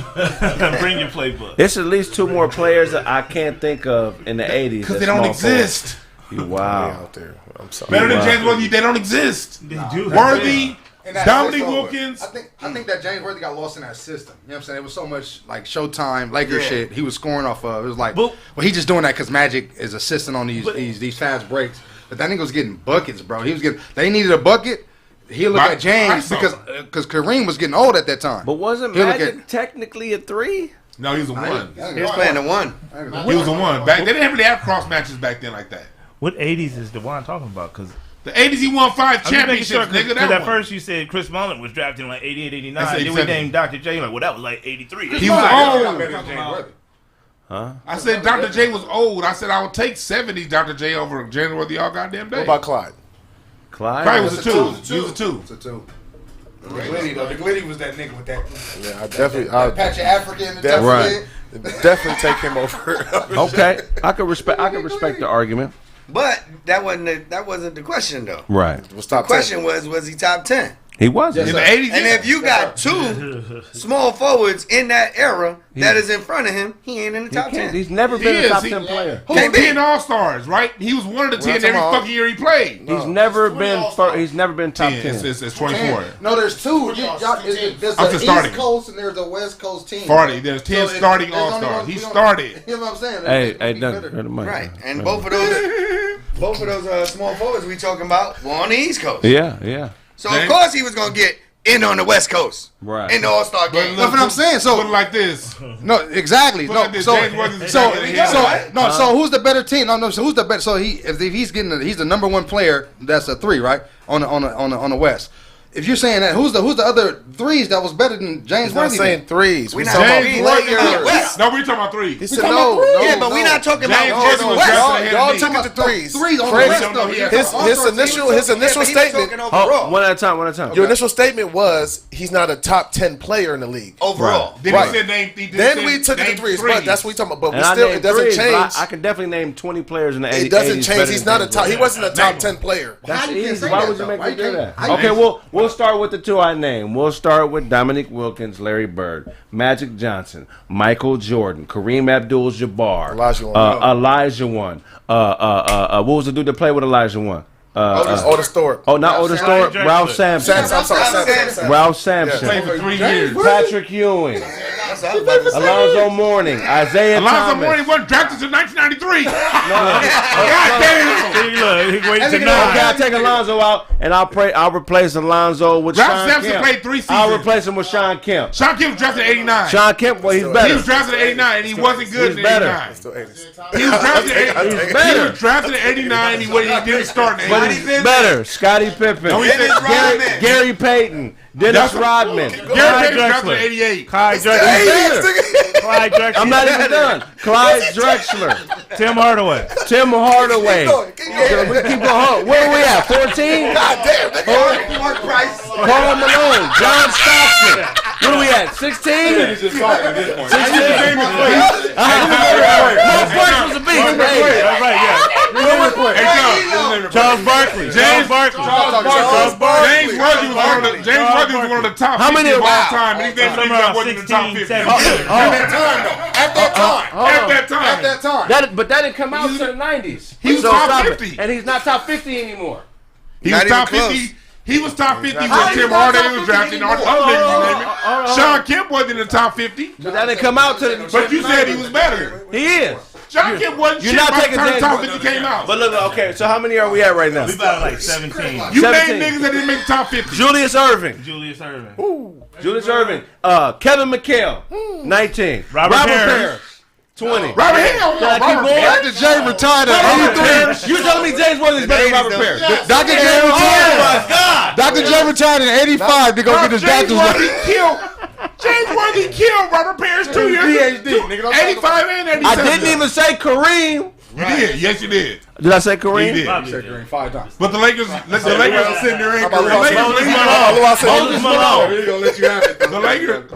Bring your playbook. There's at least two more players that I can't think of in the 80s. Because they don't exist. Wow. Out there. I'm sorry. Better than James Worthy, they don't exist. They do. Worthy, And Dominique Wilkins. I think that James Worthy got lost in that system. You know what I'm saying? It was so much like Showtime, Lakers shit he was scoring off of. It was like, well, he just doing that because Magic is assisting on these fast breaks. But that nigga was getting buckets, bro. He was getting. They needed a bucket. He'll look at James because Kareem was getting old at that time. But wasn't Magic technically a 3? No, he was a 1. He was playing a 1. He was a 1. Back they didn't really have cross matches back then like that. What 80s is DeWan talking about? Because the 80s he won 5 championships, nigga. Because at first you said Chris Mullin was drafted in like 88, 89. Then we named Dr. J like, well, that was like 83. He was old. Huh? I said Dr. J was old. I said I would take 70 Dr. J over James Worthy all goddamn day. What about Clyde? Clyde was a 2. He was a 2. It's a 2. The Glitty was that nigga with that. Yeah, I definitely. Patch of African and definitely take him over. Okay, I could respect the argument. But that wasn't the question though. Right. The question was he top 10? He was in the 80s. And if you got 2 small forwards in that era that is in front of him, he ain't in the top 10. He's never been a top 10 player. Who's 10 All-Stars, right? He was one of the 10 every fucking year he played. He's never been top 10. It's 24. No, there's 2. There's I'm the starting. East Coast and there's a West Coast team. 40. There's 10 starting All-Stars. He started. You know what I'm saying? Right. And both of those small forwards we talking about were on the East Coast. Yeah. So of course he was gonna get in on the West Coast, right? In the All-Star game. That's what I'm saying. So like this. No, exactly. So who's the better team? No. So who's the better? So if he's he's the number 1 player. That's a 3, right? On the West. If you're saying that, who's the other 3s that was better than James Worthy? We're saying 3s. We're not talking about West. No, we're talking about 3. He said no. Yeah, but we're not talking about Y'all took it to 3s. 3s on the West. His initial statement. One at a time. Your initial statement was he's not a top 10 player in the league overall. Then he said name. Then we took it to 3s. But that's what we talking about. But we still, it doesn't change. I can definitely name 20 players in the 80s. It doesn't change. He's not a top. He wasn't a top 10 player. That's easy. Why would you make me do that? Okay, we'll start with the 2 I named. We'll start with Dominique Wilkins, Larry Bird, Magic Johnson, Michael Jordan, Kareem Abdul-Jabbar, Elijah One. What was the dude that played with Elijah One? Otis Thorpe. Oh, not Otis Thorpe. Ralph Sampson. I'm sorry. Ralph Sampson. Played for 3 years. Patrick Ewing. Alonzo Mourning. Isaiah Thomas. Alonzo Mourning wasn't drafted until 1993. God damn. He waited to 9. Okay, I'll take Alonzo out, and I'll replace Alonzo with Ralph Sean Sampson Kemp. played 3 seasons. I'll replace him with Sean Kemp. Sean Kemp was drafted in 89. Sean Kemp, well, he's better. He was drafted in 89, and he wasn't good in 89. He was drafted in 89, he didn't start in 89. He's better. Scottie Pippen. Gary Payton. Dennis Rodman. Gary Payton drafted in 88. Clyde Drexler. I'm not even done. Clyde Drexler. Tim Hardaway. Keep going. Where are we at? 14? God damn. Mark Price. Karl Malone. John Stockton. What are we at? 16? 16? Mark Price was a beast. All right, yeah. Charles Barkley. James Worthy was one of the top 50 of all time, and he's named that wasn't in the top 50. At that time. But that didn't come out until the 90s. He was top 50. And he's not top 50 anymore. He was top 50. He was top 50 when Tim Hardaway was drafted. Sean Kemp wasn't in the top 50. But that didn't come out to the. But you said he was better. He is. John Kemp wasn't shit by the time top 50 came out. But look, okay, so how many are we at right now? We about like 17. You name niggas that didn't make the top 50. Julius Erving. Julius Erving. Julius Erving. Kevin McHale. 19. Robert Parrish. 20. Robert Hale. Dr. J retired at 83. You telling me James Worthy's better than Robert Parrish? Dr. J retired. Oh my God. Dr. J retired in 85 to go get his doctor's. James Worthy killed Robert Parrish 2 years ago. 85 and 87. I didn't even say Kareem. You did. Yes, you did. Did I say Kareem? You did. You said Kareem 5 times. But the Lakers are sitting there ain't Kareem. Moses Malone. We're gonna let you have it.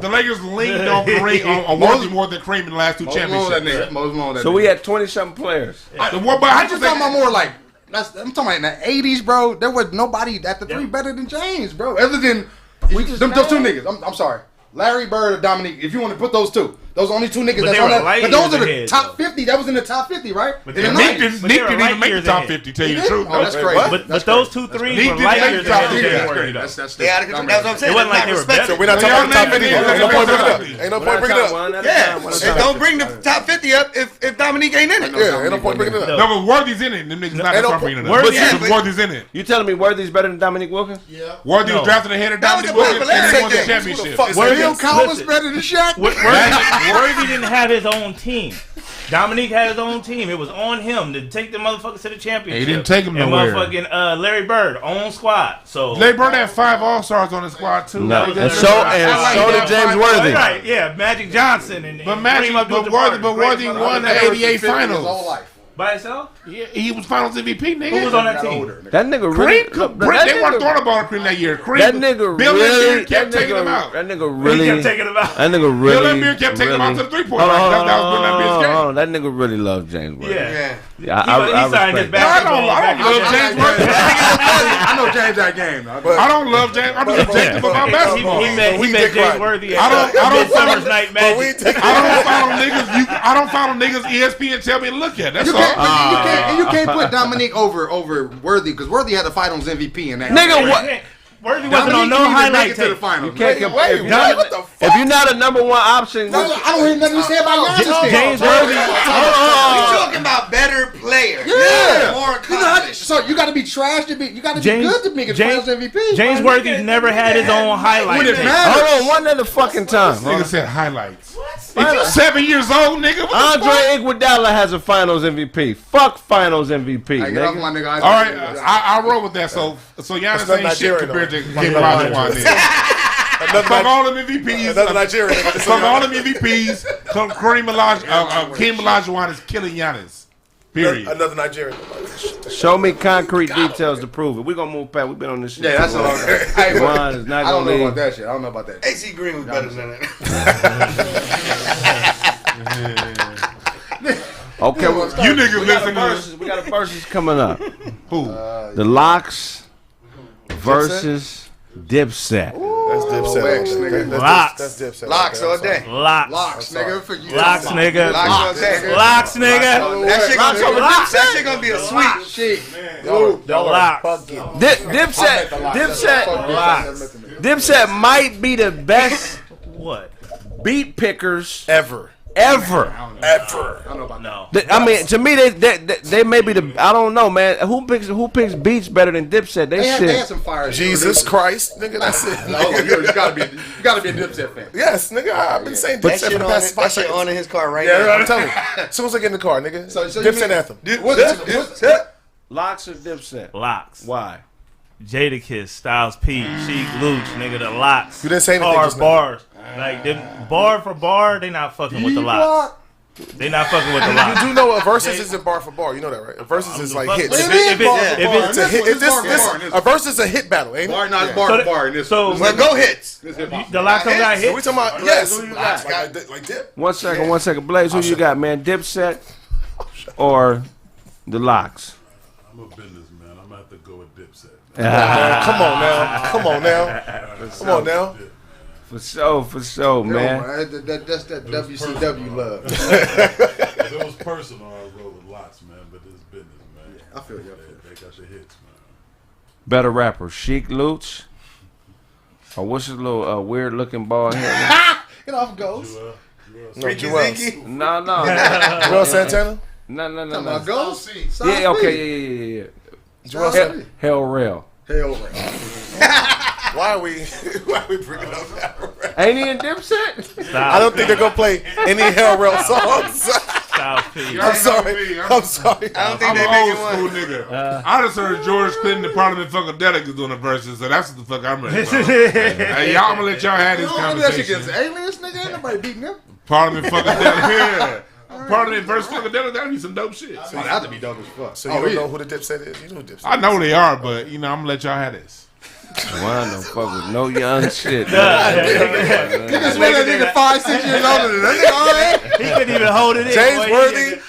The Lakers leaned on Kareem on Worthy more than Kareem in the last 2 championships. So we had 20-something players. I'm talking about more like. I'm talking about in the 80s, bro. There was nobody at the 3 better than James, bro. Other than those 2 niggas. I'm sorry. Larry Bird or Dominique, if you want to put those 2. Those are only 2 niggas that's on that. But those are the top 50. That was in the top 50, right? But Nick didn't even make the top 50, tell you the truth. Oh, that's crazy. But those 2 threes were light years ahead of James Worthy. That's what I'm saying. It wasn't like they were better. So we're not talking about top 50. Ain't no point bringing it up. Ain't no point bringing it up. Yeah, and don't bring the top 50 up if Dominique ain't in it. Yeah, ain't no point bringing it up. No, but Worthy's in it. Them niggas not start bringing it up. Worthy's in it. You telling me Worthy's better than Dominique Wilkins? Yeah. Worthy was drafted ahead of Dominique Wilkins and he won the championship. William Collins better than Shaq. Worthy didn't have his own team. Dominique had his own team. It was on him to take the motherfuckers to the championship. He didn't take him nowhere. And motherfucking Larry Bird, own squad. So Larry Bird had 5 All-Stars on his squad too. No, and so did James Worthy. Right, yeah, Magic Johnson and Worthy won the '88 finals. By himself? Yeah, he was Finals MVP, nigga. Who was on that team? That nigga really. They weren't throwing the ball to Kareem that year. That nigga really kept taking him out. That nigga really. He kept taking him out. That nigga really. Bill Laimbeer kept taking him out to the 3-point line. That was Bill Laimbeer's game. That nigga really loved James Worthy. Yeah. He signed his basketball. I don't love James Worthy. I know James that game. I don't love James. I'm objective about basketball. He met James Worthy at Midsummer's Night Magic. I don't follow niggas ESPN tell me to look at. That's all. And you can't put Dominique over Worthy because Worthy had the finals MVP in that. Nigga, what? Worthy wasn't on no highlight tape. You can't if you're not a number 1 option. I don't hear nothing you say about Giannis. James Worthy. We're talking about better players. Yeah. More accomplished. So you got to be trash to be. You got to be good to make a Finals MVP. James Worthy never had his own highlight tape. Hold on, one at a fucking time. Nigga said highlights. If you 7 years old, nigga. Andre Iguodala has a Finals MVP. Fuck Finals MVP, nigga. All right, I roll with that. So Giannis ain't shit compared to Kim Olajuwon. Fuck all them MVPs. Another Nigerian. Fuck all them MVPs. Kim Olajuwon is killing Giannis. Period. Another Nigerian. Show me concrete details to prove it. We're gonna move past. We've been on this shit. Yeah, that's all. Hey, Juan is not I don't gonna know leave. about that shit. I don't know about that. AC Green was better than it. Okay, you niggas listening. We got a versus coming up. Who? The Locks versus Dipset. That's Dipset. Locks. That's Dipset. Locks all day. Locks, nigga. For you. Locks, nigga. Locks all day. Locks, nigga. That shit gonna be a sweet shit. The Locks. Dipset might be the best beat pickers ever. I don't know about that. I mean, to me, they may be the. I don't know, man. Who picks beats better than Dipset? They had some fire. Jesus Christ, nigga. That's it. No, you gotta be a Dipset fan. Yes, nigga. I've been saying Dipset for the past 5 seconds. on in his car right now. now. I'm telling you. As soon as I get in the car, nigga. So Dipset anthem. Dipset. Locks or Dipset? Locks. Why? Jadakiss, Styles P, Sheek Luch, nigga, the Locks. You didn't say anything. Hard bars. Like, bar for bar, they not fucking with the Locks. They not fucking with the Locks. You do know a versus isn't bar for bar. You know that, right? A versus is like hits. A versus is a hit battle, ain't it? Bar, not bar for bar. Well, go hits. The Locks don't got hits? We talking about, yes. Like Dip. One second. Blaze, who you got, man? Dipset or the Locks? I'm a businessman. I'm going to have to go with Dipset. Come on now. For sure, man. That's that WCW love. If it was personal, I'd go with Locks, man. But it's business, man. I feel you. They got your hits, man. Better rapper, Sheek Luch, or what's his little weird looking bald head? Get off Ghost. No, Joel. No. Joel Santana? No. Ghost? Yeah, okay, yeah. Joel Santana? Hell Rail. Why are we bringing up that? Ain't he in Dipset? I don't think they're gonna play any Hell Rail songs. I'm sorry. I don't think I'm an old school nigga. I just heard George Clinton and Parliament Funkadelic is doing the verses, so that's what the fuck I'm ready for. Hey, y'all, I'm gonna let y'all have this conversation. That shit against aliens, nigga. Ain't nobody beating them. Parliament Funkadelic, yeah. Parliament versus Funkadelic, that'd be some dope shit. That'd have to be dope as fuck. So you don't know who the Dipset is? You know who Dipset is. I know they are, but I'm gonna let y'all have this. Why don't fuck with no young shit. Niggas made that nigga 5-6 years older than that nigga. He couldn't even hold it in. James Worthy.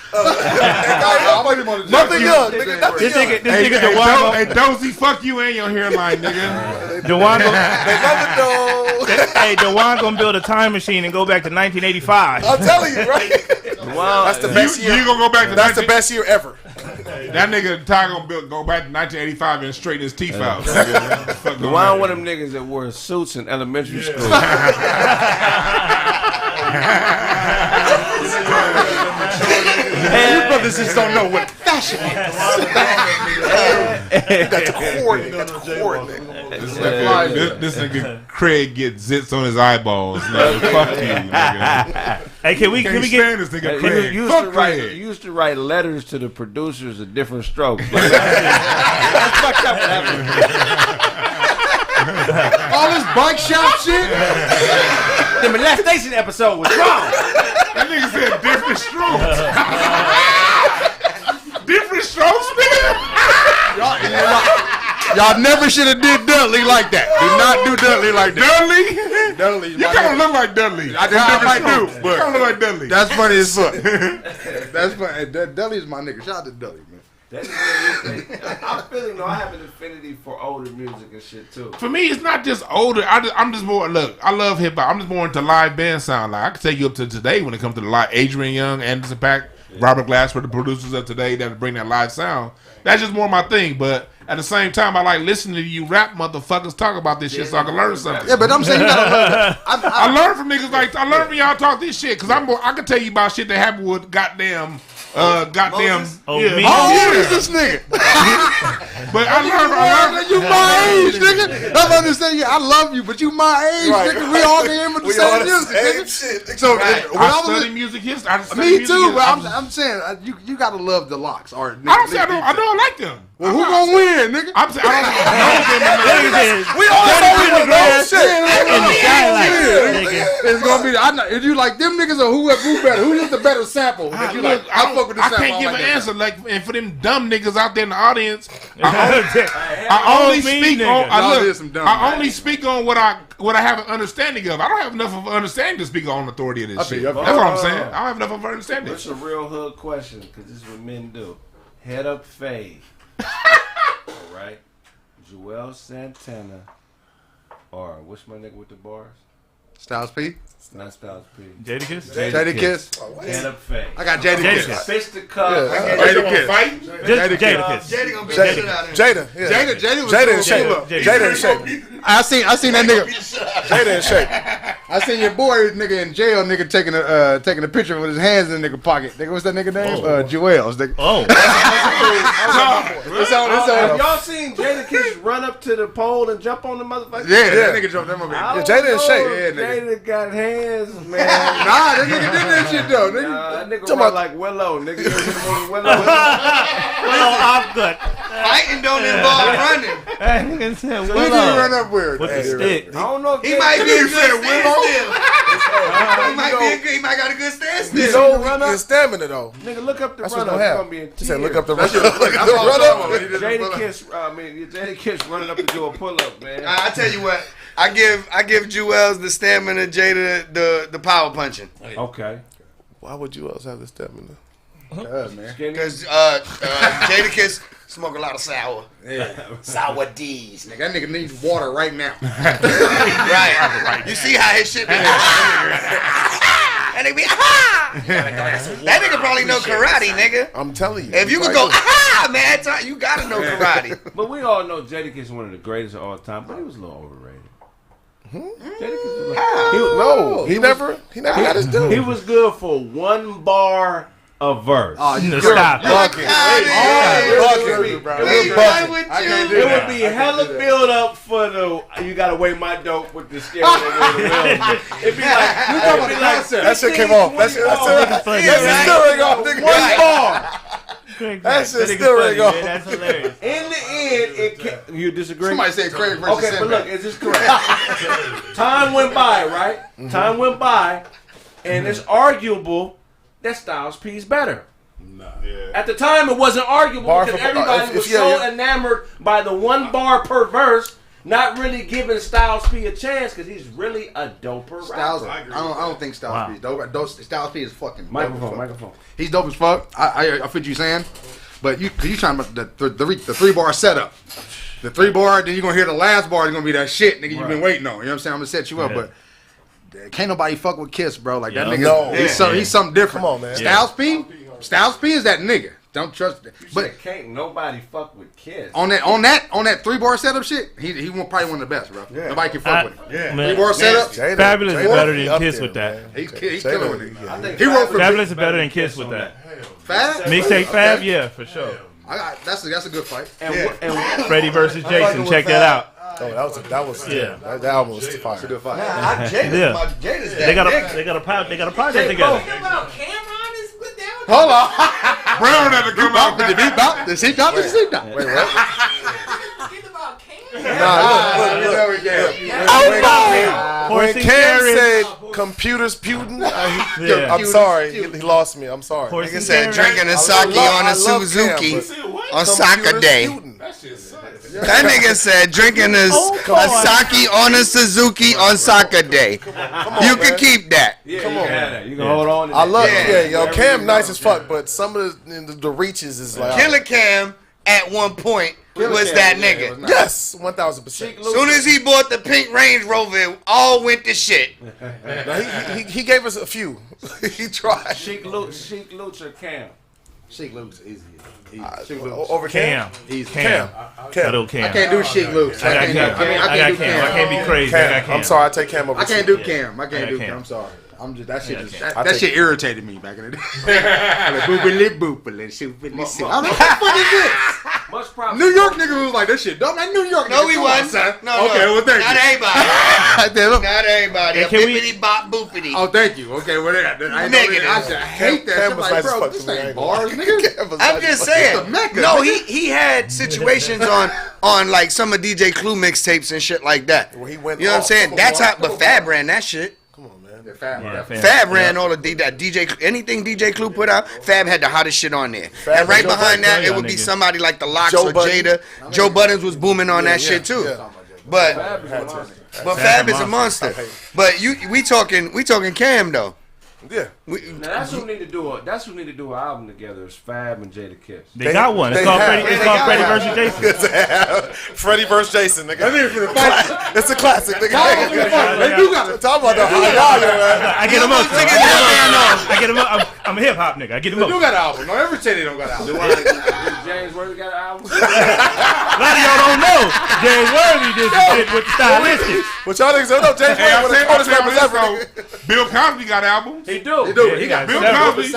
Nothing young. This nigga DeWan. Hey, Dozy, fuck you and your hairline, nigga. DeWan gonna build a time machine and go back to 1985. I'm telling you, right? That's the best year. You gonna go back to That's the best year ever. That nigga Ty gonna go back to 1985 and straighten his teeth out. Why one of them niggas that wore suits in elementary school? You brothers just don't know what fashion is. Got the coordinate. This nigga Kraig gets zits on his eyeballs. Man. Fuck you, nigga. Hey, can we get this nigga Kraig? You used to write letters to the producers of different strokes. That's fucked up. All this bike shop shit. The molestation episode was wrong. That nigga said different strokes. Different strokes, nigga. Y'all never should have did Dudley like that. Do not do Dudley like that. Dudley? You kind of look like Dudley. I do, but you kind of look like Dudley. That's funny as fuck. That's funny. Dudley's my nigga. Shout out to Dudley, man. I'm feeling I have an affinity for older music and shit too. For me, it's not just older. I'm just more. Look, I love hip hop. I'm just more into live band sound. Like I can take you up to today when it comes to the live. Adrian Young, Anderson .Paak, Robert Glasper, the producers of today that bring that live sound. That's just more my thing. But at the same time, I like listening to you rap motherfuckers talk about this shit so I can learn something. Yeah, but I'm saying you gotta learn. I learn from niggas like I learn from y'all talk this shit because I can tell you about shit that happened with goddamn. How old is this nigga? But I learned you my age, nigga. I'm understanding you. I love you, but you my age, nigga. We all can hear the same music, nigga. So I study music history. Me too, but I'm saying you gotta love the locks. Or I don't say I know I like them. Well, who gonna win, nigga? I'm saying I don't. We all know that shit. It's gonna be. If you like them niggas or who better? Who's just the better sample? I can't give an answer. Like, and for them dumb niggas out there in the audience, I only speak on what I have an understanding of. I don't have enough of an understanding to speak on authority of this shit. That's what I'm saying. I don't have enough of an understanding. That's a real hood question because this is what men do. Head up fade. All right. Joel Santana or what's my nigga with the bars? Styles P. Not Styles P. Jadakiss? Jadakiss. Head up fade. I got Jadakiss. Fist the cup. Jadakiss. Jadakiss. Jada gonna be shit out of him. Jada in shape. I seen that nigga. Jada in shape. I seen your boy nigga in jail, nigga taking a picture with his hands in the nigga pocket. Nigga, what's that nigga name? Joel's. Oh. Have y'all seen Jadakiss run up to the pole and jump on the motherfucker? Yeah, that nigga jumped that motherfucker. Jada in shape. Jada got hands, man. Nah, that nigga did that shit though. Nigga. That nigga run like Willow. Nigga, Willow. Willow off good. Fighting don't involve running. That nigga said Who did Willow. he run up with? With the stick. I don't know if He might be a good standstill. He might got a good standstill. So run up stamina though. Nigga, look up the That's run what's up. gonna It's happen. gonna be in He said, tears. "Look up the run up." Jadakiss running up to do a pull up, man. I tell you what, I give Jewels the stamina, Jada the power punching. Okay. Why would you else have the stamina? Because Jadakiss smoke a lot of sour. Yeah. Sour D's. Nigga, that nigga needs water right now. Right. You see how his shit be? And they be that nigga probably know karate, nigga. I'm telling you. If you could go man, you gotta know karate. But we all know Jadakiss is one of the greatest of all time, but he was a little overrated. He never got his due. He was good for one bar a verse. Stop. It would be hella build up for the you gotta weigh my dope with the scale. It'd be like that shit came off. That shit still ring off. One bar. That shit still ring off. That's hilarious. In the end, you disagree? Somebody said Kraig versus Okay, but Sinbad. look, is this correct? Time went by, right? Time went by, and it's arguable that Styles P is better. At the time, it wasn't arguable because everybody was so enamored by the one bar per verse, not really giving Styles P a chance because he's really a doper rapper. I don't think Styles P is dope. Styles P is fucking microphone. He's dope as fuck. I feel what you saying, but you trying about the 3-bar setup. The 3-bar, then you're gonna hear the last bar. It's gonna be that shit, nigga. You've been waiting on. You know what I'm saying? I'm gonna set you up, but. Can't nobody fuck with Kiss, bro. Like that nigga. No. He's something different. Come on, man. Styles P is that nigga. Don't trust it. But can't nobody fuck with Kiss. On that 3-bar setup shit, he probably one of the best, bro. Nobody can fuck with him. 3-bar setup. Fabulous is better than Kiss with that. He's killing with it. He wrote for Fabulous is better than Kiss with that. Fab? Mixtape Fab, yeah, for sure. That's a good fight. And Freddie versus Jason, check that out. Oh, that was that album was fire. They got a project together. Hold on. Brown had to come out. Did he bop? Did he bop? Wait, what? When Cam said computers Putin, I'm sorry. He lost me. I'm sorry. Nigga said drinking a sake on a Suzuki on soccer day. That nigga said drinking a sake on a Suzuki on soccer day. You can keep that. Come on, you can hold on. I love Cam nice as fuck, but some of the reaches is like Killer Cam at one point was that nigga. Yes, 1000%. Soon as he bought the pink Range Rover, it all went to shit. He gave us a few. He tried. Sheik Luch or Cam? Sheik Luch is easy. Over Cam? He's Cam. I can't do Sheik Luch. I can't do Cam. I can't be crazy. Cam. I'm sorry, I take Cam over. I can't do Cam. I'm sorry. I'm just that shit irritated me back in the day. Boopily boopily shoopily. What the fuck is this? Much problem. New York nigga was like, that shit dumb. That New York nigga. No, he wasn't. No. Okay, well, thank you. Not everybody. Not everybody. Bippity bop boopity. Oh, thank you. Okay, well, I hate that. I'm like, bro, this ain't bars, nigga. I'm just saying. No, he had situations on like some of DJ Clue mixtapes and shit like that. Where he went. You know what I'm saying? That's how. But Fab ran that shit. Fab ran all of DJ, anything DJ Clue put out. Fab had the hottest shit on there, and right behind that, it would be somebody like the Lox or Jada. Joe Buttons was booming on that shit too. But Fab is a monster. But we talking Cam though. Yeah. Now that's who need to do it. That's who need to do an album together. Is Fab and Jada Kiss. They got one. It's called Freddie versus Jason. Freddie versus Jason, nigga. It's a classic, nigga. They do got it. Talk about the I get them up. I get them up. I'm a hip hop nigga. I get them up. They do got an album. Don't ever say they don't got an album. James Worthy got an album? A lot of y'all don't know. James Worthy did some shit with the stylistics. What y'all niggas don't know, James Worthy was the coldest rapper ever. Bill Cosby got an album. He do. He got Bill Cosby.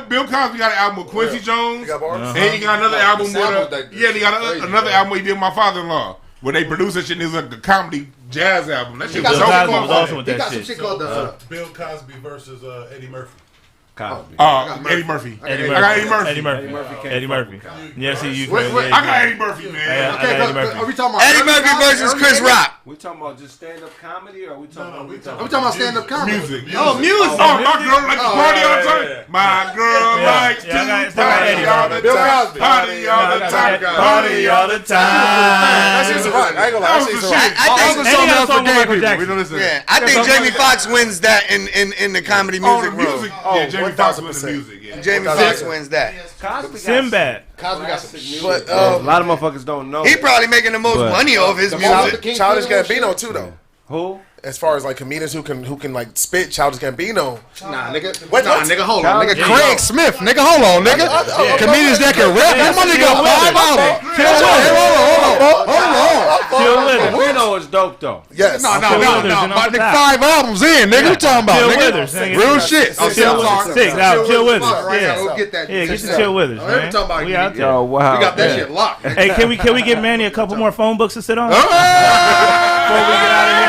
Bill Cosby got an album with Quincy Jones. And he got another album with he got another album he did with my father-in-law. Where they produced that shit and it was like a comedy jazz album. That shit was Bill Cosby was awesome with that shit. Bill Cosby versus Eddie Murphy. Cosby. Eddie Murphy. I got Eddie Murphy. Eddie Murphy. Yes, you. I got Eddie Murphy, man. Are we talking about Eddie Murphy versus Chris Rock? We talking about just stand-up comedy, or are we talking about? We talking about stand-up comedy. Music. Oh, music. Oh, my girl likes to party all the time. My girl likes to party all the time. Party all the time. Party all the time. That shit's right. I ain't gonna lie. That shit's right. I think Jamie Foxx wins that in the comedy music world. Yeah, Jamie Foxx wins the music. Jamie Foxx wins that. Sinbad. Cosby got some music. But a lot of motherfuckers don't know. He probably making the most money off his music. Childish Gambino too, though. Who? as far as like comedians who can like spit, Childish Gambino. Nah, nigga. What? Nigga, hold on, nigga. Craig Smith, nigga, hold on, nigga. Comedians that can rap. That my nigga 5 albums. Chill with it. Gambino is dope though. Yes. No. My nigga 5 albums in, nigga. You talking about, nigga? Real shit. Chill with us. Yeah, get that. Yeah, get some Chill with us, man. We out there. Oh wow. We got that shit locked. Hey, can we give Manny a couple more phone books to sit on? Before we get out of here.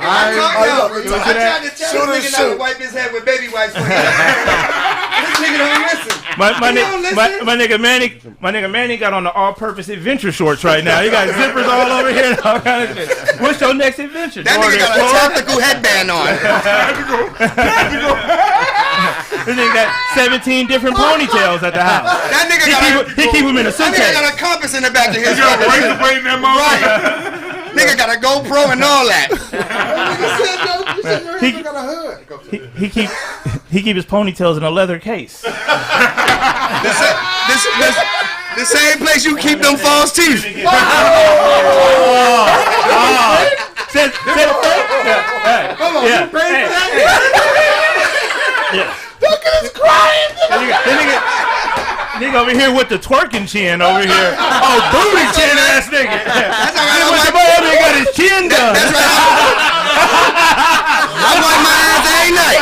I tried to tell this nigga not to wipe his head with baby wipes. This nigga don't listen. My nigga Manny got on the all-purpose adventure shorts right now. He got zippers all over here and all kind of shit. What's your next adventure? That nigga got a tactical headband on. This nigga got 17 different ponytails at the house. That nigga he keep him in a suitcase. That nigga got a compass in the back of his got a razor blade in that motherfucker. Right. Nigga got a GoPro and all that. He keep his ponytails in a leather case. The same place you keep them false teeth. Hold on, you paid for that? Look at us crying. Nigga over here with the twerking chin over here. Oh, booty chin ass nigga. That's all right. The boy over here got his chin done. That's right. I wipe my ass every night.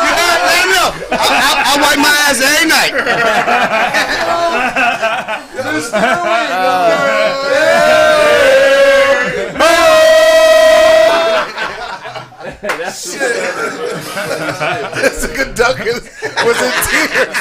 You gotta let him know. I wipe my ass every night. This nigga Duncan was in tears.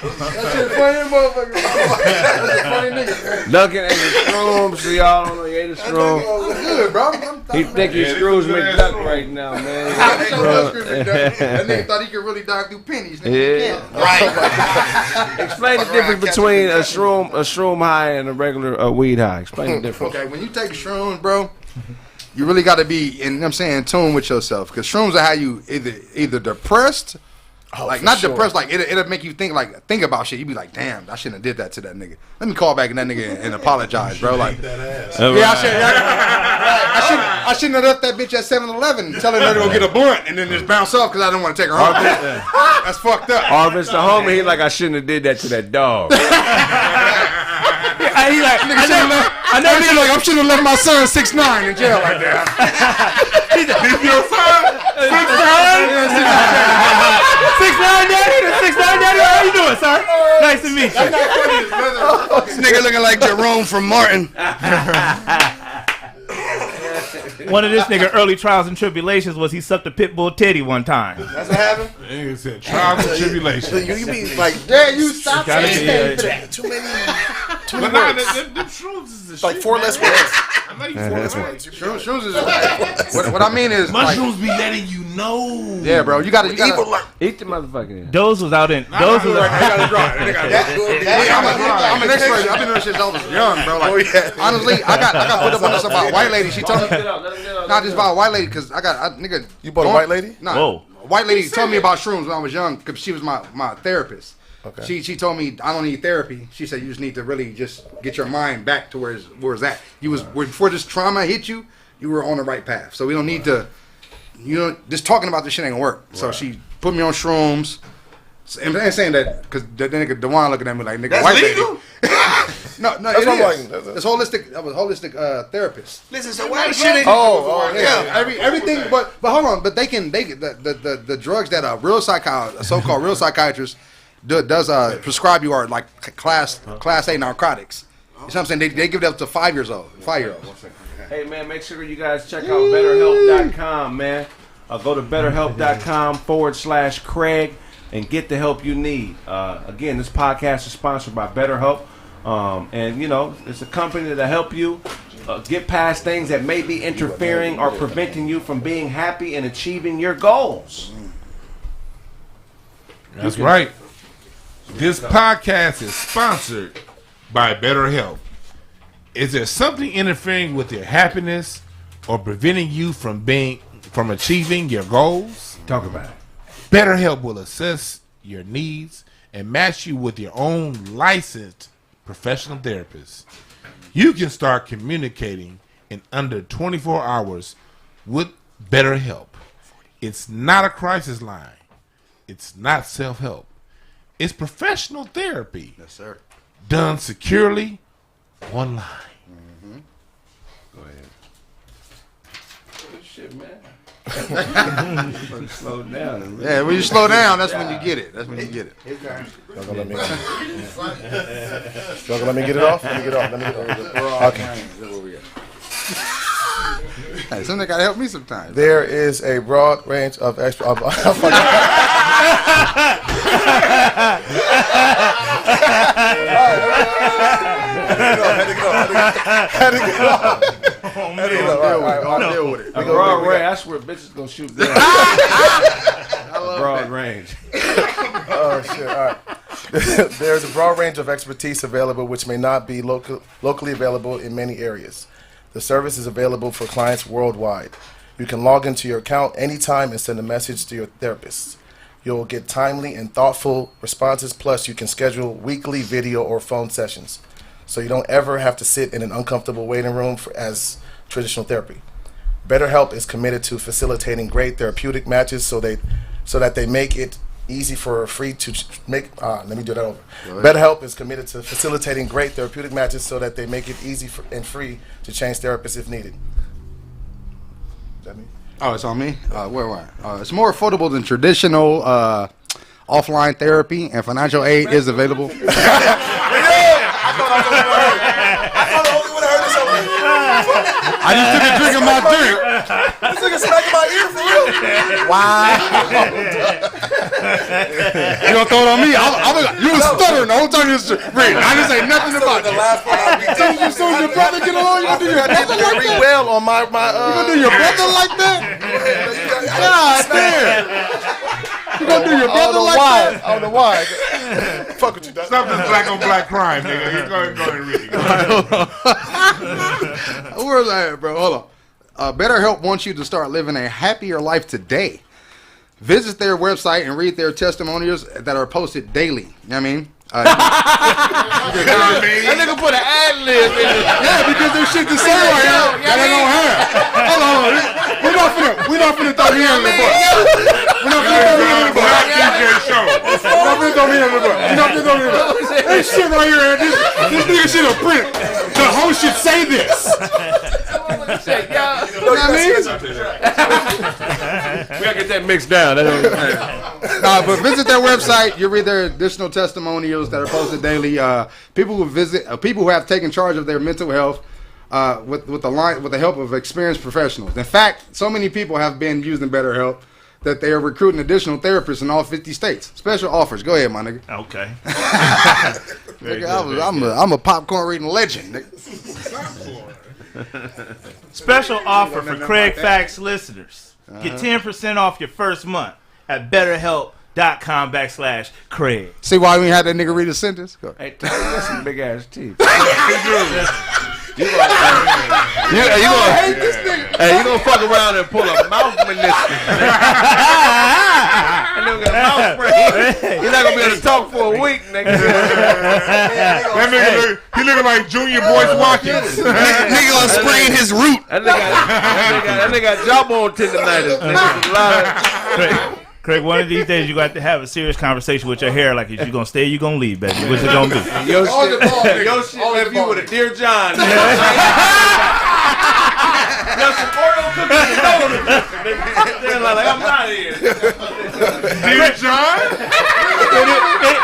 That shit funny, motherfucker. That's a funny nigga. Duncan ate a shroom, so y'all don't know he ate a shroom. Good, bro. He think he's Scrooge McDuck right now, man. That nigga thought he could really dive through pennies. Yeah. Right. Explain the difference between a shroom high and a regular weed high. Explain the difference. Okay, when you take shrooms, bro, you really got to be in tune with yourself, because shrooms are how you either depressed, depressed, like it'll make you think about shit. You be like, damn, I shouldn't have did that to that nigga. Let me call back and that nigga and apologize, bro. Like, I shouldn't have left that bitch at 7-Eleven telling her to go get a blunt and then just bounce off because I didn't want to take her home. That's fucked up. Arvis the homie, he like, I shouldn't have did that to that dog. He like, I shouldn't have left my son 6'9" in jail like that. This your son? 6'9" daddy, how you doing, sir? Nice to meet you. This nigga looking like Jerome from Martin. One of this nigga early trials and tribulations was he sucked a pit bull titty one time. That's what happened? Nigga said trials and tribulations. You be like, you stop saying that. Too many But nah, words. them shrooms is the Like shit. 4 less words. I know you 4 less words. Shrooms is what I mean is Mushrooms be letting you know. Yeah, bro. You gotta eat the motherfucker. Those was out in. Those was. I'm an expert. I've been doing shit since I was young, bro. Like, honestly, I got put up on this about a white lady. She told me not just about a white lady, because nigga. You bought a white lady? Nah. Whoa. A white lady told me about shrooms when I was young, because she was my therapist. Okay. She told me I don't need therapy. She said you just need to really just get your mind back to where it's at. Before this trauma hit you, you were on the right path. So we don't need to, just talking about this shit ain't gonna work. Right. So she put me on shrooms. And saying that because the nigga Dewan looking at me like, nigga, That's white legal? lady. No, That's it what I'm is. like. It's holistic. I was a holistic therapist. Listen, so why the shit? Everything, but hold on. But the drugs that a so-called real psychiatrist does prescribe you are like class A narcotics. You know what I'm saying? They give it up to 5 years old. 5-year-olds. Hey man, make sure you guys check out BetterHelp.com, man. Go to BetterHelp.com/Kraig and get the help you need. Again, this podcast is sponsored by BetterHelp, and it's a company that'll help you get past things that may be interfering or preventing you from being happy and achieving your goals. That's right. This podcast is sponsored by BetterHelp. Is there something interfering with your happiness or preventing you from achieving your goals? Talk about it. BetterHelp will assess your needs and match you with your own licensed professional therapist. You can start communicating in under 24 hours with BetterHelp. It's not a crisis line. It's not self-help. It's professional therapy. Yes, sir. Done securely online. Mm-hmm. Go ahead. Good shit, man. Slow down. Yeah, when you slow down, that's when you get it. That's when you get it. Struggle, let me get it off. Let me get it off. Okay. Hey, somebody gotta help me sometimes. There is a broad range of extra. Had to get off. I'll deal with it. A broad range. I swear, bitches gonna shoot down. Broad range. Oh shit! All right. There's a broad range of expertise available, which may not be locally available in many areas. The service is available for clients worldwide. You can log into your account anytime and send a message to your therapist. You'll get timely and thoughtful responses, plus you can schedule weekly video or phone sessions, so you don't ever have to sit in an uncomfortable waiting room as traditional therapy. BetterHelp is committed to facilitating great therapeutic matches so that they make it easy for free to make. Let me do that over. BetterHelp is committed to facilitating great therapeutic matches so that they make it easy and free to change therapists if needed. Is that me? Oh, it's on me? Where? It's more affordable than traditional offline therapy, and financial aid is available. I just took a drink of my drink. This nigga smacking my ear for real. Wow. You don't throw it on me? You was stuttering the whole time you was reading. I didn't say nothing about it. The last part I read. As soon as your brother get along, you gonna do your brother like that? Well on my You gonna do your brother like that? God damn. You gonna do your brother like that? I don't know why. Fuck with you, dog. Stop this black on black crime, nigga. Go ahead and read it. Where's that at, bro? Hold on. BetterHelp wants you to start living a happier life today. Visit their website and read their testimonials that are posted daily. You know what I mean? That nigga put an ad lib in it. Yeah, because there's shit to say right now that I don't have. Hold on. We're not finna throw me under the bus. We're not finna throw me under the bus. This shit right here, this nigga should have print. The whole should say this. You know what I mean? We gotta get that mixed down. But visit their website. You read their additional testimonials that are posted daily. People who have taken charge of their mental health with the help of experienced professionals. In fact, so many people have been using BetterHelp that they are recruiting additional therapists in all 50 states. Special offers. Go ahead, my nigga. Okay. Nigga, I'm a popcorn reading legend, nigga. Special offer for Kraig Fac's listeners. Get 10% off your first month at BetterHelp.com/Kraig. See why we had that nigga read a sentence? Go. Hey, Tom, you got some big ass teeth. You gonna fuck around and pull a mouth meniscus. He's not gonna be able to talk for a week, nigga. That nigga he looking like Junior Boyce Watkins. Nigga gonna sprain his root. That nigga got jawbone tendonitis. Kraig, one of these days you got to have a serious conversation with your hair. Like, is you gonna stay? Or you gonna leave, baby? What's it gonna be? Yo shit, if you with a Dear John. They're like, I'm not here. Dear John?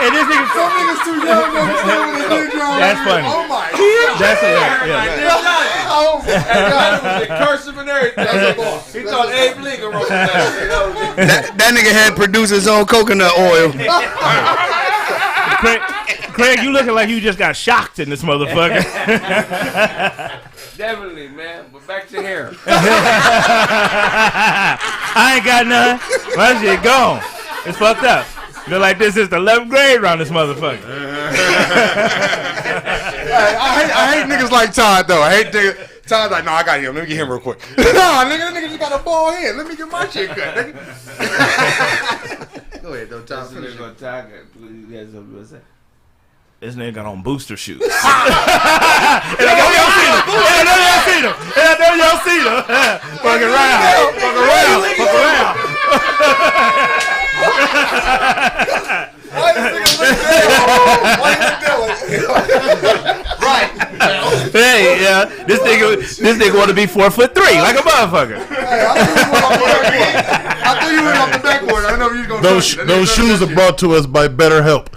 And this nigga, some niggas too young to understand what a Dear John. That's funny. Oh my That's it. Cursive and everything. He thought Abe Lincoln wrote that. That nigga had produced his own coconut oil. Kraig, you looking like you just got shocked in this motherfucker. Definitely, man. But back to hair. I ain't got none. My shit gone. It's fucked up. Feel like this is the 11th grade around this motherfucker. I hate niggas like Todd though. I hate niggas. Todd's like, no, I got him. Let me get him real quick. No, nigga, that nigga just got a bald head. Let me get my shit cut, nigga. Go ahead, though, Todd. This nigga got on booster shoes. And I know y'all seen him. Fuck around. Why this nigga look down? Right. Hey, yeah. This nigga want to be 4'3" like a motherfucker. Hey, I threw you in off the backboard. I didn't know if you was gonna Those shoes are brought to us by BetterHelp.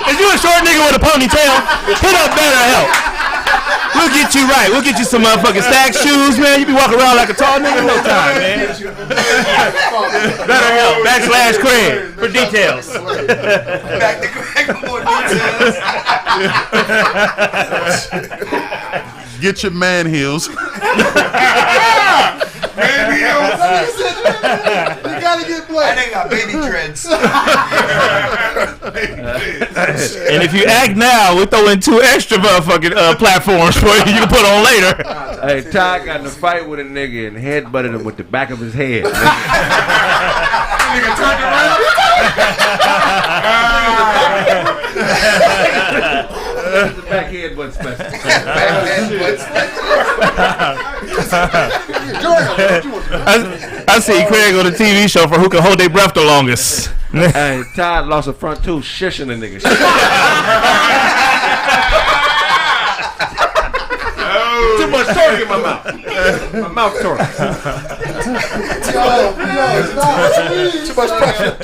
If you a short nigga with a ponytail, hit up BetterHelp. We'll get you right. We'll get you some motherfucking stack shoes, man. You be walking around like a tall nigga in no time, man. BetterHelp /Kraig for details. Back to Kraig for more details. Get your man heels. Man heels. You gotta get black. That nigga got baby dreads. And if you act now, we'll throw in 2 extra motherfucking platforms for you can put on later. Hey, Todd got in a fight with a nigga and headbutted him with the back of his head. Nigga turned around. The back headbutt special. I see Kraig on the TV show for who can hold their breath the longest. Hey, Todd lost a front tooth shushing a nigga. Too much torque in my mouth. My mouth torque. Yo, stop. Too much pressure.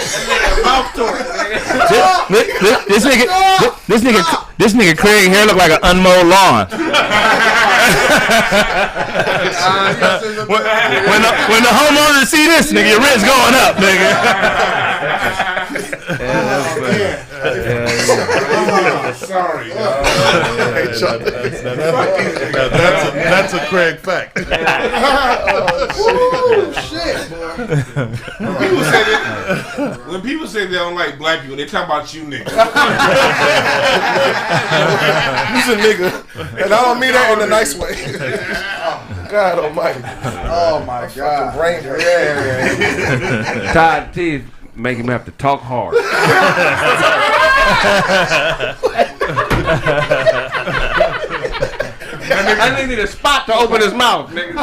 Mouth torque. This nigga Kraig hair look like an unmowed lawn. When the homeowners see this, nigga, your rent's going up, nigga. Sorry. That's a Kraig Fac. Oh, shit. When people say they don't like black people, they talk about you niggas. He's a nigga, and I don't mean that in a nice way. God Almighty. Oh my God. Brain hurt. Yeah. Todd teeth make him have to talk hard. I didn't need a spot to open his mouth, nigga.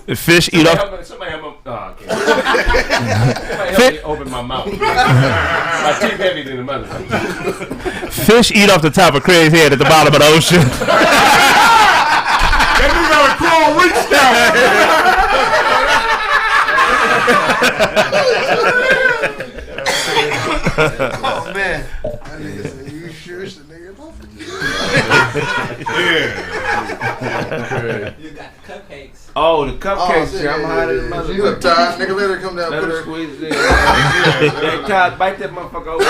The fish eat off. Somebody help me. Oh, okay. Somebody help me open my mouth. My teeth heavy than the mother. Fish eat off the top of Kraig's head at the bottom of the ocean. That nigga got a crawl reach down. Oh man. That nigga said, you sure it's the nigga? Yeah. You got the cupcakes. Oh, the cupcakes. Oh, I'm hiding in the mother. You look tired. Nigga, let her come down. Let Put her her. squeeze it in. Hey, Todd, bite that motherfucker over.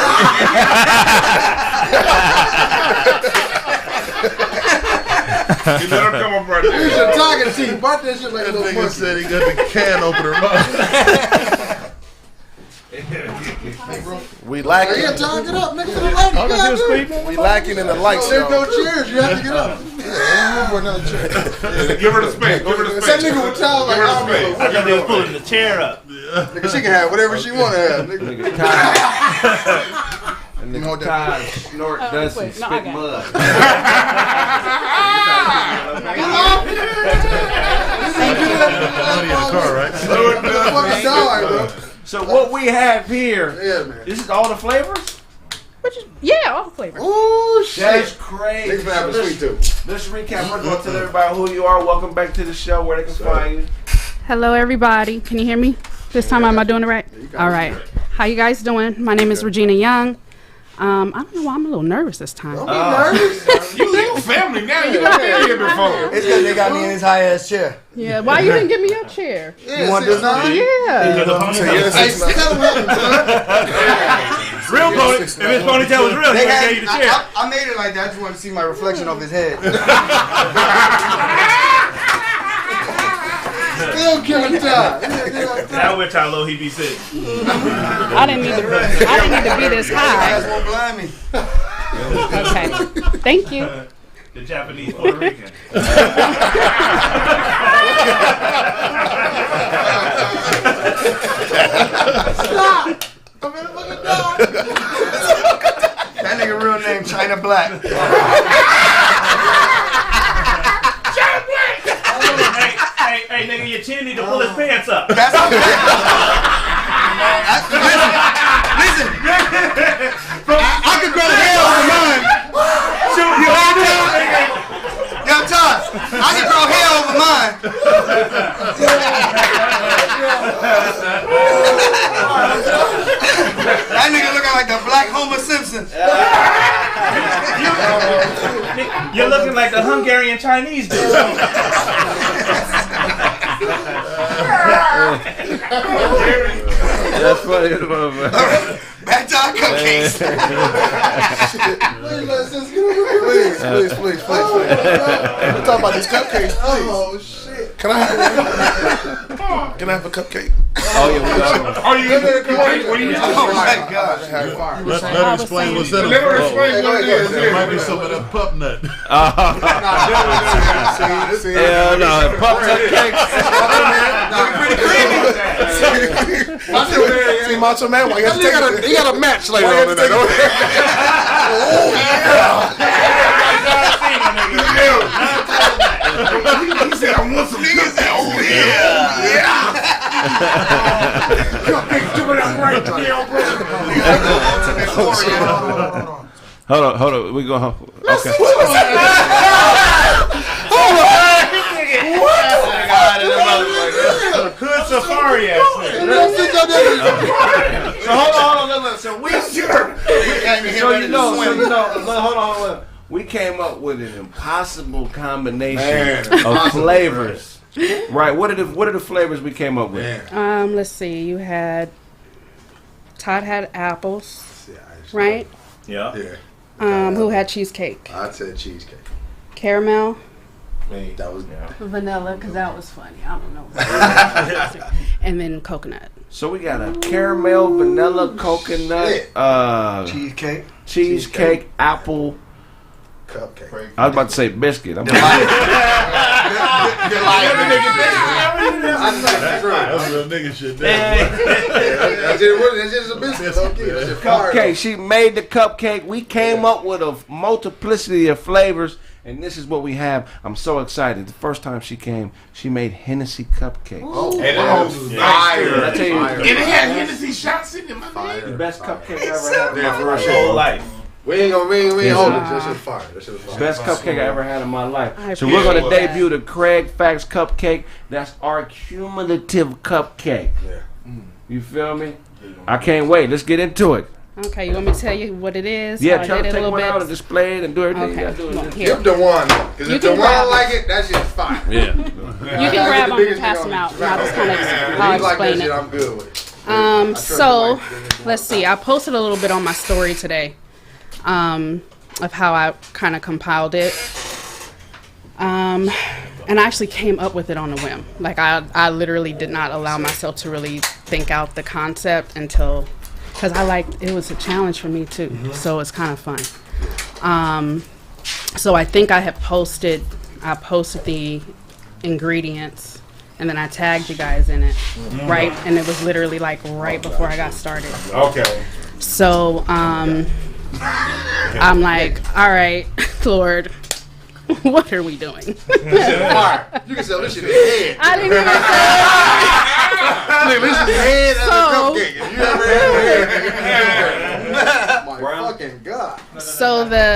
You let her come up right there. Use your target teeth. Bite that shit like a That little nigga monkey. said he got the can opener. We lacking. Hey, Todd, get up, nigga. To the left. Oh, no, We lacking in the lights, There's no y'all. chairs. You have to get up. Yeah, room for another chair. Give her the space. Give her the That space. nigga with towels like Give her the I'm space. I thought they was pulling the chair up. Nigga, she can have whatever she want to have. Nigga. Nigga, Todd. And nigga, Todd snort dust and spit mud. Fucking dog, bro. So what we have here, Yeah, man. this is all the flavors? Yeah, all the flavors. Ooh, shit. That's crazy. Niggas been having sweet too. Let's recap. First of all, tell everybody who you are. Welcome back to the show, where they can find you. Hello, everybody. Can you hear me? This time, am I doing it right? All right. How you guys doing? My name is Regina Young. I don't know why I'm a little nervous this time. Don't be nervous. You family now. You never been here before. It's because they got me in this high ass chair. Yeah, why you didn't give me your chair? Yeah, You want this now? Yeah. Hey, tell him Real pony. If his ponytail was real, he would have gave you the chair. I made it like that. I just wanted to see my reflection of his head. Still killing Todd. Now which how low he be sitting. I didn't need to be this You high. guys won't blind me. Okay. Thank you. The Japanese Puerto Rican. Stop! I'm in a fucking dog. That nigga real name China Black. Hey, nigga, your chin need to pull his pants up. That's listen. I could grow hair over mine. You heard that? Yo, Todd, I can grow hair over mine. That nigga looking like the black Homer Simpson. You're looking like the Hungarian Chinese dude. That's funny. Back to our cupcakes. Please. We're talking about these cupcakes. Oh shit! Can I have a cupcake? Oh yeah, we got one. Are you in there? What are you talking about? Oh my gosh! Let her explain what's in it. Let her explain what it is. There might be some of that pup nut. Hell no, pup nut cakes. Pretty creamy. See, Macho Man, why you have to take it? He got a match later on in there. He said, I want some niggas. Oh yeah. Hold on. We go home. Okay. Hood safari ass nigga. So hold on. So hold on. We came up with an impossible combination of flavors. Right. What are the flavors we came up with? Let's see. You had Todd had apples, right? Yeah. Who had cheesecake? I said cheesecake. Caramel. That was Vanilla, because that was funny. I don't know. And then coconut. So we got a caramel, vanilla, coconut, cheesecake, apple, cupcake. I was about to say biscuit. I'm That's real nigga shit. That's just a biscuit. Cupcake. She made the cupcake. We came up with a multiplicity of flavors. And this is what we have. I'm so excited. The first time she came, she made Hennessy cupcakes. Oh, and that was fire. I tell you, and it had Hennessy shots in it, my fire. The best cupcake I ever had in my whole life. We ain't hold it. That shit fire. Best cupcake I ever had in my life. So we're gonna debut the Kraig Fac cupcake. That's our cumulative cupcake. Yeah. You feel me? I can't wait. Let's get into it. Okay, you want me to tell you what it is? Yeah, try to take one out and display it and do everything you gotta do. Give the one, because if the one like it, that shit's fire. Yeah. You can grab them and pass them out. I'll just kind of explain it. I'm good with it. So, let's see. I posted a little bit on my story today of how I kind of compiled it. And I actually came up with it on a whim. Like, I literally did not allow myself to really think out the concept until... Because it was a challenge for me too, so it's kind of fun. So I think I posted the ingredients, and then I tagged you guys in it, right? And it was literally like right before I got started. Okay. So I'm like, all right, Lord, what are we doing? You can sell this shit in head. I didn't even Look, this is head as a cupcake. If you ever had my fucking God. So the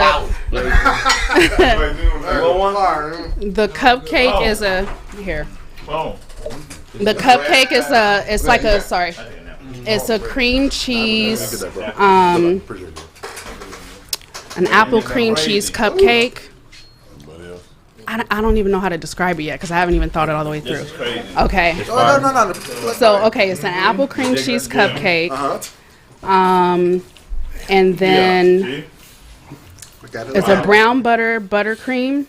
cupcake is a The cupcake is it's a cream cheese, an apple cream cheese cupcake. I don't even know how to describe it yet because I haven't even thought it all the way through. Okay. No. So, okay, it's an apple cream cheese cupcake. And then it's a brown buttercream.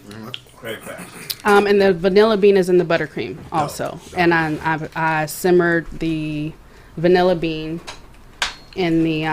And the vanilla bean is in the buttercream also. And I simmered the vanilla bean in the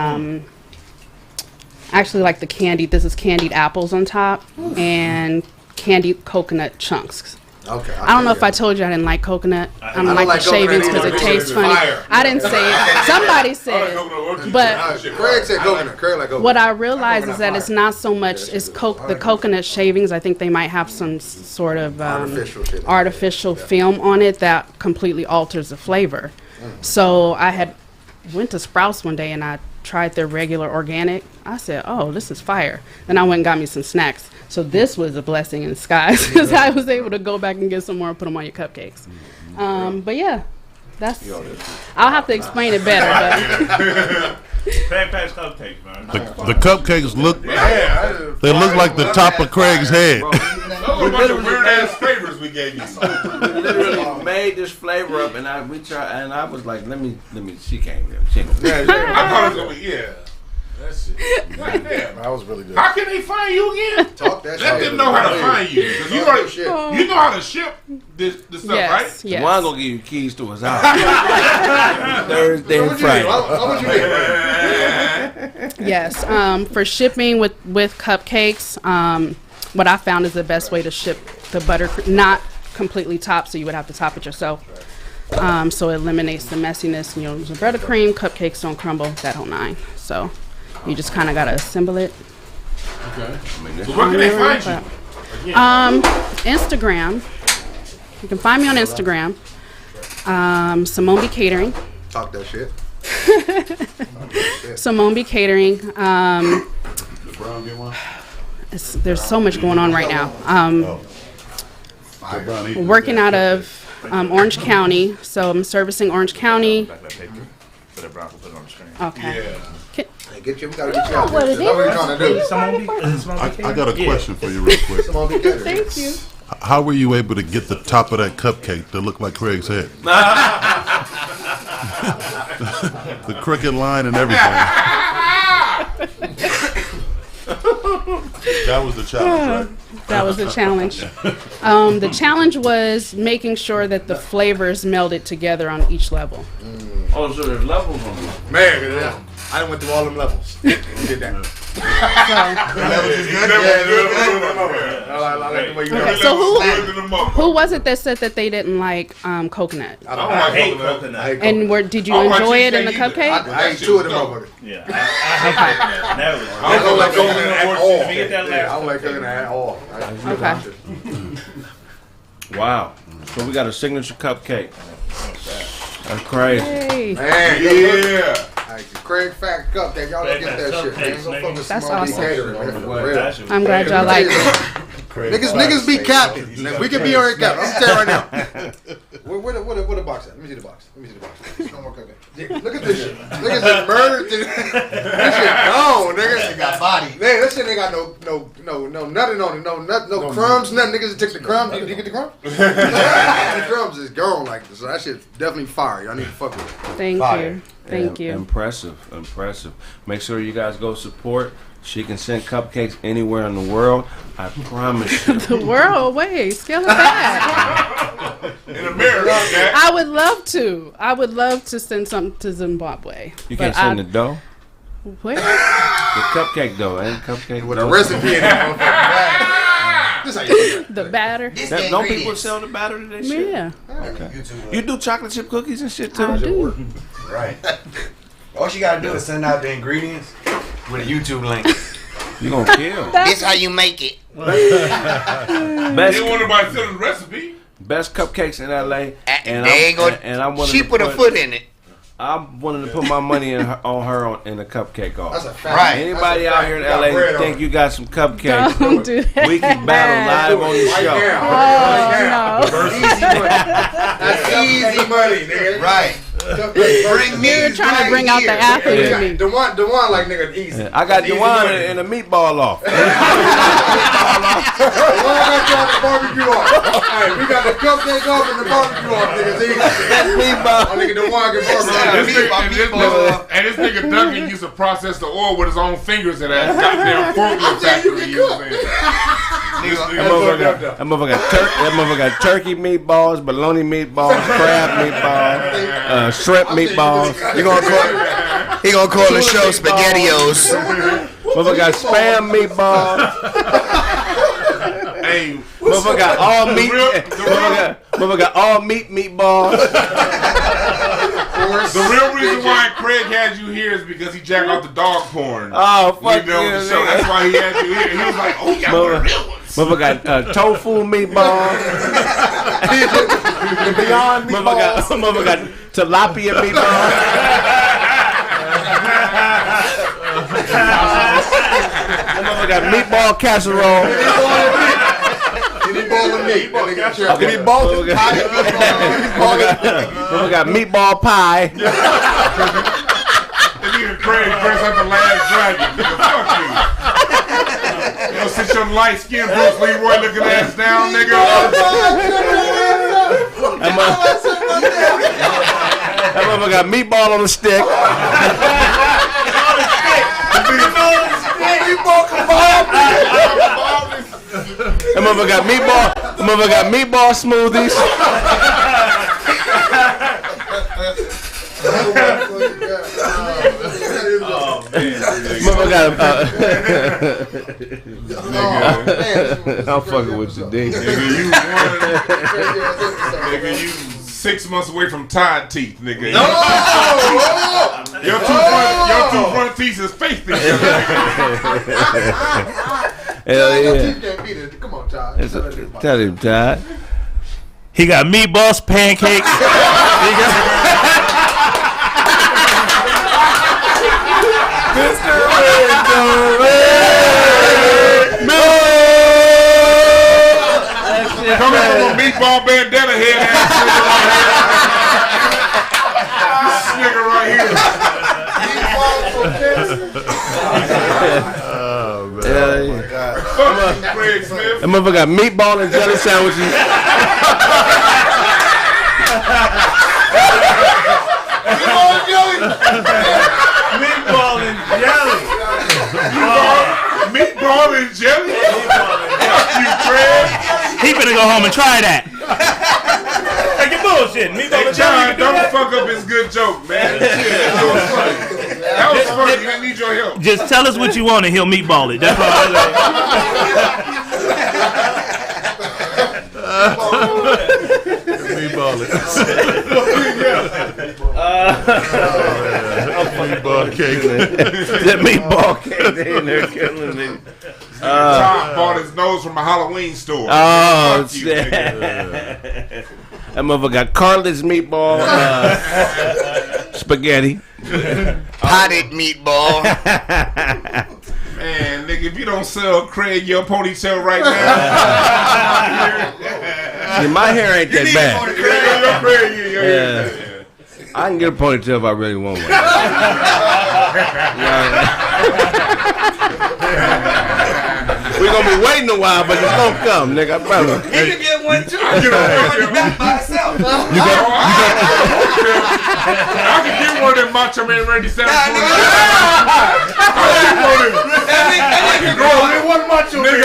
actually like the candied. This is candied apples on top and candied coconut chunks. Okay. I don't know if I told you I didn't like coconut. I don't like the shavings because it tastes funny. I didn't say it. Somebody said it. But Kraig said coconut. Kraig like coconut. What I realize is that it's not so much the coconut shavings. I think they might have some sort of artificial film on it that completely alters the flavor. So I went to Sprouts one day and I tried their regular organic. I said, oh, this is fire. Then I went and got me some snacks. So this was a blessing in disguise because I was able to go back and get some more and put them on your cupcakes. But yeah, I'll have to explain it better. Kraig Fac's cupcakes, man. The cupcakes look like the top of Craig's head. Those are a bunch of weird ass flavors we gave you. We literally made this flavor up, and I was like, let me. She came here. I thought it was gonna be That's it. That was really good. How can they find you again? Talk that shit. Let them know how to find you. Because you know how to ship this stuff, right? Yes. Well, I'm going to give you keys to his house. Thursday and Friday. Yes. For shipping with cupcakes, what I found is the best way to ship the butter, not completely top, so you would have to top it yourself. So it eliminates the messiness. You know, the buttercream, cupcakes don't crumble, that whole nine. So you just kind of got to assemble it. Okay. So where can they find you? Instagram. You can find me on Instagram. Simone B. Catering. Talk that shit. Simone B. Catering. There's so much going on right now. Working out of Orange County, so I'm servicing Orange County. Okay. We gotta get you out there. That's what we're trying to do. I got a question for you real quick. Thank you. How were you able to get the top of that cupcake to look like Craig's head? The crooked line and everything. That was the challenge, right? That was the challenge. The challenge was making sure that the flavors melded together on each level. Oh, so there's levels on them. Man, yeah. I went through all them levels. Did that. So who was it that said that they didn't like coconut? I hate coconut. And did you enjoy it in the cupcake? I ate two of them over there. Yeah, I don't like coconut at all. I don't like coconut at all. Okay. Wow. So we got a signature cupcake. That's crazy. Hey. Man, yeah. Kraig Fac cupcake. Y'all don't get that shit, man. That's awesome. Catering, I'm glad y'all like it. Niggas be captain. We can be our captain. I'm telling you right now. Where the box at? Let me see the box. No more cooking. Look at this shit. Niggas just murdered this shit. Gone, nigga. They got body. Man, this shit ain't got no nothing on it. No crumbs, nothing. Niggas just took the crumbs. Did you get the crumbs? The crumbs is gone like this. So that shit's definitely fire. Y'all need to fuck with it. Thank you. Thank you. Impressive. Make sure you guys go support. She can send cupcakes anywhere in the world. I promise you. The world? Wait, scale it back. In America, I would love to. I would love to send something to Zimbabwe. You can't send the dough? Where? The cupcake dough, ain't cupcake with dough? a recipe in that motherfucker. This how you the batter. Don't people sell the batter to that shit? Yeah. Okay. You do chocolate chip cookies and shit too? I do. Right. All you gotta do is send out the ingredients with a YouTube link. You gonna kill. This how you make it. Best, you want nobody selling the recipe? Best cupcakes in LA. And I'm she put a foot in it. I'm willing to put my money on her in a cupcake off. That's a fact. Right. Anybody out here in LA think you got some cupcakes? Don't do that. We can battle live on the show. Oh, no. That's easy money, nigga. Right. You're trying to bring out the athlete in me. The one like nigga easy. Yeah, I got Dewan in a meatball off. The one got y'all the barbecue off. Hey, we got the cupcake off and the barbecue off, nigga. See? That's meatball. Oh, nigga, Dewan get barbecue. And this nigga Duncan used to process the oil with his own fingers in that goddamn forklift factory. You know what I'm saying? That motherfucker got turkey meatballs, bologna meatballs, crab meatballs, shrimp meatballs. He gonna call the show SpaghettiOs. Motherfucker got spam meatballs. Hey, Motherfucker got all meat. Motherfucker got all meat meatballs. The real reason why Kraig had you here is because he jacked off the dog porn. Oh, fuck yeah. The show. That's why he had you here. He was like, oh, yeah, one of the real ones. Motherfucker got tofu meatballs. Beyond meatballs. Motherfucker got tilapia meatballs. Motherfucker got meatball casserole. Motherfucker got meatball pie. This nigga Kraig dressed like the last dragon. Nigga, fuck you. You know, sit your light skinned Bruce Leroy looking ass down, nigga. That motherfucker got meatball on a stick. That motherfucker got meatball. That motherfucker got meatball smoothies. Motherfucker got I'm fucking with you, D. Nigga, you 6 months away from Tide teeth, nigga. No! Your two front teeth is face teeth. Hell yeah. Come on, Todd. Tell him, Todd. He got meatballs, pancakes. Mr. Coming from a meatball bandana head ass nigga right here. Oh, man. my God. Fuck Kraig Smith. That motherfucker got meatball and jelly sandwiches. Meatball and jelly. Meatball and jelly? Fuck you, Kraig. He better go home and try that. Hey, you bullshit. Meatball and jelly. Don't fuck up his good joke, man. That was funny. That was funny. I need your help. Just tell us what you want and he'll meatball it. That's all I Meatball it. Meatball cake. That meatball cake, they in there killing me. Tom bought his nose from a Halloween store. Oh, shit. That motherfucker got Carla's meatball, spaghetti. Potted meatball. Man, nigga, if you don't sell Kraig your ponytail right now. See, my hair ain't that bad. Yeah. I can get a ponytail if I really want one. We're gonna be waiting a while, but it's gonna come, nigga. I promise. He can get one too. I can get one of them Macho Man Randy Savage. I can grow a Macho Man.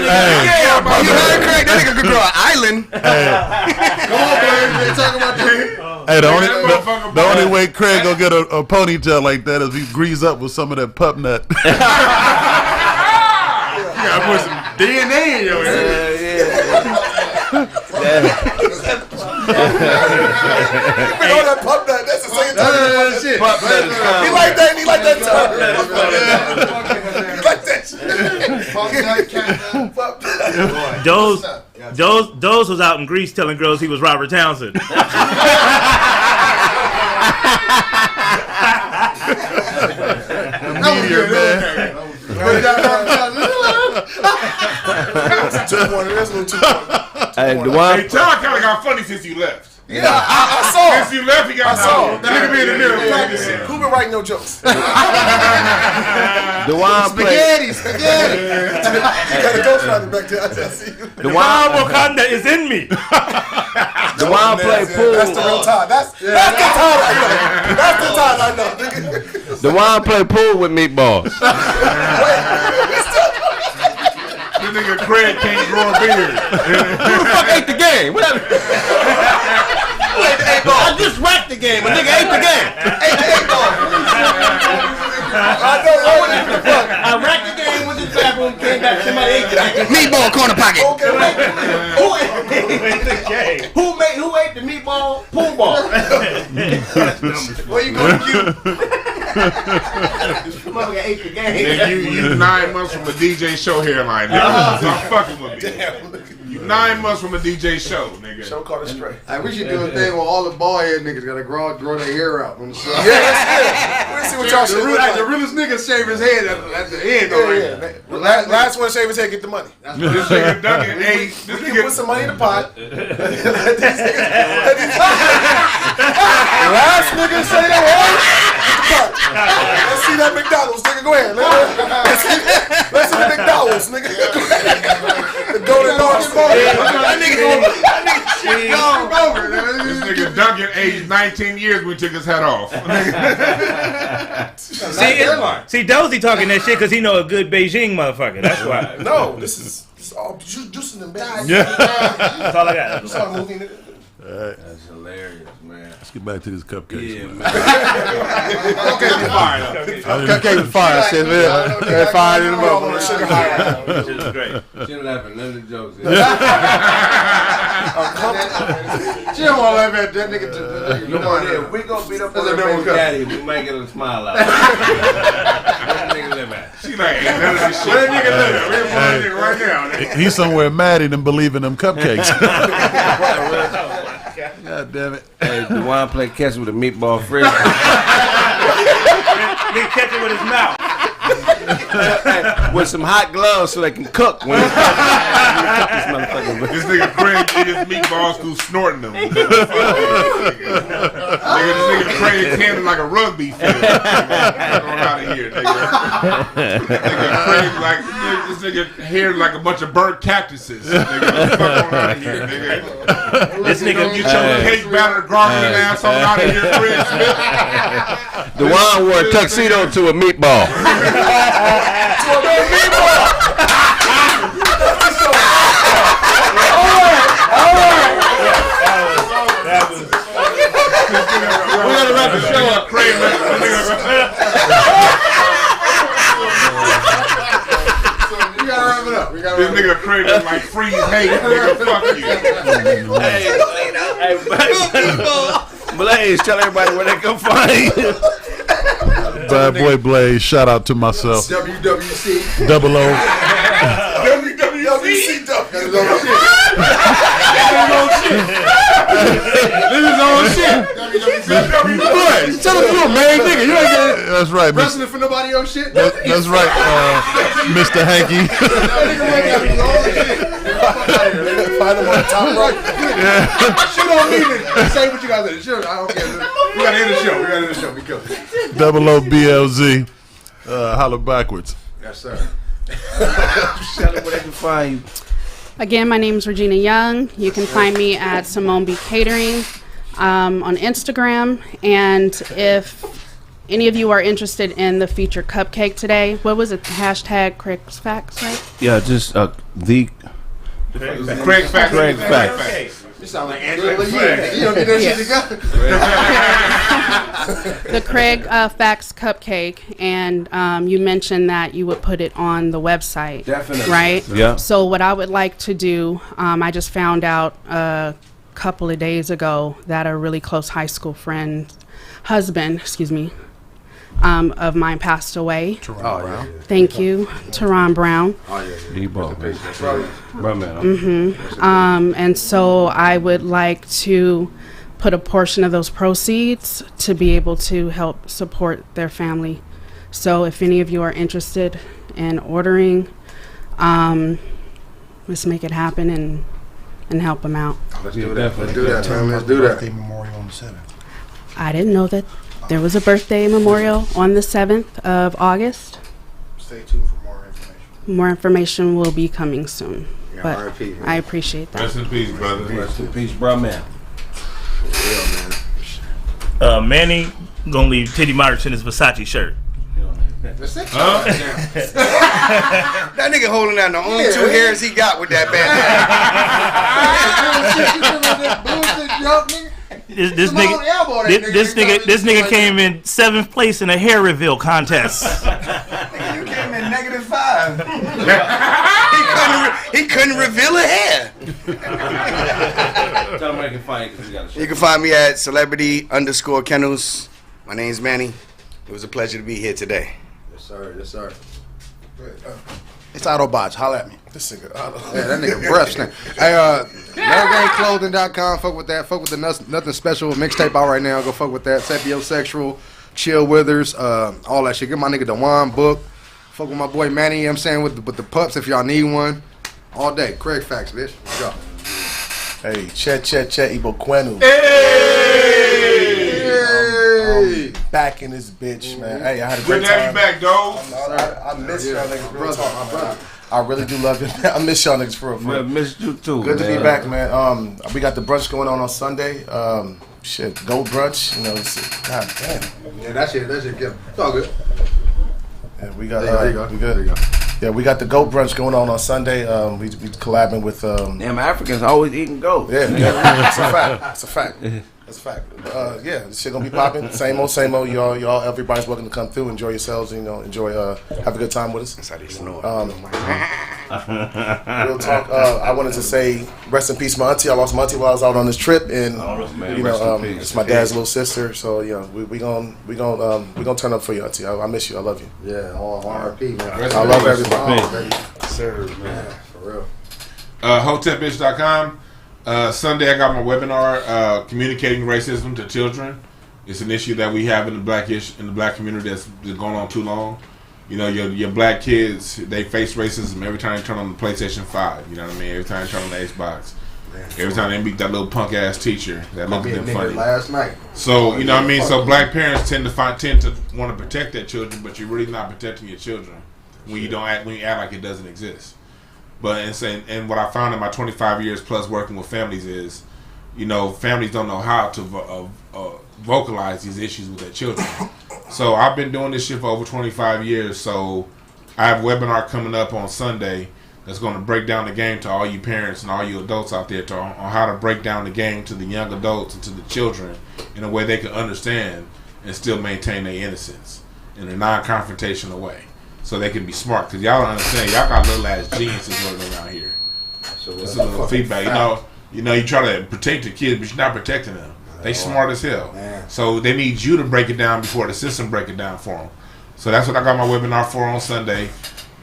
Yeah, you heard Kraig? That nigga could grow an island. Come on, baby. They talking about you. Hey, the only way Kraig gonna get a ponytail like that is he grease up with some of that pup nut. You gotta put some DNA in your hair. All that pup nut, that's the same time. Shit. He like that, he like that time. He like that shit. Dose was out in Greece telling girls he was Robert Townsend. Meteor man. Hey, Dewan. Hey, John kind of got funny since you left. Yeah, I saw. Since you left, he got funny. That nigga be in the mirror practicing. Who been writing no jokes? Dewan Spaghetti. You got a ghostwriter back there. I see you. Dewan Wakanda is in me. Dewan play pool. That's the real time. That's the time I know. That's the time I know. Dewan play pool with meatballs. This nigga Kraig can't grow a beard. Who the fuck ate the game? What I just wrecked the game. A nigga ate the game. Ate the 8 ball. I wrecked the game, went to the bathroom, came back, somebody ate the game. Meatball corner pocket. Who ate the meatball pool ball? Where you going to Cuba? Motherfucker ate the game. Nigga, you 9 months from a DJ show hairline, nigga. Stop fucking with me. You 9 months from a DJ show, nigga. Show called it straight. Hey, we should do a thing where all the bald head niggas gotta grow their hair out on the side. Yeah, let's see what y'all should like the realest nigga shave his head at the end. Last one to shave his head, get the money. This nigga Duncan, hey, this We can nigga put some money in the pot. Last nigga say that head, get the pot. Let's see that McDonald's, nigga. Go ahead. Let's see the McDonald's, nigga. The golden dogs. This nigga Duncan aged 19 years when he took his hat off. See, Dozy talking that shit because he know a good Beijing motherfucker. That's why. No, this is all juicing them back. Yeah. That's all I got. It's all moving. That's hilarious, man. Let's get back to this cupcake. Yeah, man. Cupcake was fire. Cupcake was fire. Shit, man. Fire in the motherfucker. Shit was great. Shouldn't laugh at none of the jokes. She don't want to laugh at that nigga. If we gonna beat up on her baby daddy, we might get a smile out. Where the nigga live at? She like, ain't none of this shit. Where that nigga live at? We're that nigga right now. He's somewhere mad at him believing them cupcakes. God damn it. Hey, DeJuan play catch with a meatball frisbee. They catch it with his mouth. With some hot gloves so they can cook when This nigga Craig eat his meatballs through snorting them. Nigga, this nigga Craig handed like a rugby field. Fuck on out of here, nigga. Nigga Craig like this nigga hair like a bunch of burnt cactuses. Nigga, fuck on out of here, nigga. This nigga, Get your cake batter gargling ass on out of here, Craig Smith. DeJuan wore a tuxedo to a meatball. We gotta wrap the show up. This nigga Craig is like freeze hate, nigga. Fuck you. Hey, Blaze, tell everybody where they can find you. Bad boy Blaze, shout out to myself. WWC. Double O. WWC. This is on shit. Tell him you a main nigga. You ain't getting That's right, wrestling for nobody else shit. That's right, Mr. Hanky. Find him on the top right. She don't need it. Say what you got to say. I don't care. We got to end the show. Because Double O BLZ. Holler backwards. yes, sir. Tell them where they can find you. Again, my name is Regina Young. You can find me at Simone B Catering on Instagram. And if any of you are interested in the featured cupcake today, what was it? Hashtag Kraig Fac, right? Yeah, just the Kraig Fac. Kraig Fac. You sound like Andrew. You don't get that shit together. The Kraig Fac's cupcake, and you mentioned that you would put it on the website. Definitely. Right? Yeah. So what I would like to do, I just found out a couple of days ago that a really close high school friend, husband, of mine passed away. Brown. Thank you, Teron Brown. And so I would like to put a portion of those proceeds to be able to help support their family. So if any of you are interested in ordering, let's make it happen and help them out. Let's do that. Let's do that, man. Let's do that. Memorial on the 7th. I didn't know that there was a birthday memorial on the 7th of August. Stay tuned for more information. More information will be coming soon. Yeah, But R.I.P., man. I appreciate that. Rest in peace, brother. Rest in peace, bro, man. Manny gonna leave Titty March in his Versace shirt. That's it. That nigga holding out the only two hairs he got with that bad. This nigga came in 7th place in a hair reveal contest. You came in -5. He He couldn't reveal a hair. Tell them where you can find you. You can find me at celebrity_Kennels. My name's Manny. It was a pleasure to be here today. Yes, sir. Yes, sir. It's Autobots. Holla at me. This nigga Yeah, that nigga breath stink. Hey, NetherGameClothing.com. Fuck with that. Fuck with the Nothing Special mixtape out right now. Go fuck with that. Sapiosexual, Chill Withers, all that shit. Get my nigga Dewan book. Fuck with my boy Manny, you know what I'm saying, with the pups if y'all need one. All day. Kraig Fac, bitch. Let's go. Hey, Chet Ibo Quenu. Hey! Back in this bitch, man. Hey, I had a great Good time. to have you back, dog. I miss y'all niggas. Real talk, my brother. I really do love you. I miss y'all niggas for real. Man, missed you too. Good man. to be back, man. We got the brunch going on Sunday. Shit, goat brunch. You know, god damn. Yeah, that shit, get it's all good. Yeah, we got. There you go. We good. Yeah, we got the goat brunch going on Sunday. We collabing with. Damn, Africans always eating goat. Yeah, that's a fact. That's a fact. That's a fact. Yeah, this shit gonna be popping. Same old. Y'all. Everybody's welcome to come through. Enjoy yourselves. You know, enjoy. Have a good time with us. That's how they snore. Real talk. I wanted to say rest in peace, my auntie. I lost my auntie while I was out on this trip, and you know, it's my dad's little sister. So you know, we gonna turn up for you, auntie. I miss you. I love you. Yeah, all RP, man. I love everybody. Sir, man, for real. Hotepbitch.com. Sunday, I got my webinar, Communicating Racism to Children. It's an issue that we have in the black community that's going on too long. You know, your black kids, they face racism every time they turn on the PlayStation 5. You know what I mean? Every time they turn on the Xbox. Every time they meet that little punk ass teacher that looks at them funny. Last night. So you know what I mean. So black parents tend to want to protect their children, but you're really not protecting your children when you act like it doesn't exist. But and what I found in my 25 years plus working with families is, you know, families don't know how to vocalize these issues with their children. So I've been doing this shit for over 25 years. So I have a webinar coming up on Sunday that's going to break down the game to all you parents and all you adults out there on how to break down the game to the young adults and to the children in a way they can understand and still maintain their innocence in a non-confrontational way. So they can be smart, because y'all don't understand. Y'all got little ass geniuses running around here. So it's a little feedback. You know, you try to protect the kids, but you're not protecting them. They smart as hell. Man. So they need you to break it down before the system break it down for them. So that's what I got my webinar for on Sunday.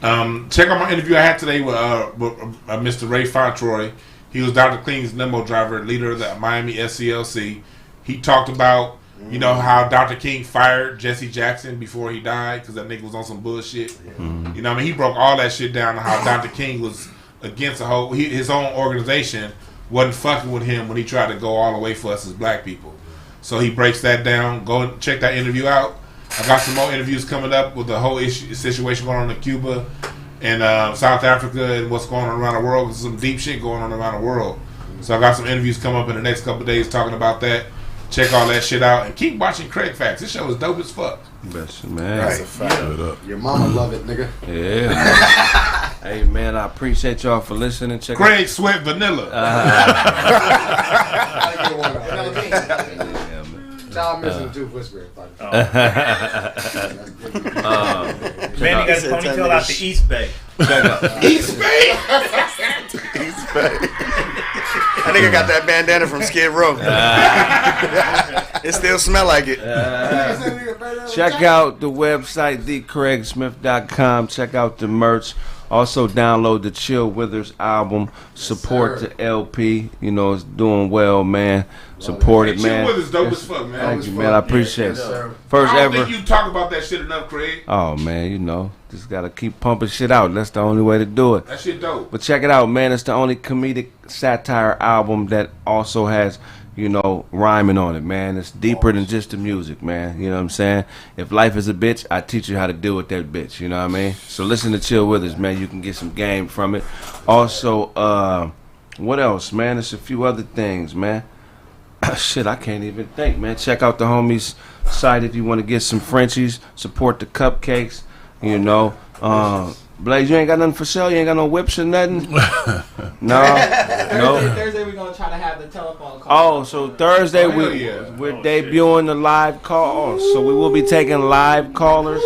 Check out my interview I had today with Mr. Ray Fontroy. He was Dr. Clean's limo driver, leader of the Miami SCLC. He talked about, you know, how Dr. King fired Jesse Jackson before he died because that nigga was on some bullshit. Mm-hmm. You know what I mean? He broke all that shit down on how Dr. King was against his own organization wasn't fucking with him when he tried to go all the way for us as black people. So he breaks that down. Go and check that interview out. I got some more interviews coming up with the whole situation going on in Cuba and South Africa and what's going on around the world. There's some deep shit going on around the world. So I got some interviews coming up in the next couple of days talking about that. Check all that shit out and keep watching Kraig Fac. This show is dope as fuck. Best man. That's a fact. Your mama love it, nigga. Yeah. Hey man, I appreciate y'all for listening. Check Kraig Sweat Vanilla. Child missing tooth whispering. Man, you got his ponytail out the East Bay. East Bay? East Bay. That nigga got that bandana from Skid Row. It still smell like it. Check out the website, thekraigsmith.com. Check out the merch. Also download the Chill Withers album. Support the LP. You know, it's doing well, man. Support it, man. Chill Withers dope as fuck, man. Thank you, man. I appreciate it. First I don't ever. think you talk about that shit enough, Kraig. Oh, man, you know. Just got to keep pumping shit out. That's the only way to do it. That shit dope. But check it out, man. It's the only comedic satire album that also has, you know, rhyming on it, man. It's deeper than just the music, man. You know what I'm saying? If life is a bitch, I teach you how to deal with that bitch. You know what I mean? So listen to Chill Withers, man. You can get some game from it. Also, what else, man? There's a few other things, man. Shit, I can't even think, man. Check out the homies' site if you want to get some Frenchies. Support the cupcakes, you know. Blaze, you ain't got nothing for sale? You ain't got no whips or nothing? No? Thursday we gonna gonna try to have the telephone call. Oh, so Thursday we're debuting the live calls. So we will be taking live callers,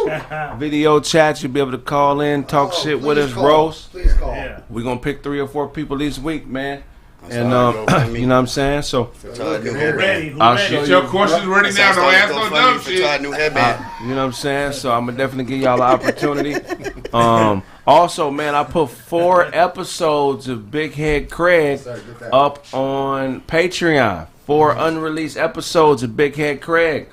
video chats. You'll be able to call in, talk shit with us, roast. Please call. We're gonna pick 3 or 4 people each week, man. And you know what I'm saying? So I'll show Get your questions ready now. Don't ask no dumb shit. you know what I'm saying? So I'm gonna definitely give y'all an opportunity. Also, man, I put 4 episodes of Big Head Kraig up on Patreon. 4 unreleased episodes of Big Head Kraig.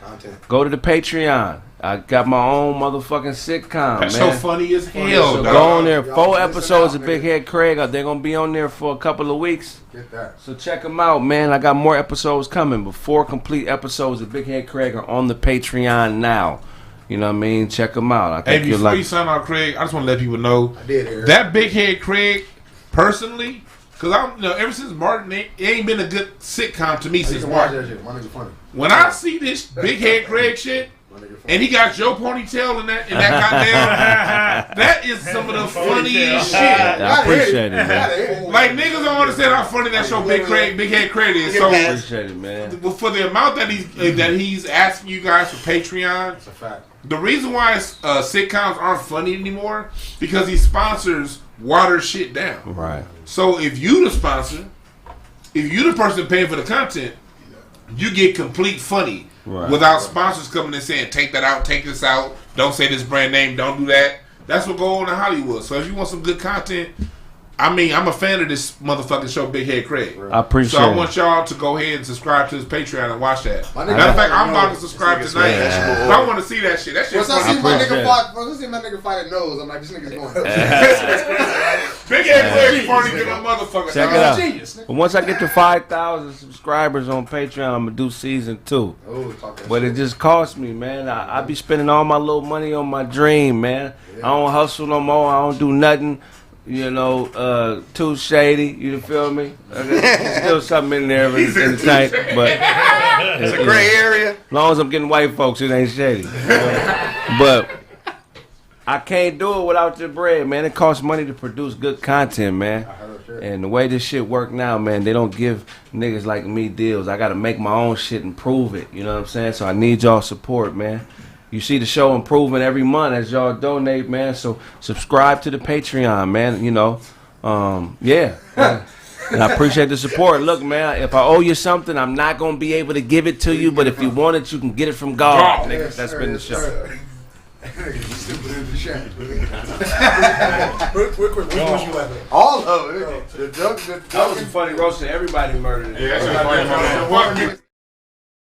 Go to the Patreon. I got my own motherfucking sitcom, That's man. so funny as hell, So dog. go on there. 4 episodes of Big Head Kraig. They're gonna be on there for a couple of weeks. Get that. So check them out, man. I got more episodes coming, but 4 complete episodes of Big Head Kraig are on the Patreon now. You know what I mean? Check them out. I think Hey, before you sign out, Craig, I just want to let people know that Big Head Kraig, personally, because ever since Martin, it ain't been a good sitcom to me since Martin. My nigga funny. When I see this Big Head Kraig shit, and he got Joe Ponytail in that goddamn, that is some of the funniest shit. I appreciate it, man. Like niggas don't understand how funny that show Big Head Kraig is. So I appreciate it, man. for the amount that he's asking you guys for Patreon, It's a fact. the reason why sitcoms aren't funny anymore because these sponsors water shit down. Right. So if you the sponsor, if you the person paying for the content, you get complete funny. Right. Without sponsors coming and saying, take that out, take this out, don't say this brand name, don't do that. That's what go on in Hollywood. So if you want some good content, I mean, I'm a fan of this motherfucking show, Big Head Kraig. I appreciate So I it. want y'all to go ahead and subscribe to his Patreon and watch that. My Matter nigga of fact, I'm Fight about to knows. subscribe This tonight. nigga's But I want to see that shit. That shit's Once I funny. see my nigga fight, once I see my nigga fight at nose, I'm like, this nigga's going. Big Head Kraig funny than a motherfucker. Check dog. it out. But once I get to 5,000 subscribers on Patreon, I'm gonna do season 2. But it just costs me, man. I be spending all my little money on my dream, man. I don't hustle no more. I don't do nothing. You know, too shady. You feel me? There's still something in there in the tank, but It's a gray area. As long as I'm getting white folks, it ain't shady. But I can't do it without the bread, man. It costs money to produce good content, man. And the way this shit work now, man, they don't give niggas like me deals. I gotta make my own shit and prove it. You know what I'm saying? So I need y'all support, man. You see the show improving every month as y'all donate, man. So subscribe to the Patreon, man. You know, yeah. And I appreciate the support. Look, man, if I owe you something, I'm not gonna be able to give it to you. But if you want it, you can get it from God. Nigga, that's been the show. Quick, all of it. That was a funny roast. Everybody murdered it. Yeah, that's a funny roast.